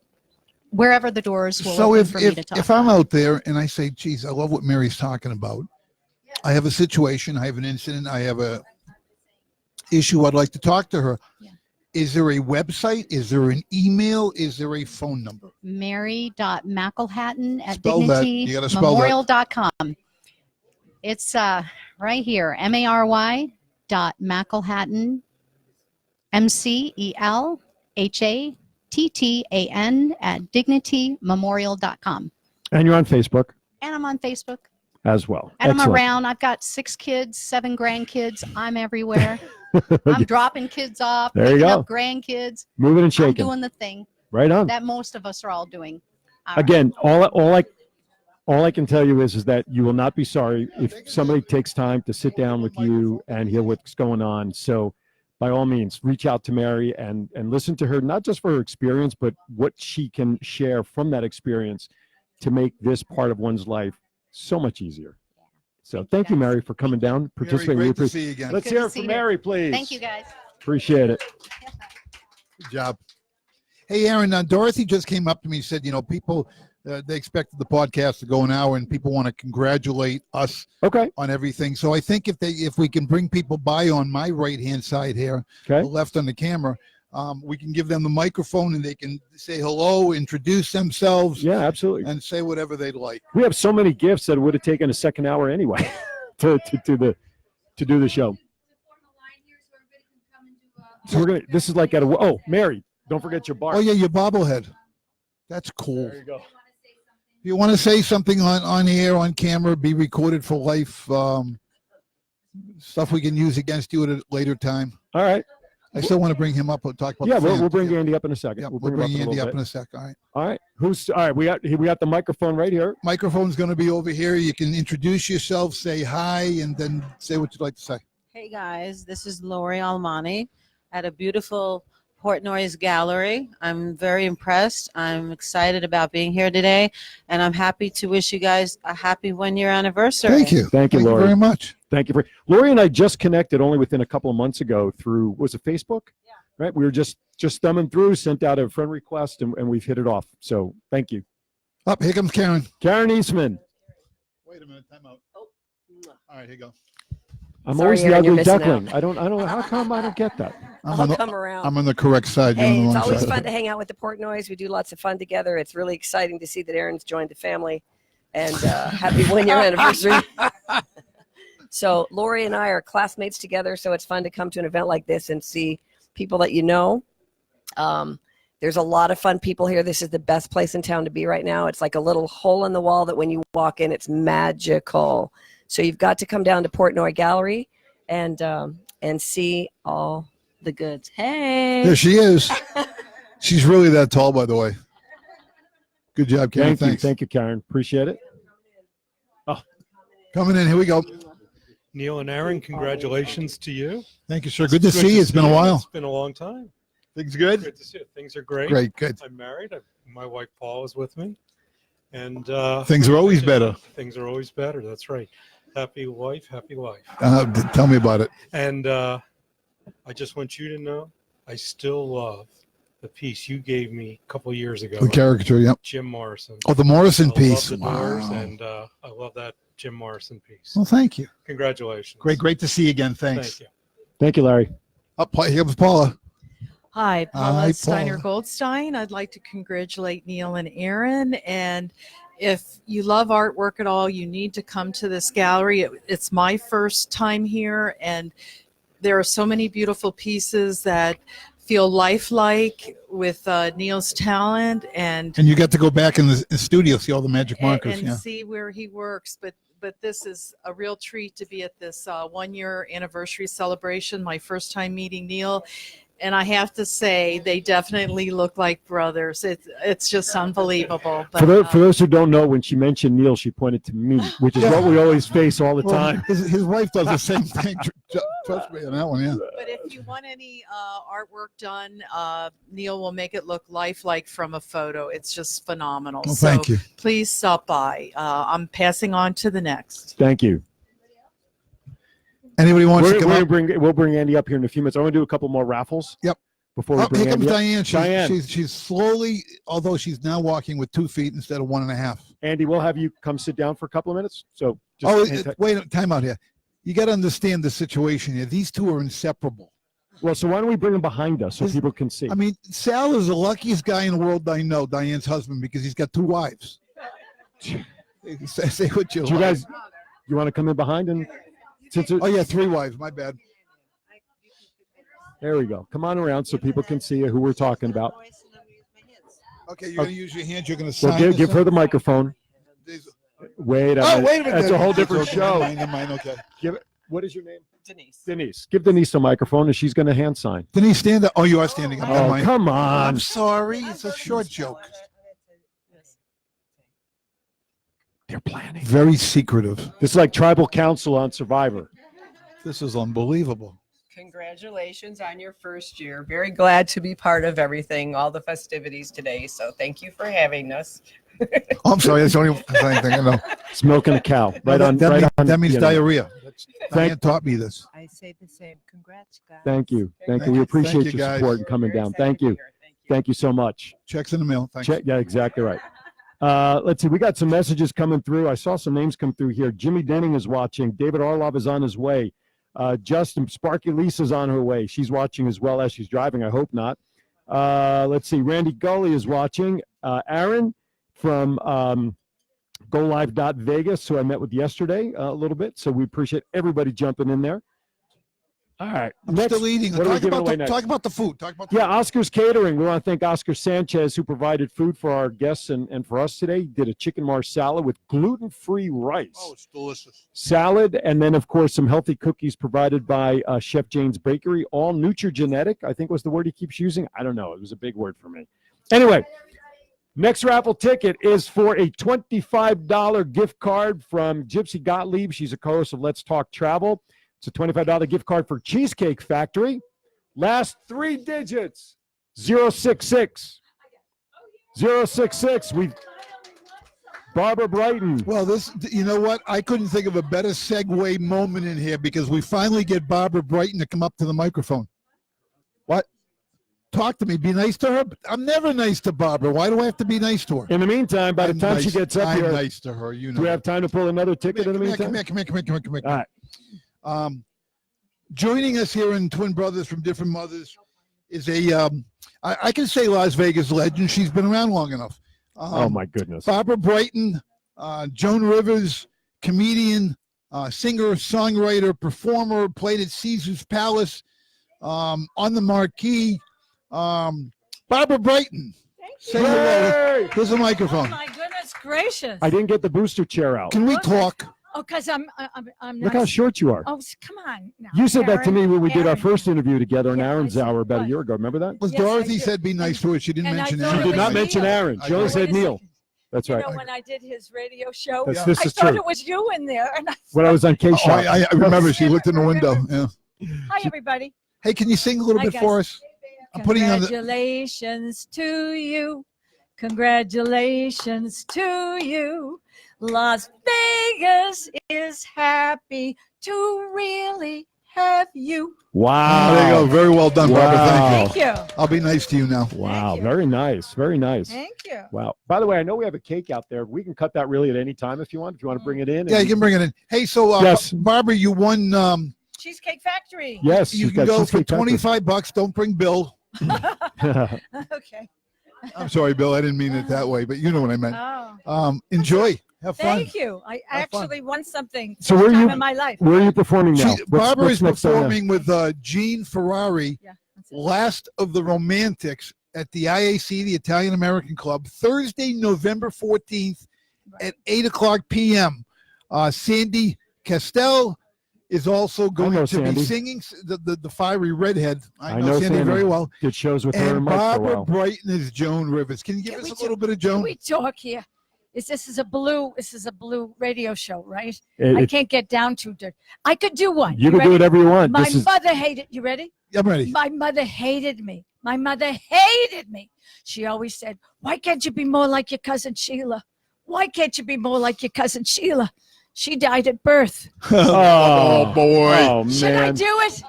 S7: wherever the doors will
S2: So
S7: open for me to talk.
S2: if I'm out there and I say, geez, I love what Mary's talking about. I have a situation, I have an incident, I have a issue, I'd like to talk to her.
S7: Yeah.
S2: Is there a website? Is there an email? Is there a phone number?
S7: Mary.McElhatton at
S2: Spell that. You gotta spell that.
S7: dignitymemorial.com. It's right here, MARY.McElhatton, MCELHATTAN at dignitymemorial.com.
S1: And you're on Facebook
S7: And I'm on Facebook.
S1: as well.
S7: And I'm
S1: Excellent.
S7: around. I've got 6 kids, 7 grandkids. I'm everywhere. I'm dropping kids off,
S1: There you
S7: picking
S1: go.
S7: up grandkids.
S1: Moving and
S7: I'm
S1: shaking.
S7: doing the thing
S1: Right on.
S7: that most of us are all doing. All right.
S1: Again, all I can tell you is that you will not be sorry if somebody takes time to sit down with you and hear what's going on. So by all means, reach out to Mary and listen to her, not just for her experience, but what she can share from that experience to make this part of one's life so much easier. So thank you, Mary, for coming down, participating.
S2: Mary,
S1: We
S2: great to
S1: appreciate-
S2: see you again.
S1: Let's
S7: Good
S1: hear
S7: to
S1: it from
S7: see you.
S1: Mary, please.
S7: Thank you, guys.
S1: Appreciate it.
S2: Good job. Hey, Aaron, Dorothy just came up to me and said, people, they expected the podcast to go an hour and people want to congratulate us
S1: Okay.
S2: on everything. So I think if we can bring people by on my right-hand side here,
S1: Okay.
S2: the left on the camera, we can give them the microphone and they can say hello, introduce themselves,
S1: Yeah, absolutely.
S2: and say whatever they'd like.
S1: We have so many gifts that it would have taken a second hour anyway to do the show. So this is like at a, Mary, don't forget your bar.
S2: Oh, yeah, your bobblehead. That's cool.
S1: There you go.
S2: If you want to say something on air, on camera, be recorded for life, stuff we can use against you at a later time.
S1: All right.
S2: I still want to bring him up and talk about
S1: Yeah,
S2: the
S1: we'll
S2: fans.
S1: bring Andy up in a second.
S2: Yeah,
S1: We'll
S2: we'll
S1: bring
S2: bring
S1: him
S2: Andy
S1: up
S2: up
S1: in
S2: in
S1: a
S2: a sec. All right.
S1: All right. All right. We got the microphone right here.
S2: Microphone's going to be over here. You can introduce yourself, say hi, and then say what you'd like to say.
S8: Hey guys, this is Lori Almani at a beautiful Portnoy's Gallery. I'm very impressed. I'm excited about being here today, and I'm happy to wish you guys a happy 1-year anniversary.
S2: Thank you.
S1: Thank you, Lori.
S2: very much.
S1: Thank you. Lori and I just connected only within a couple of months ago through, was it Facebook? Yeah. Right. We were just thumbing through, sent out a friend request, and we've hit it off. So thank you.
S2: Up, here comes Karen.
S1: Karen Eastman.
S2: Wait a minute, time out. All right, here you go.
S1: I'm
S9: Sorry,
S1: always the
S9: Aaron, you're
S1: ugly
S9: missing
S1: duckling. I don't know. How come I don't get that?
S9: I'll come around.
S2: I'm on the correct side. You're
S9: Hey,
S2: on the
S9: it's
S2: wrong
S9: always
S2: side.
S9: fun to hang out with the Portnoys. We do lots of fun together. It's really exciting to see that Aaron's joined the family. And happy 1-year anniversary. So Lori and I are classmates together, so it's fun to come to an event like this and see people that you know. There's a lot of fun people here. This is the best place in town to be right now. It's like a little hole in the wall that when you walk in, it's magical. So you've got to come down to Portnoy Gallery and see all the goods. Hey.
S2: There she is. She's really that tall, by the way. Good job, Karen. Thanks.
S1: Thank you, Karen. Appreciate it.
S2: Oh, coming in. Here we go.
S10: Neil and Aaron, congratulations to you.
S2: Thank you, sir. Good to see you. It's been a while.
S10: It's been a long time.
S2: Things good?
S10: Good to see you. Things are great.
S2: Great, good.
S10: I'm married. My wife Paul is with me, and
S2: things are always better.
S10: Things are always better. That's right. Happy wife, happy life.
S2: Tell me about it.
S10: And I just want you to know, I still love the piece you gave me a couple of years ago.
S2: The caricature, yep.
S10: Jim Morrison.
S2: Oh, the Morrison piece.
S10: I love the Doors, and I love that Jim Morrison piece.
S2: Well, thank you.
S10: Congratulations.
S2: Great to see you again. Thanks.
S10: Thank you.
S1: Thank you, Larry.
S2: Here comes Paula.
S11: Hi, Paula
S2: Hi,
S11: Steiner
S2: Paula.
S11: Goldstein. I'd like to congratulate Neil and Aaron. And if you love artwork at all, you need to come to this gallery. It's my first time here, and there are so many beautiful pieces that feel lifelike with Neil's talent. And
S2: you got to go back in the studio, see all the magic markers.
S11: and
S2: Yeah.
S11: see where he works. But this is a real treat to be at this 1-year anniversary celebration, my first time meeting Neil. And I have to say, they definitely look like brothers. It's just unbelievable. But,
S1: For those who don't know, when she mentioned Neil, she pointed to me, which is what we always face all the time.
S2: His wife does the same thing. Trust me on that one, yeah.
S11: But if you want any artwork done, Neil will make it look lifelike from a photo. It's just phenomenal.
S2: Well, thank you.
S11: Please stop by. I'm passing on to the next.
S1: Thank you.
S2: Anybody wants to come up?
S1: We'll bring Andy up here in a few minutes. I want to do a couple more raffles.
S2: Yep.
S1: Before we bring
S2: here comes
S1: Andy up.
S2: Diane. She's slowly, although she's now walking with 2 feet instead of 1.5.
S1: Andy, we'll have you come sit down for a couple of minutes. So just
S2: wait, time out here. You got to understand the situation here. These two are inseparable.
S1: Well, so why don't we bring them behind us so people can see?
S2: I mean, Sal is the luckiest guy in the world I know, Diane's husband, because he's got 2 wives. Say what you
S1: guys, you want to come in behind and?
S2: Oh yeah, 3 wives. My bad.
S1: There we go. Come on around so people can see who we're talking about.
S2: Okay, you're gonna use your hands. You're gonna sign.
S1: Well, give her the microphone. Wait a minute.
S2: Wait a minute.
S1: That's a whole different show.
S2: Never mind. Okay.
S1: Give it. What is your name?
S9: Denise.
S1: Denise. Give Denise a microphone, and she's going to hand sign.
S2: Denise, stand up. Oh, you are standing up.
S1: Oh, come on.
S2: I'm sorry. It's a short joke.
S1: They're planning.
S2: Very secretive.
S1: This is like tribal council on Survivor.
S2: This is unbelievable.
S12: Congratulations on your first year. Very glad to be part of everything, all the festivities today. So thank you for having us.
S2: Oh, I'm sorry. That's the only thing I know.
S1: It's milking a cow.
S2: That means diarrhea. Diane taught me this.
S13: I say the same. Congrats, guys.
S1: Thank you. Thank you. We appreciate
S2: you,
S1: your
S2: guys.
S1: support and coming down. Thank you. Thank you so much.
S2: Checks in the mail. Thanks.
S1: Yeah, exactly right. Let's see. We got some messages coming through. I saw some names come through here. Jimmy Denning is watching. David Arlov is on his way. Justin Sparky Lisa's on her way. She's watching as well as she's driving. I hope not. Let's see. Randy Gully is watching. Aaron from GoLive.Vegas, who I met with yesterday a little bit. So we appreciate everybody jumping in there. All right.
S2: I'm still eating. Talk about the food.
S1: Oscar's Catering. We want to thank Oscar Sanchez, who provided food for our guests and for us today. He did a chicken marsala with gluten-free rice.
S2: Oh, it's delicious.
S1: Salad, and then, of course, some healthy cookies provided by Chef Jane's Bakery. All nutrigenetic, I think was the word he keeps using. I don't know. It was a big word for me. Anyway, next raffle ticket is for a $25 gift card from Gypsy Gottlieb. She's a co-host of Let's Talk Travel. It's a $25 gift card for Cheesecake Factory. Last 3 digits, 066. 066. Barbara Brighton.
S2: Well, you know what? I couldn't think of a better segue moment in here because we finally get Barbara Brighton to come up to the microphone. What? talk to me. Be nice to her. I'm never nice to Barbara. Why do I have to be nice to her?
S1: In the meantime, by the
S2: I'm
S1: time she
S2: nice-
S1: gets up
S2: I'm
S1: here,
S2: nice to her. You know.
S1: do we have time to pull another ticket in the meantime?
S2: Come here.
S1: All right.
S2: Joining us here in Twin Brothers from Different Mothers is I can say Las Vegas legend. She's been around long enough.
S1: Oh my goodness.
S2: Barbara Brighton, Joan Rivers, comedian, singer, songwriter, performer, played at Caesar's Palace, on the Marquee. Barbara Brighton. Say hello. Here's a microphone.
S14: Oh my goodness gracious!
S1: I didn't get the booster chair out.
S2: Can we talk?
S14: Oh, because I'm not.
S1: Look how short you are.
S14: Oh, come on. Now,
S1: You said that to me when we did our
S14: Aaron.
S1: first interview together in
S14: Yeah,
S1: Aaron's
S14: I said
S1: Hour about a
S14: what?
S1: year ago. Remember that?
S2: Was
S14: Yes, I
S2: Dorothy
S14: did.
S2: said be nice to her. She didn't
S14: and I
S2: mention
S14: thought
S2: Aaron.
S14: it
S1: She did
S14: was
S1: not mention
S14: Neil.
S1: Aaron. She only
S14: Wait
S1: said
S14: a
S1: Neil.
S14: second.
S1: That's
S14: You
S1: right.
S14: know, when I did his radio show,
S1: That's-
S14: I
S1: this is
S14: thought
S1: true.
S14: it was you in there. And
S1: When I was on K
S2: Oh,
S1: Shop.
S2: I remember. She looked in the window. Yeah.
S14: Hi, everybody.
S2: Hey, can you sing a little
S14: Hi,
S2: bit
S14: guys.
S2: for us? I'm putting on the.
S14: Congratulations to you. Congratulations to you. Las Vegas is happy to really have you.
S1: Wow.
S2: There you go. Very well done, Barbara. Thank you.
S14: Thank you.
S2: I'll be nice to you now.
S1: Wow. Very nice. Very nice.
S14: Thank you.
S1: Wow. By the way, I know we have a cake out there. We can cut that really at any time if you want. If you want to bring it in.
S2: Yeah, you can bring it in. Hey, so
S1: Yes.
S2: Barbara, you won.
S14: Cheesecake Factory.
S1: Yes.
S2: You
S1: she's
S2: can
S1: got
S2: go for
S1: Cheesecake Factory.
S2: $25. Don't bring Bill.
S14: Okay.
S2: I'm sorry, Bill. I didn't mean it that way, but you know what I meant.
S14: Oh.
S2: Enjoy. Have fun.
S14: Thank you. I
S2: Have fun.
S14: actually won something
S1: So
S14: first
S1: where are
S14: time
S1: you?
S14: in my life.
S1: Where are you performing now?
S2: Barbara is
S1: next on there?
S2: performing with Gene Ferrari,
S14: Yeah, that's it.
S2: Last of the Romantics, at the IAC, the Italian American Club, Thursday, November 14th at 8:00 p.m. Sandy Castell is also going
S1: know
S2: to be
S1: Sandy.
S2: singing, the fiery redhead. I know
S1: know
S2: Sandy very well.
S1: Did shows with her
S2: And
S1: and Mike for a
S2: Barbara
S1: while.
S2: Brighton is Joan Rivers. Can you give
S14: Can
S2: us
S14: we
S2: a little bit of
S14: Can
S2: Joan?
S14: we talk here? This is a blue radio show, right?
S1: It-
S14: I
S1: it-
S14: can't get down too dirty. I could do one.
S1: You can do
S14: ready?
S1: whatever you want.
S14: My
S1: This is
S14: mother hated. You ready?
S2: I'm ready.
S14: My mother hated me. My mother hated me. She always said, "Why can't you be more like your cousin Sheila? Why can't you be more like your cousin Sheila?" She died at birth.
S2: Oh, boy.
S1: Oh
S14: Should I
S1: man.
S14: do it?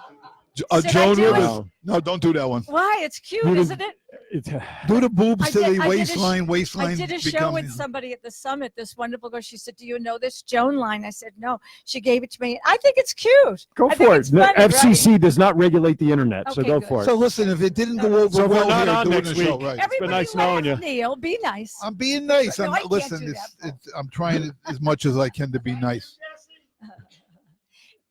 S14: Should I
S2: Joan
S14: do it?
S2: Rivers. No, don't do that one.
S14: Why? It's cute,
S1: You can-
S14: isn't it?
S2: Do the boobs
S14: I
S2: to
S14: did-
S2: the
S14: I did a
S2: waistline.
S14: sh-
S2: Waistline.
S14: I did a show
S2: become-
S14: with somebody at the summit. This wonderful girl. She said, "Do you know this Joan line?" I said, "No." She gave it to me. I think it's cute.
S1: Go
S14: I think
S1: for it.
S14: it's
S1: The
S14: funny, right?
S1: FCC does not regulate the internet, so
S14: Okay,
S1: go
S14: good.
S1: for it.
S2: So listen, if it didn't go over
S1: So we're
S2: well
S1: not
S2: here,
S1: on
S2: doing
S1: next
S2: the show,
S1: week.
S2: right?
S1: It's been
S14: Everybody
S1: nice knowing you.
S14: laugh, Neil, be nice.
S2: I'm being nice.
S14: No, I
S2: I'm
S14: can't
S2: listen.
S14: do
S2: I'm trying as much as I can to be nice.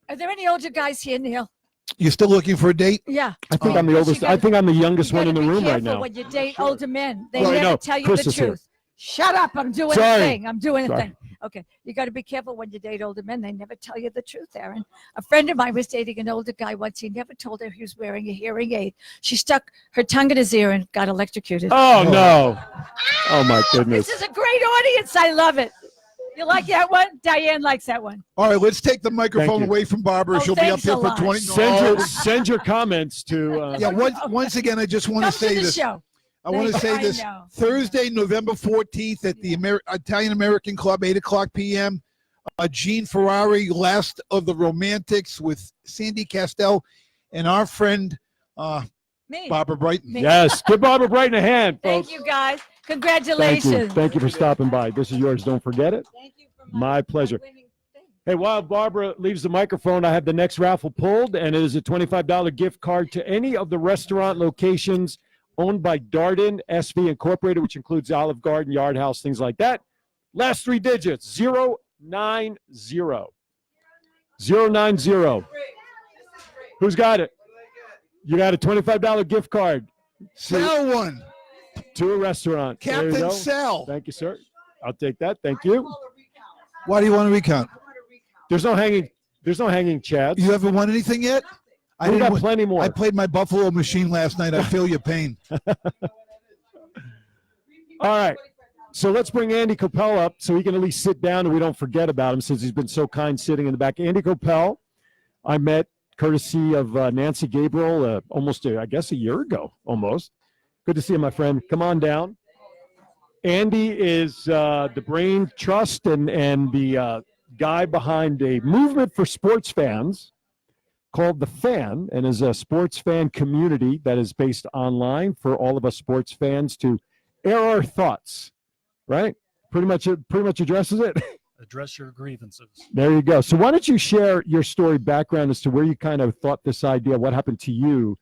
S14: Are there any older guys here, Neil?
S2: You still looking for a date?
S14: Yeah.
S1: I think I'm the
S14: You
S1: oldest.
S14: gotta-
S1: I think I'm the youngest
S14: You
S1: one in
S14: gotta
S1: the
S14: be
S1: room right
S14: careful
S1: now.
S14: when you date older men. They
S1: Well, I
S14: never
S1: know.
S14: tell you
S1: Chris
S14: the
S1: is here.
S14: truth. Shut up. I'm doing
S1: Sorry.
S14: a thing. I'm doing a
S1: Sorry.
S14: thing. Okay. You got to be careful when you date older men. They never tell you the truth, Aaron. A friend of mine was dating an older guy once. He never told her he was wearing a hearing aid. She stuck her tongue in his ear and got electrocuted.
S1: Oh no! Oh my goodness!
S14: This is a great audience. I love it. You like that one? Diane likes that one.
S2: All right, let's take the
S1: Thank
S2: microphone
S1: you.
S2: away from Barbara.
S14: Oh,
S2: She'll be up
S14: thanks
S2: here
S14: a
S2: for
S14: lot.
S2: 20.
S1: Send your comments to.
S2: Yeah. Once again, I just want
S14: Come
S2: to
S14: to
S2: say
S14: the
S2: this.
S14: show.
S2: I want to
S14: Thank you.
S2: say
S14: I
S2: this.
S14: know.
S2: Thursday, November 14th at the Italian American Club, 8:00 p.m. Gene Ferrari, Last of the Romantics with Sandy Castell and our friend
S14: Me.
S2: Barbara Brighton.
S14: Me.
S1: Yes, give Barbara Brighton a hand, folks.
S14: Thank you, guys.
S1: Thank
S14: Congratulations.
S1: you. Thank you for stopping by. This is yours. Don't forget it.
S14: Thank you for
S1: My pleasure.
S14: winning thing.
S1: Hey, while Barbara leaves the microphone, I have the next raffle pulled, and it is a $25 gift card to any of the restaurant locations owned by Darden SV Incorporated, which includes Olive Garden, Yard House, things like that. Last three digits, 090. 090. Who's got it? You got a $25 gift card
S2: Sell one.
S1: to a restaurant. There you
S2: Captain
S1: go.
S2: Sell.
S1: Thank you, sir. I'll take that. Thank you.
S2: Why do you want to recount?
S1: There's no hanging chads.
S2: You haven't won anything yet? I
S1: We
S2: didn't
S1: got
S2: win-
S1: plenty more.
S2: I played my Buffalo machine last night. I feel your pain.
S1: All right. So let's bring Andy Coppell up so he can at least sit down and we don't forget about him since he's been so kind sitting in the back. Andy Coppell, I met courtesy of Nancy Gabriel almost, I guess, a year ago, almost. Good to see you, my friend. Come on down. Andy is the brain trust and the guy behind a movement for sports fans called The Fan, and is a sports fan community that is based online for all of us sports fans to air our thoughts, right? Pretty much addresses it.
S15: Address your grievances.
S1: There you go. So why don't you share your story background as to where you kind of thought this idea, what happened to you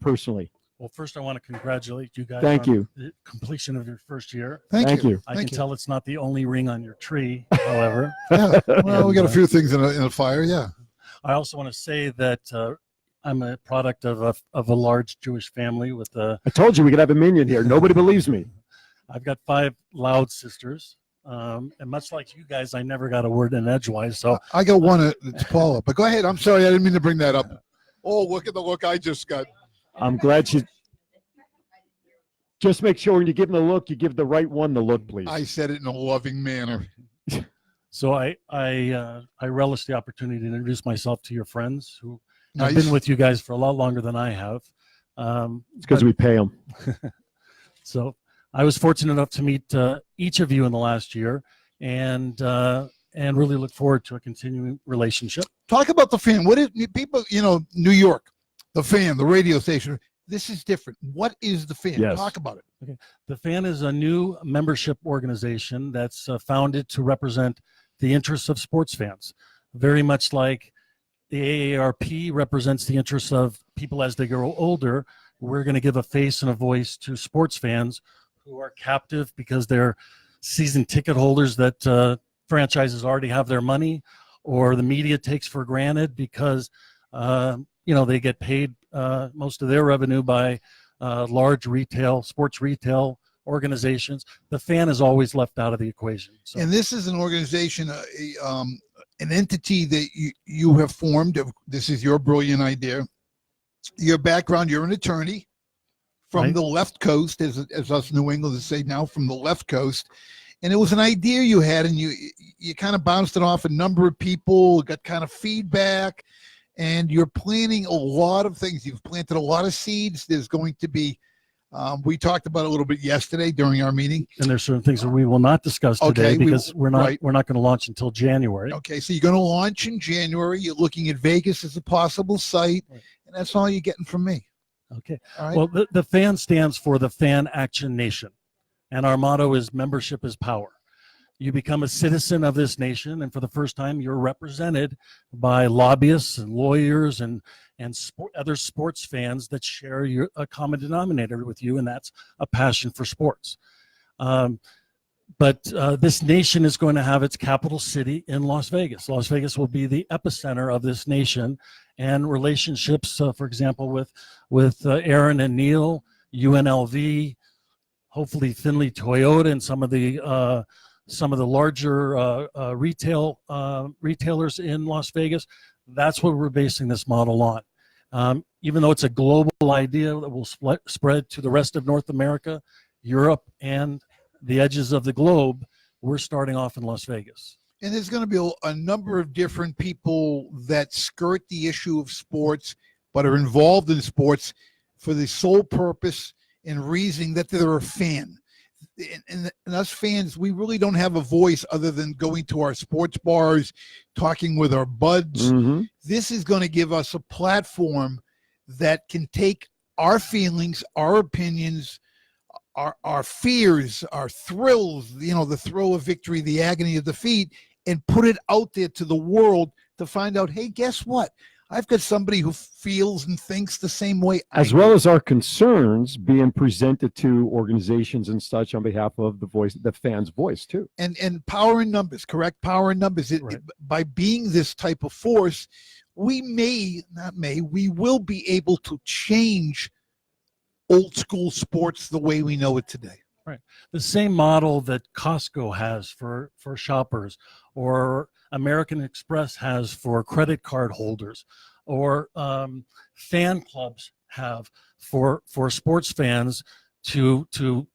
S1: personally?
S15: Well, first I want to congratulate you guys
S1: Thank
S15: on
S1: you.
S15: the completion of your first year.
S2: Thank you.
S15: I
S2: Thank
S15: can
S2: you.
S15: tell it's not the only ring on your tree, however.
S2: Yeah. Well, we got a
S15: And,
S2: few things in a fire. Yeah.
S15: I also want to say that I'm a product of a large Jewish family with a.
S1: I told you we could have a minion here. Nobody believes me.
S15: I've got 5 loud sisters. And much like you guys, I never got a word in edgewise. So
S2: I got one. It's Paula. But go ahead. I'm sorry. I didn't mean to bring that up. Oh, look at the look I just got.
S1: I'm glad she. Just make sure when you give them the look, you give the right one the look, please.
S2: I said it in a loving manner.
S15: So I relish the opportunity to introduce myself to your friends who have
S2: Nice.
S15: been with you guys for a lot longer than I have.
S1: It's because we pay them.
S15: So I was fortunate enough to meet each of you in the last year, and really look forward to a continuing relationship.
S2: Talk about the Fan. What is people? New York, the Fan, the radio station. This is different. What is the Fan?
S1: Yes.
S2: Talk about it.
S15: Okay. The Fan is a new membership organization that's founded to represent the interests of sports fans, very much like the AARP represents the interests of people as they grow older. We're going to give a face and a voice to sports fans who are captive because they're season ticket holders that franchises already have their money, or the media takes for granted because they get paid most of their revenue by large sports retail organizations. The Fan is always left out of the equation. So.
S2: And this is an organization, an entity that you have formed. This is your brilliant idea. Your background, you're an attorney from the left coast, as us New Englanders say now, from the left coast. And it was an idea you had, and you kind of bounced it off a number of people, got kind of feedback, and you're planning a lot of things. You've planted a lot of seeds. There's going to be, we talked about it a little bit yesterday during our meeting.
S15: And there's certain things that we will not discuss today because we're not going to launch until January.
S2: Okay, so you're going to launch in January. You're looking at Vegas as a possible site, and that's all you're getting from me.
S15: Okay.
S2: All right.
S15: Well, the Fan stands for the Fan Action Nation, and our motto is membership is power. You become a citizen of this nation, and for the first time, you're represented by lobbyists and lawyers and other sports fans that share a common denominator with you, and that's a passion for sports. But this nation is going to have its capital city in Las Vegas. Las Vegas will be the epicenter of this nation, and relationships, for example, with Aaron and Neil, UNLV, hopefully Finley Toyota, and some of the larger retailers in Las Vegas. That's what we're basing this model on. Even though it's a global idea that will spread to the rest of North America, Europe, and the edges of the globe, we're starting off in Las Vegas.
S2: And there's going to be a number of different people that skirt the issue of sports, but are involved in sports for the sole purpose and reason that they're a fan. And us fans, we really don't have a voice other than going to our sports bars, talking with our buds.
S1: Mm-hmm.
S2: This is going to give us a platform that can take our feelings, our opinions, our fears, our thrills, the thrill of victory, the agony of defeat, and put it out there to the world to find out, hey, guess what? I've got somebody who feels and thinks the same way
S1: as well as our concerns being presented to organizations and such on behalf of the fans' voice too.
S2: And power in numbers, correct? Power in numbers. By being this type of force, we will be able to change old school sports the way we know it today.
S15: Right. The same model that Costco has for shoppers, or American Express has for credit card holders, or fan clubs have for sports fans to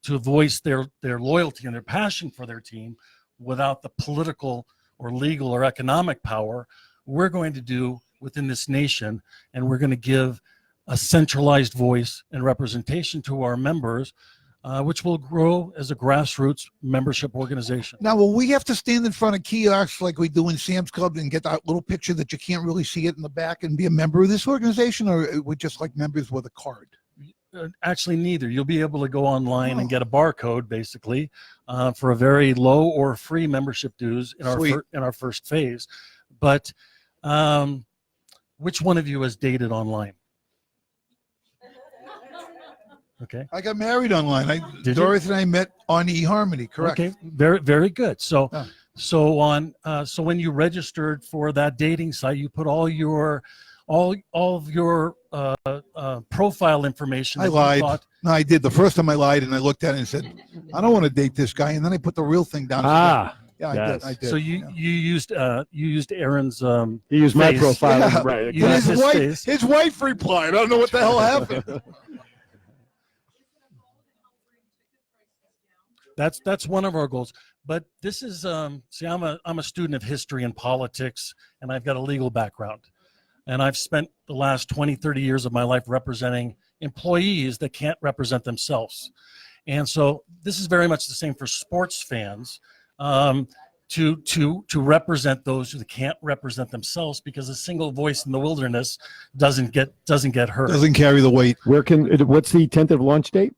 S15: voice their loyalty and their passion for their team without the political or legal or economic power. We're going to do within this nation, and we're going to give a centralized voice and representation to our members which will grow as a grassroots membership organization.
S2: Now, will we have to stand in front of kiosks like we do in Sam's Club and get that little picture that you can't really see it in the back and be a member of this organization, or we're just like members with a card?
S15: Actually, neither. You'll be able to go online and get a barcode, basically, for a very low or free membership dues in our first phase. But which one of you has dated online? Okay.
S2: I got married online.
S15: Did
S2: Dorothy and I met on eHarmony, correct?
S15: Okay, very good. So, so when you registered for that dating site, you put all of your profile information.
S2: I lied. No, I did. The first time I lied, and I looked at it and said, "I don't want to date this guy," and then I put the real thing down. Yeah,
S15: yes.
S2: I did.
S15: So you used Aaron's.
S1: He used my
S15: face.
S1: profile,
S2: Yeah.
S1: right?
S15: You used
S2: His wife replied. I don't know what the hell happened.
S15: That's one of our goals. But this is see, I'm a student of history and politics, and I've got a legal background. And I've spent the last 20, 30 years of my life representing employees that can't represent themselves. And so this is very much the same for sports fans, to represent those who can't represent themselves, because a single voice in the wilderness doesn't get heard.
S2: Doesn't carry the weight.
S1: What's the tentative launch date?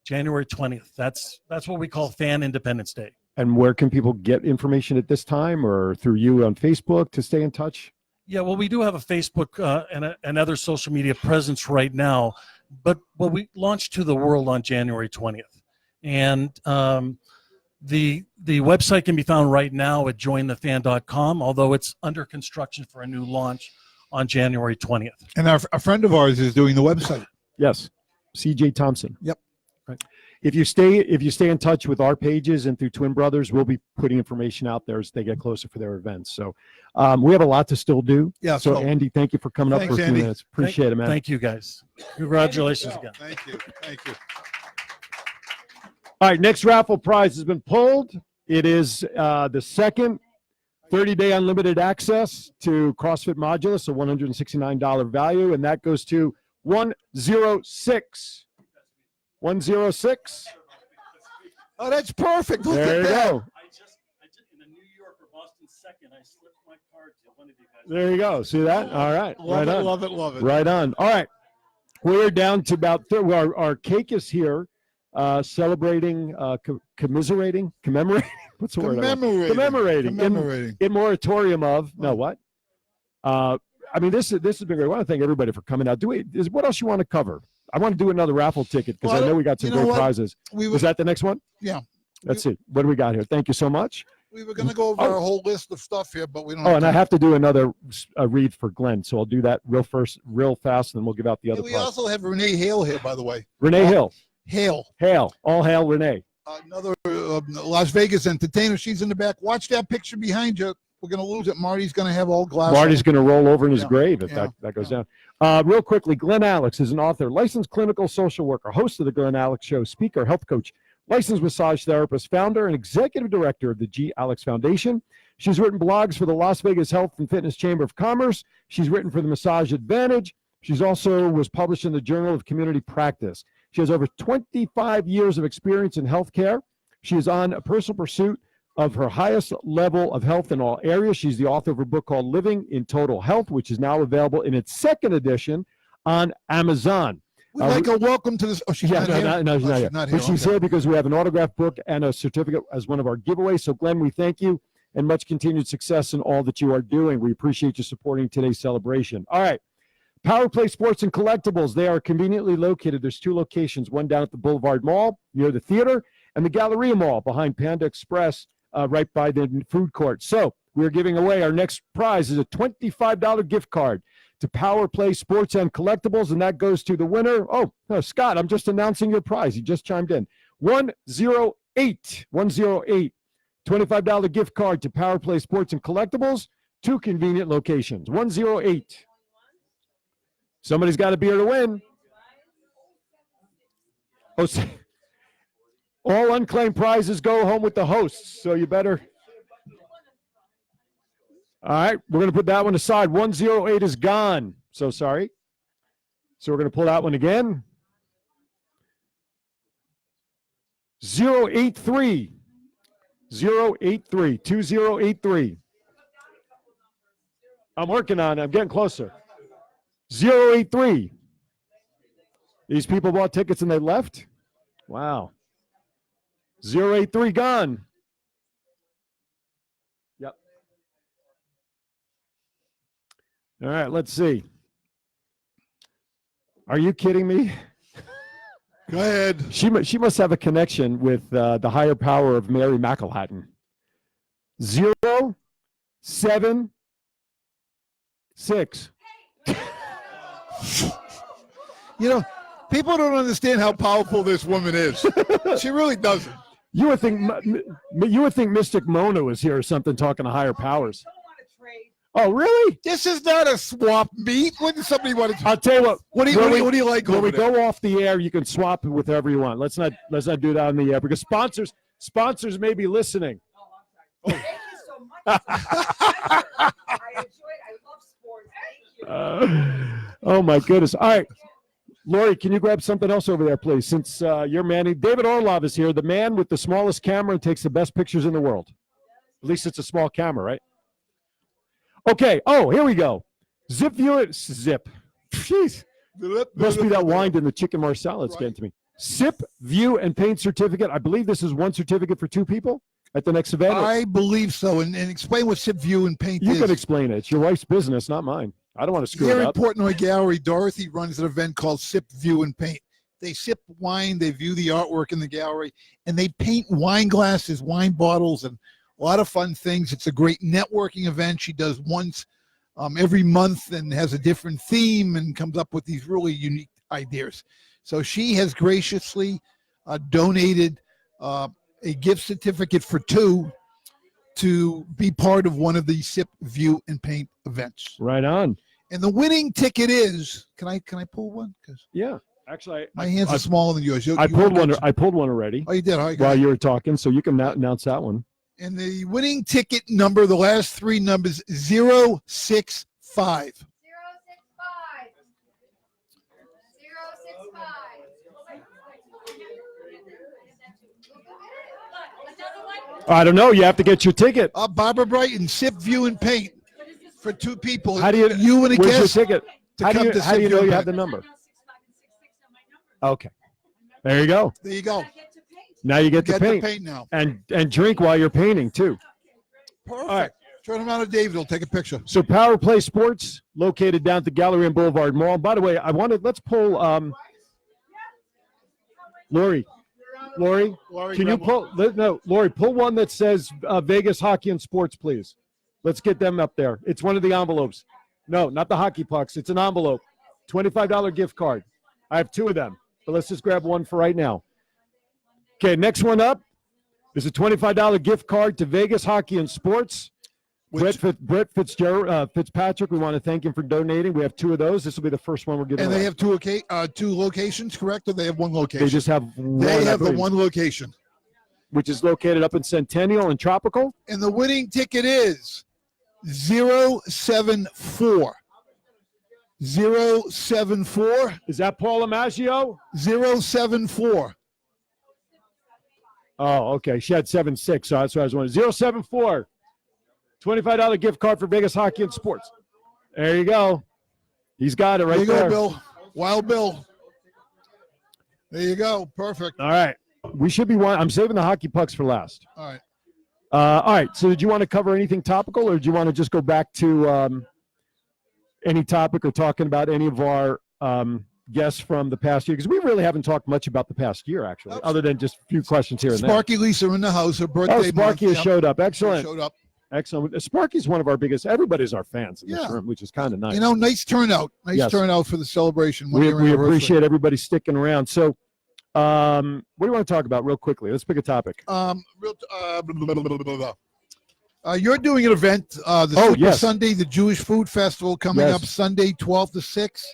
S15: January 20th. That's what we call Fan Independence Day.
S1: And where can people get information at this time, or through you on Facebook to stay in touch?
S15: Yeah, well, we do have a Facebook and other social media presence right now, but we launched to the world on January 20th. And the website can be found right now at jointhefan.com, although it's under construction for a new launch on January 20th.
S2: And a friend of ours is doing the website.
S1: Yes, CJ Thompson.
S2: Yep.
S1: Right. If you stay in touch with our pages and through Twin Brothers, we'll be putting information out there as they get closer for their events. So we have a lot to still do.
S2: Yeah.
S1: So Andy, thank you for coming up for a few minutes. Appreciate it, man.
S15: Thank you, guys. Congratulations again.
S2: Thank you. Thank you.
S1: All right, next raffle prize has been pulled. It is the second 30-day unlimited access to CrossFit Modulus, a $169 value, and that goes to 106. 106.
S2: Oh, that's perfect. Look
S1: There
S2: at
S1: you
S2: that.
S1: go.
S15: In the New York or Boston second, I slipped my card to one of you guys.
S1: There you go. See that? All right.
S2: Love
S1: right
S2: it,
S1: on.
S2: love it, love it.
S1: Right on. All right. We're down to about our cake is here, celebrating, commemorating. What's the word?
S2: Commemorating.
S1: In moratorium of what? I mean, this has been great. I want to thank everybody for coming out. What else you want to cover? I want to do another raffle ticket because I know we got some great prizes. Was that the next one?
S2: Yeah.
S1: Let's see. What do we got here? Thank you so much.
S2: We were going to go over a whole list of stuff here, but we don't.
S1: Oh, and I have to do another read for Glenn, so I'll do that real fast, and then we'll give out the other.
S2: We also have Renee Hale here, by the way.
S1: Renee Hill.
S2: Hale.
S1: All hail, Renee.
S2: Another Las Vegas entertainer. She's in the back. Watch that picture behind you. We're going to lose it. Marty's going to have all glass.
S1: Marty's going to roll over in his grave if that goes down. Real quickly, Glenn Alex is an author, licensed clinical social worker, host of the Glenn Alex Show, speaker, health coach, licensed massage therapist, founder, and executive director of the G. Alex Foundation. She's written blogs for the Las Vegas Health and Fitness Chamber of Commerce. She's written for the Massage Advantage. She's also was published in the Journal of Community Practice. She has over 25 years of experience in healthcare. She is on a personal pursuit of her highest level of health in all areas. She's the author of a book called Living in Total Health, which is now available in its second edition on Amazon.
S2: We'd like a welcome to this. Oh, she's not here?
S1: No, she's not here.
S2: Not here.
S1: But she's here because we have an autographed book and a certificate as one of our giveaways. So, Glenn, we thank you and much continued success in all that you are doing. We appreciate you supporting today's celebration. All right. Power Play Sports and Collectibles. They are conveniently located. There's two locations, one down at the Boulevard Mall near the theater and the Galleria Mall behind Panda Express, right by the food court. So we're giving away our next prize is a $25 gift card to Power Play Sports and Collectibles, and that goes to the winner. Oh, no, Scott, I'm just announcing your prize. He just chimed in. 108. $25 gift card to Power Play Sports and Collectibles, two convenient locations. 108. Somebody's got to be here to win. Oh, all unclaimed prizes go home with the hosts, so you better. All right, we're going to put that one aside. 108 is gone. So sorry. So we're going to pull that one again. 083 083 2083. I'm working on it. I'm getting closer. 083. These people bought tickets and they left? Wow. 083 gone. Yep. All right, let's see. Are you kidding me?
S2: Go ahead.
S1: She must have a connection with the higher power of Mary McElhatton. 076.
S2: You know, people don't understand how powerful this woman is. She really doesn't.
S1: You would think Mystic Mona was here or something talking to higher powers. Oh, really?
S2: This is not a swap meet. Wouldn't somebody want to?
S1: I'll tell you what.
S2: What do you like?
S1: When
S2: over
S1: we
S2: there?
S1: go off the air, you can swap it with whoever you want. Let's not do that on the air because sponsors may be listening.
S6: Thank you so much. I enjoy it. I love sports. Thank you.
S1: Oh my goodness! All right, Lori, can you grab something else over there, please? Since you're manning, David Orlov is here, the man with the smallest camera and takes the best pictures in the world. At least it's a small camera, right? Okay. Oh, here we go. Zip view it. Zip. Jeez. Must be that wine in the chicken marsala that's getting to me. Sip, view, and paint certificate. I believe this is one certificate for two people at the next event.
S2: I believe so. And explain what Sip View and Paint
S1: You
S2: is.
S1: can explain it. It's your wife's business, not mine. I don't want to screw
S2: Here
S1: it
S2: in
S1: up.
S2: Portnoy Gallery, Dorothy runs an event called Sip, View, and Paint. They sip wine, they view the artwork in the gallery, and they paint wine glasses, wine bottles, and a lot of fun things. It's a great networking event. She does once every month and has a different theme and comes up with these really unique ideas. So she has graciously donated a gift certificate for two to be part of one of the Sip, View, and Paint events.
S1: Right on.
S2: And the winning ticket is, can I pull one? Because
S1: yeah, actually,
S2: my hands are smaller than yours.
S1: I pulled one. I pulled one already.
S2: Oh, you did? All right,
S1: while you were talking, so you can announce that one.
S2: And the winning ticket number, the last three numbers, 065.
S1: I don't know. You have to get your ticket.
S2: Barbara Brighton, Sip, View, and Paint for two people.
S1: How do you?
S2: You and a
S1: where's
S2: guest
S1: your ticket?
S2: to
S1: How do
S2: come
S1: you?
S2: to
S1: How
S2: Sip,
S1: do you
S2: View,
S1: know
S2: and
S1: you
S2: Paint.
S1: have the number? Okay. There you go.
S2: There you go.
S1: Now you get to
S2: to
S1: paint.
S2: paint now.
S1: And drink while you're painting too.
S2: Perfect.
S1: All right.
S2: Turn around to David. He'll take a picture.
S1: So Power Play Sports, located down at the Gallery and Boulevard Mall. By the way, let's pull Lori, can you pull? No, Lori, pull one that says Vegas Hockey and Sports, please. Let's get them up there. It's one of the envelopes. No, not the hockey pucks. It's an envelope. $25 gift card. I have two of them, but let's just grab one for right now. Okay, next one up is a $25 gift card to Vegas Hockey and Sports. Brett Fitzpatrick, we want to thank him for donating. We have two of those. This will be the first one we're giving
S2: And
S1: away.
S2: they have two locations, correct? Or they have one location?
S1: They just have one.
S2: They have
S1: I
S2: the
S1: believe,
S2: one location.
S1: which is located up in Centennial and Tropical.
S2: And the winning ticket is 074. 074.
S1: Is that Paul Amaggio?
S2: 074.
S1: Oh, okay. She had 7-6, so that's what I was wondering. 074. $25 gift card for Vegas Hockey and Sports. There you go. He's got it right there.
S2: There you go, Bill. Wild Bill. There you go. Perfect.
S1: All right. We should be one. I'm saving the hockey pucks for last.
S2: All right.
S1: All right. So did you want to cover anything topical, or do you want to just go back to any topic or talking about any of our guests from the past year? Because we really haven't talked much about the past year, actually, other than just a few questions here and there.
S2: Sparky Lisa in the house. Her birthday
S1: Oh, Sparky
S2: month.
S1: has showed up. Excellent.
S2: Showed up.
S1: Excellent. Sparky's one of our biggest. Everybody's our fans in this room, which is kind of nice.
S2: You know, nice turnout. Nice
S1: Yes.
S2: turnout for the celebration.
S1: We appreciate everybody sticking around. So, what do you want to talk about real quickly? Let's pick a topic.
S2: You're doing an event, the Super
S1: yes.
S2: Sunday, the Jewish Food Festival, coming
S1: Yes.
S2: up Sunday, 12 to 6.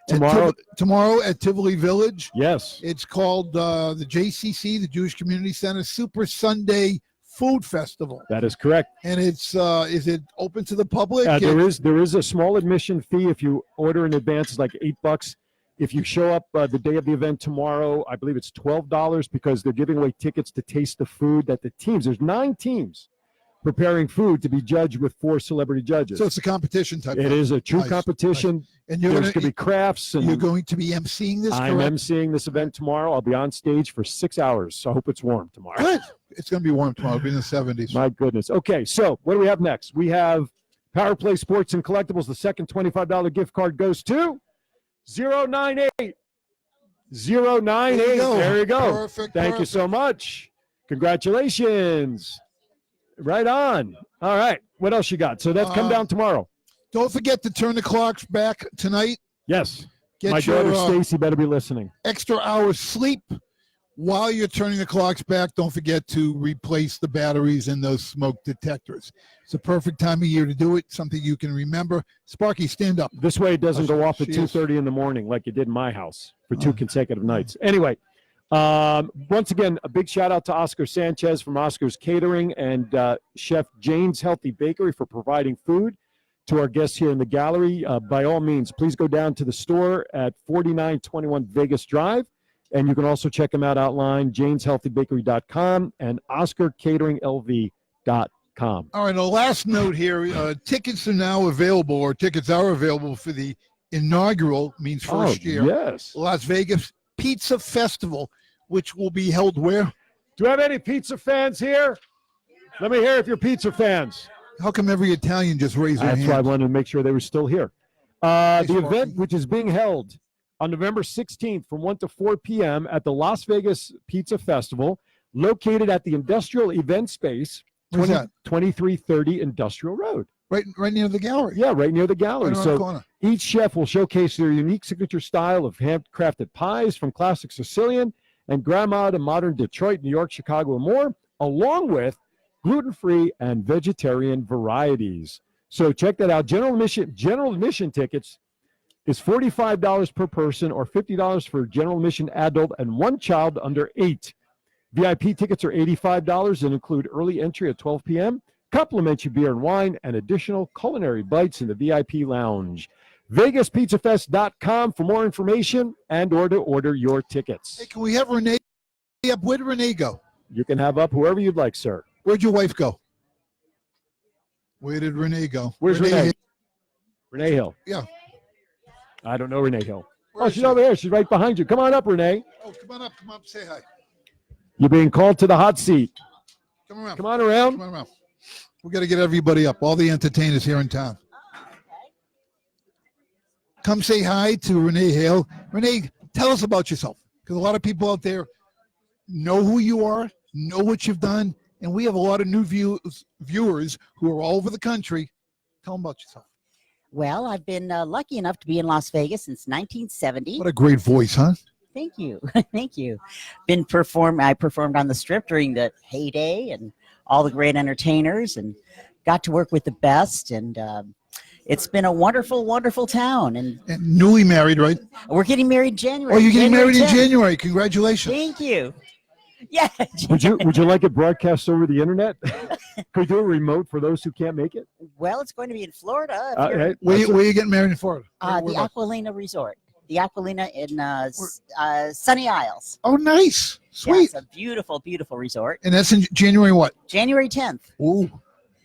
S1: Tomorrow.
S2: Tomorrow at Tivoli Village.
S1: Yes.
S2: It's called the JCC, the Jewish Community Center Super Sunday Food Festival.
S1: That is correct.
S2: And it's is it open to the public?
S1: There is a small admission fee if you order in advance. It's like $8. If you show up the day of the event tomorrow, I believe it's $12 because they're giving away tickets to taste the food that the teams, there's 9 teams preparing food to be judged with 4 celebrity judges.
S2: So it's a competition type.
S1: It is a true competition.
S2: Nice. And there's going to
S1: be crafts. And
S2: you're going to be emceeing this,
S1: I'm
S2: correct?
S1: emceeing this event tomorrow. I'll be on stage for 6 hours, so I hope it's warm tomorrow.
S2: Good. It's going to be warm tomorrow. It'll be in the 70s.
S1: My goodness. Okay, so what do we have next? We have Power Play Sports and Collectibles. The second $25 gift card goes to 098. 098. There you go.
S2: Perfect.
S1: Thank you so much. Congratulations. Right on. All right. What else you got? So that's come down tomorrow.
S2: Don't forget to turn the clocks back tonight.
S1: Yes.
S2: Get
S1: My
S2: your,
S1: daughter Stacy better be listening.
S2: Extra hours sleep while you're turning the clocks back. Don't forget to replace the batteries in those smoke detectors. It's a perfect time of year to do it. Something you can remember. Sparky, stand up.
S1: This way it doesn't go off at
S2: She is.
S1: 2:30 in the morning like it did in my house for 2 consecutive nights. Anyway, once again, a big shout out to Oscar Sanchez from Oscar's Catering and Chef Jane's Healthy Bakery for providing food to our guests here in the gallery. By all means, please go down to the store at 4921 Vegas Drive. And you can also check them out online, janeshealthybakery.com and oscarcateringlv.com.
S2: All right, a last note here. Tickets are now available, or tickets are available for the inaugural, means first year,
S1: yes,
S2: Las Vegas Pizza Festival, which will be held where?
S1: Do we have any pizza fans here? Let me hear if you're pizza fans.
S2: How come every Italian just raised their
S1: That's
S2: hand?
S1: why I wanted to make sure they were still here. The event, which is being held on November 16th from 1 to 4 p.m. at the Las Vegas Pizza Festival, located at the Industrial Event Space,
S2: Where's that?
S1: 2330 Industrial Road.
S2: Right near the gallery.
S1: Yeah, right near the gallery.
S2: Right around the
S1: So
S2: corner.
S1: each chef will showcase their unique signature style of handcrafted pies from classic Sicilian and grandma to modern Detroit, New York, Chicago, and more, along with gluten-free and vegetarian varieties. So check that out. General admission tickets is $45 per person or $50 for general admission adult and 1 child under 8. VIP tickets are $85 and include early entry at 12 p.m., complimentary beer and wine, and additional culinary bites in the VIP lounge. VegasPizzaFest.com for more information and or to order your tickets.
S2: Hey, can we have Renee up? Where did Renee go?
S1: You can have up whoever you'd like, sir.
S2: Where'd your wife go? Where did Renee go?
S1: Where's Renee? Renee Hill.
S2: Yeah.
S1: I don't know Renee Hill.
S2: Where
S1: Oh,
S2: is
S1: she's
S2: she?
S1: over here. She's right behind you. Come on up, Renee.
S2: Oh, come on up. Come up. Say hi.
S1: You're being called to the hot seat.
S2: Come around.
S1: Come on around.
S2: Come on around. We got to get everybody up. All the entertainers here in town. Come say hi to Renee Hale. Renee, tell us about yourself, because a lot of people out there know who you are, know what you've done, and we have a lot of new viewers who are all over the country. Tell them about yourself.
S16: Well, I've been lucky enough to be in Las Vegas since 1970.
S2: What a great voice, huh?
S16: Thank you. Thank you. I performed on the Strip during the heyday and all the great entertainers and got to work with the best. And it's been a wonderful, wonderful town. And
S2: newly married, right?
S16: We're getting married in January.
S2: Oh, you're getting
S16: January
S2: married in
S16: 10th.
S2: January. Congratulations.
S16: Thank you. Yeah.
S1: Would you like it broadcast over the internet? Could we do a remote for those who can't make it?
S16: Well, it's going to be in Florida.
S1: Hey,
S2: Where are you getting married in Florida?
S16: The Aquilina Resort. The Aquilina in Sunny Isles.
S2: Oh, nice.
S16: Yeah,
S2: Sweet.
S16: it's a beautiful, beautiful resort.
S2: And that's in January what?
S16: January 10th.
S2: Ooh.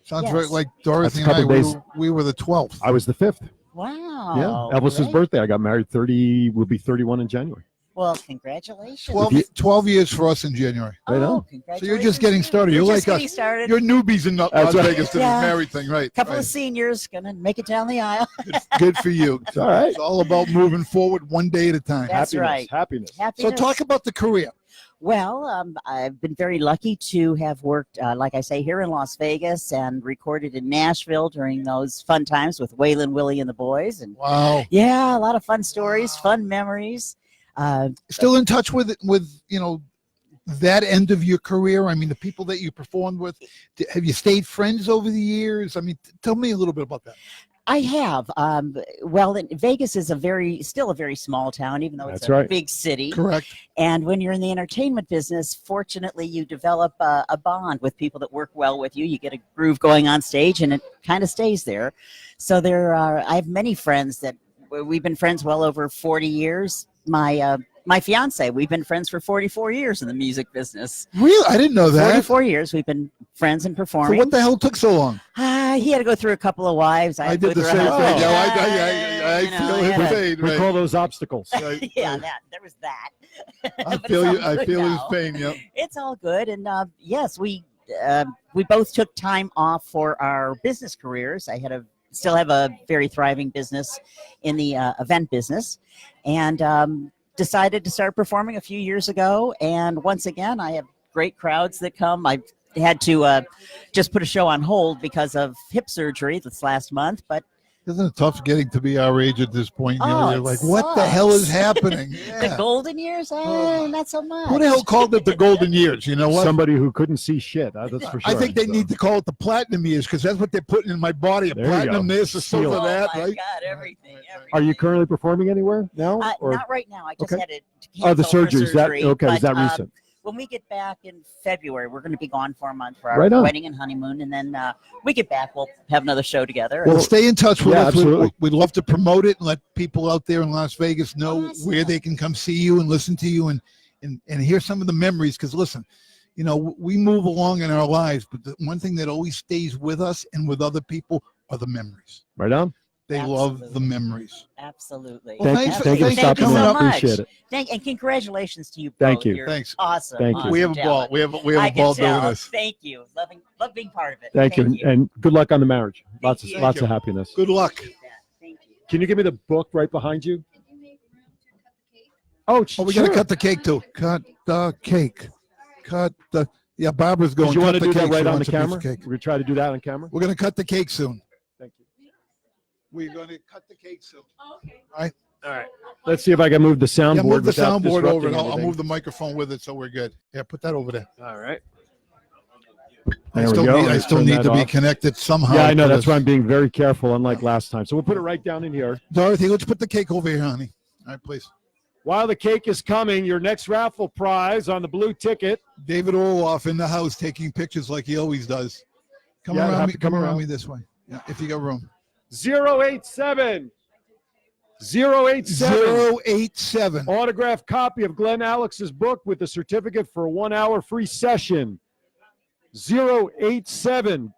S2: Sounds
S16: Yes.
S2: right like Dorothy
S1: That's a
S2: and I.
S1: couple days.
S2: We were the 12th.
S1: I was the 5th.
S16: Wow.
S1: Yeah, Elvis's
S16: great.
S1: birthday. I got married. Will be 31 in January.
S16: Well, congratulations.
S2: 12 years for us in January.
S1: Right on.
S2: So you're just getting started. You're
S16: We're
S2: like
S16: just getting
S2: us.
S16: started.
S2: You're newbies in Las
S1: That's right.
S2: Vegas to
S16: Yeah.
S2: the married thing, right?
S16: Couple
S2: right.
S16: of seniors gonna make it down the aisle.
S2: Good for you.
S1: All right.
S2: It's all about moving forward one day at a time.
S16: That's right.
S1: Happiness.
S2: So talk about the career.
S16: Well, I've been very lucky to have worked, like I say, here in Las Vegas and recorded in Nashville during those fun times with Waylon, Willie, and the boys. And
S2: Wow.
S16: yeah, a lot of fun stories, fun memories.
S2: Still in touch with that end of your career? I mean, the people that you performed with, have you stayed friends over the years? I mean, tell me a little bit about that.
S16: I have. Well, Vegas is still a very small town, even though it's
S1: That's
S16: a
S1: right.
S16: big city.
S2: Correct.
S16: And when you're in the entertainment business, fortunately, you develop a bond with people that work well with you. You get a groove going on stage, and it kind of stays there. So I have many friends that we've been friends well over 40 years. My fiance, we've been friends for 44 years in the music business.
S2: Really? I didn't know that.
S16: 44 years we've been friends and
S2: So
S16: performing.
S2: what the hell took so long?
S16: He had to go through a couple of wives.
S2: I did the same thing. I feel his pain.
S1: We
S2: Right.
S1: call those obstacles.
S16: Yeah, there was that.
S2: I
S16: But
S2: feel
S16: it's
S2: you.
S16: all
S2: I
S16: good
S2: feel his
S16: now.
S2: pain. Yep.
S16: It's all good, and yes, we both took time off for our business careers. I still have a very thriving business in the event business, and decided to start performing a few years ago. And once again, I have great crowds that come. I had to just put a show on hold because of hip surgery this last month, but
S2: Isn't it tough getting to be our age at this point? You know,
S16: Oh,
S2: you're
S16: it
S2: like, what the hell is
S16: sucks.
S2: happening?
S16: the
S2: Yeah.
S16: golden years, not so much.
S2: Who the hell called it the golden years? You know what?
S1: Somebody who couldn't see shit. That's for sure.
S2: I think they
S1: So,
S2: need to call it the platinum years because that's what they're putting in my body. A
S1: There you
S2: platinum
S1: go.
S2: this, a
S1: Seal.
S2: silver that,
S16: Oh my
S2: right?
S16: God, everything.
S1: Are you currently performing anywhere now? Or
S16: Not right now. I just
S1: Okay.
S16: had it.
S1: Oh, the surgery. Is that okay? Is that
S16: but,
S1: recent?
S16: When we get back in February, we're going to be gone for a month for our
S1: Right on.
S16: wedding and honeymoon, and then we get back, we'll have another show together.
S2: Well, stay in touch with
S1: yeah,
S2: us.
S1: absolutely.
S2: We'd love to promote it and let people out there in Las Vegas know where they can come see you and listen to you and hear some of the memories. Because listen, you know, we move along in our lives, but the one thing that always stays with us and with other people are the memories.
S1: Right on.
S2: They love the memories.
S16: Absolutely.
S2: Well,
S1: Thank
S2: thanks
S1: you for stopping in.
S16: so much.
S1: Appreciate it.
S16: And congratulations to you.
S1: Thank
S16: both.
S1: you.
S16: You're
S2: Thanks.
S16: Awesome.
S1: Thank you.
S16: awesome
S2: We have a ball.
S16: talent.
S2: We have
S16: I
S2: a
S16: can
S2: ball doing
S16: tell.
S2: this.
S16: Thank you. Love being part of it.
S1: Thank you. And good luck on the marriage. Lots
S16: you.
S1: of happiness.
S2: Good luck.
S16: Thank you.
S1: Can you give me the book right behind you? Oh,
S2: Oh, we got to cut the cake too. Cut the cake. Cut the. Yeah, Barbara's going.
S1: Did you
S2: cut
S1: want to
S2: the
S1: do
S2: cake.
S1: that
S2: She
S1: right on the
S2: wants a piece
S1: camera?
S2: of cake.
S1: We're going to try to do that on camera.
S2: We're going to cut the cake soon.
S1: Thank you.
S2: We're going to cut the cake soon.
S14: Okay.
S2: All right.
S1: All right. Let's see if I can move the soundboard.
S2: Yeah, move the
S1: without
S2: soundboard over, and
S1: disrupting
S2: I'll
S1: anything.
S2: move the microphone with it, so we're good. Yeah, put that over there.
S1: All right.
S2: I
S1: There we
S2: still
S1: go.
S2: need, I
S1: Let's
S2: still
S1: turn
S2: need
S1: that
S2: to be
S1: off.
S2: connected somehow.
S1: Yeah, I know.
S2: to
S1: That's
S2: this.
S1: why I'm being very careful, unlike last time. So we'll put it right down in here.
S2: Dorothy, let's put the cake over here, honey. All right, please.
S1: While the cake is coming, your next raffle prize on the blue ticket.
S2: David Orloff in the house taking pictures like he always does. Come
S1: Yeah,
S2: around
S1: have
S2: me.
S1: to
S2: Come
S1: come
S2: around
S1: around.
S2: me this way. Yeah, if you got room.
S1: 087. 087.
S2: 087.
S1: Autographed copy of Glenn Alex's book with a certificate for a 1 hour free session. 087.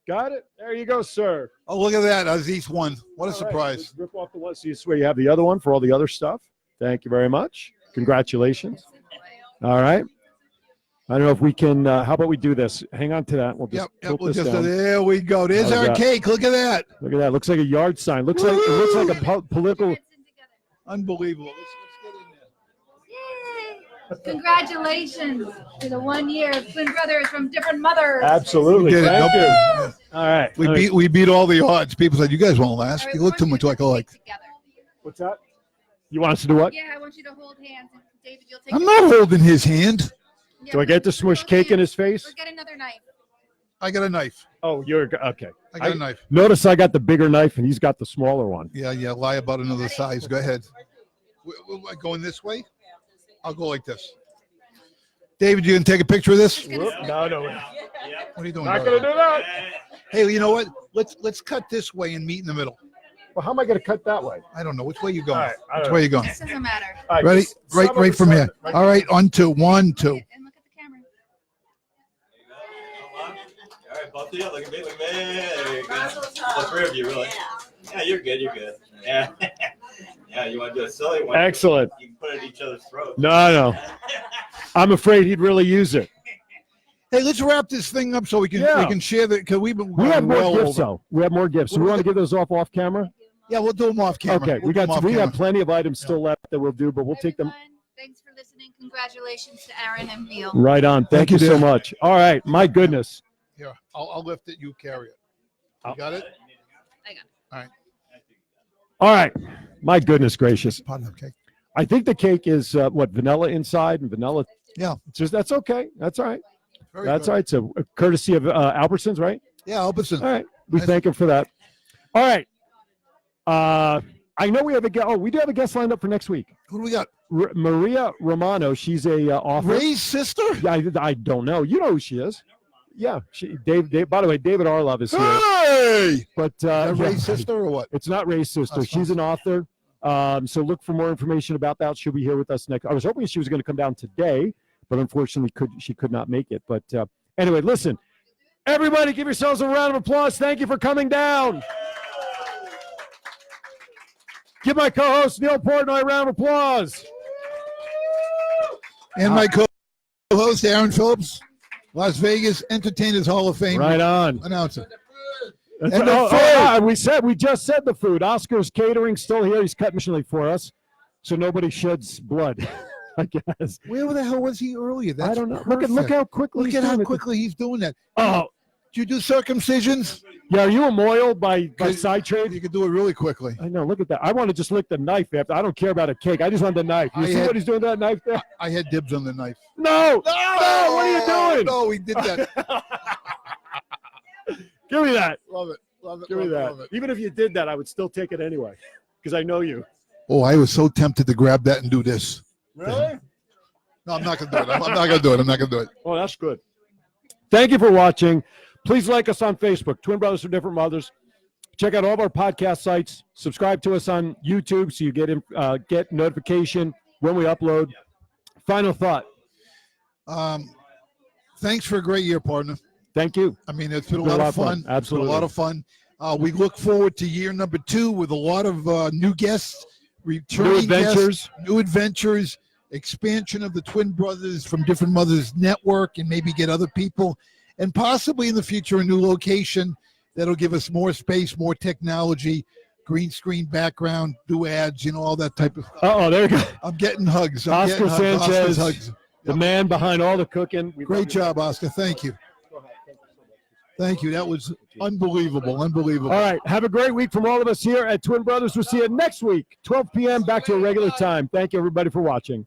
S1: Got it? There you go, sir.
S2: Oh, look at that. Aziz won. What a
S1: All right,
S2: surprise.
S1: let's rip off the one. So you swear you have the other one for all the other stuff. Thank you very much. Congratulations. All right. I don't know if we can. How about we do this? Hang on to that. We'll just
S2: Yep,
S1: tilt
S2: we'll
S1: this
S2: just,
S1: down.
S2: there we go. There's
S1: How's
S2: our
S1: that?
S2: cake. Look at that.
S1: Look at that. Looks like a yard sign. Looks like it looks like a political.
S2: Unbelievable.
S14: Congratulations to the 1 year twin brothers from different mothers.
S1: Absolutely.
S2: We did it.
S1: Thank
S2: Nope.
S1: you. All right.
S2: We beat all the odds. People said, you guys won't last. You look too much like alike.
S1: What's that? You want us to do what?
S14: Yeah, I want you to hold hands. And David, you'll take
S2: I'm not holding his hand.
S1: Do I get to smush cake in his face?
S14: Or get another knife.
S2: I got a knife.
S1: Oh, you're okay.
S2: I got a knife.
S1: Notice I got the bigger knife and he's got the smaller one.
S2: Yeah, lie about another size. Go ahead. We're going this way? I'll go like this. David, you can take a picture of this?
S1: No.
S2: What are you doing?
S1: Not gonna do that.
S2: Hey, you know what? Let's cut this way and meet in the middle.
S1: Well, how am I gonna cut that way?
S2: I don't know. Which way you going?
S1: All right, I don't
S2: Which way
S1: know.
S2: you going?
S14: This doesn't matter.
S1: All right,
S2: Ready?
S1: just some of
S2: Right
S1: the
S2: from
S1: side,
S2: here.
S1: right
S2: All right, on to 1, 2.
S14: And look at the camera.
S17: All right, both of you. Look at me. Look at me. There you go. All three of you, really. Yeah, you're good. You're good. Yeah. Yeah, you want to do a silly one?
S1: Excellent.
S17: You can put it in each other's throats.
S1: No. I'm afraid he'd really use it.
S2: Hey, let's wrap this thing up so we can share that because we've been
S1: We have more
S2: well
S1: gifts,
S2: over.
S1: though. We have more gifts. So we want to give those off camera.
S2: Yeah, we'll do them off camera.
S1: Okay,
S2: We'll do them off
S1: we
S2: camera.
S1: have plenty of items still left that we'll do, but we'll take them
S14: Thanks for listening. Congratulations to Aaron and Neil.
S1: right on. Thank you so
S2: dear.
S1: much. All right, my goodness.
S2: Here, I'll lift it. You carry it. You got it?
S14: I got it.
S2: All right.
S1: All right, my goodness gracious.
S2: Pot of cake.
S1: I think the cake is vanilla inside and vanilla.
S2: Yeah.
S1: That's okay. That's all right.
S2: Very
S1: That's
S2: good.
S1: all right. So courtesy of Albertsons, right?
S2: Yeah, Albertson.
S1: All right. We
S2: Nice.
S1: thank him for that. All right. I know we have a guest. Oh, we do have a guest lined up for next week.
S2: Who do we got?
S1: Maria Romano. She's a author.
S2: Ray's sister?
S1: Yeah, I don't know. You know who she is. Yeah, Dave. By the way, David Arlov is here.
S2: Hey!
S1: But
S2: Is that
S1: yeah,
S2: Ray's sister or what?
S1: It's not Ray's sister.
S2: That's
S1: She's
S2: fine.
S1: an author. So look for more information about that. She'll be here with us next. I was hoping she was going to come down today, but unfortunately she could not make it. But anyway, listen, everybody give yourselves a round of applause. Thank you for coming down. Give my co-host Neil Portnoy a round of applause.
S2: And my co-host Aaron Phillips, Las Vegas Entertainers Hall of Fame.
S1: Right on.
S2: Announcer.
S1: And
S2: And the food.
S1: we just said the food. Oscar's Catering still here. He's cut Michelin for us, so nobody sheds blood. I guess.
S2: Where the hell was he earlier? That's
S1: I don't know.
S2: perfect.
S1: Look how quickly.
S2: Look
S1: he's
S2: at how
S1: doing it.
S2: quickly he's doing that.
S1: Oh,
S2: Do you do circumcisions?
S1: yeah. Are you a moil by side trade?
S2: You can do it really quickly.
S1: I know. Look at that. I want to just lick the knife after. I don't care about a cake. I just want the knife. You see what he's doing with that knife there?
S2: I had dibs on the knife.
S1: No. No. What are you doing?
S2: No, we did that.
S1: Give me that.
S2: Love it. Love it.
S1: Give me
S2: love it,
S1: that.
S2: love it.
S1: Even if you did that, I would still take it anyway because I know you.
S2: Oh, I was so tempted to grab that and do this.
S1: Really?
S2: No, I'm not going to do it. I'm not going to do it. I'm not going to do it.
S1: Oh, that's good. Thank you for watching. Please like us on Facebook, Twin Brothers from Different Mothers. Check out all of our podcast sites. Subscribe to us on YouTube so you get notification when we upload. Final thought.
S2: Thanks for a great year, partner.
S1: Thank you.
S2: I mean, it's been a lot of fun.
S1: Absolutely.
S2: It's been a lot of fun. We look forward to year number 2 with a lot of new guests, returning guests, new adventures, expansion of the Twin Brothers from Different Mothers Network, and maybe get other people, and possibly in the future a new location that'll give us more space, more technology, green screen background, do ads, all that type of stuff.
S1: Oh, there you go.
S2: I'm getting hugs.
S1: Oscar Sanchez,
S2: Oscar's hugs.
S1: the man behind all the cooking.
S2: Great job, Oscar. Thank you. Thank you. That was unbelievable. Unbelievable.
S1: All right. Have a great week from all of us here at Twin Brothers. We'll see you next week, 12 p.m. back to a regular time. Thank you, everybody, for watching.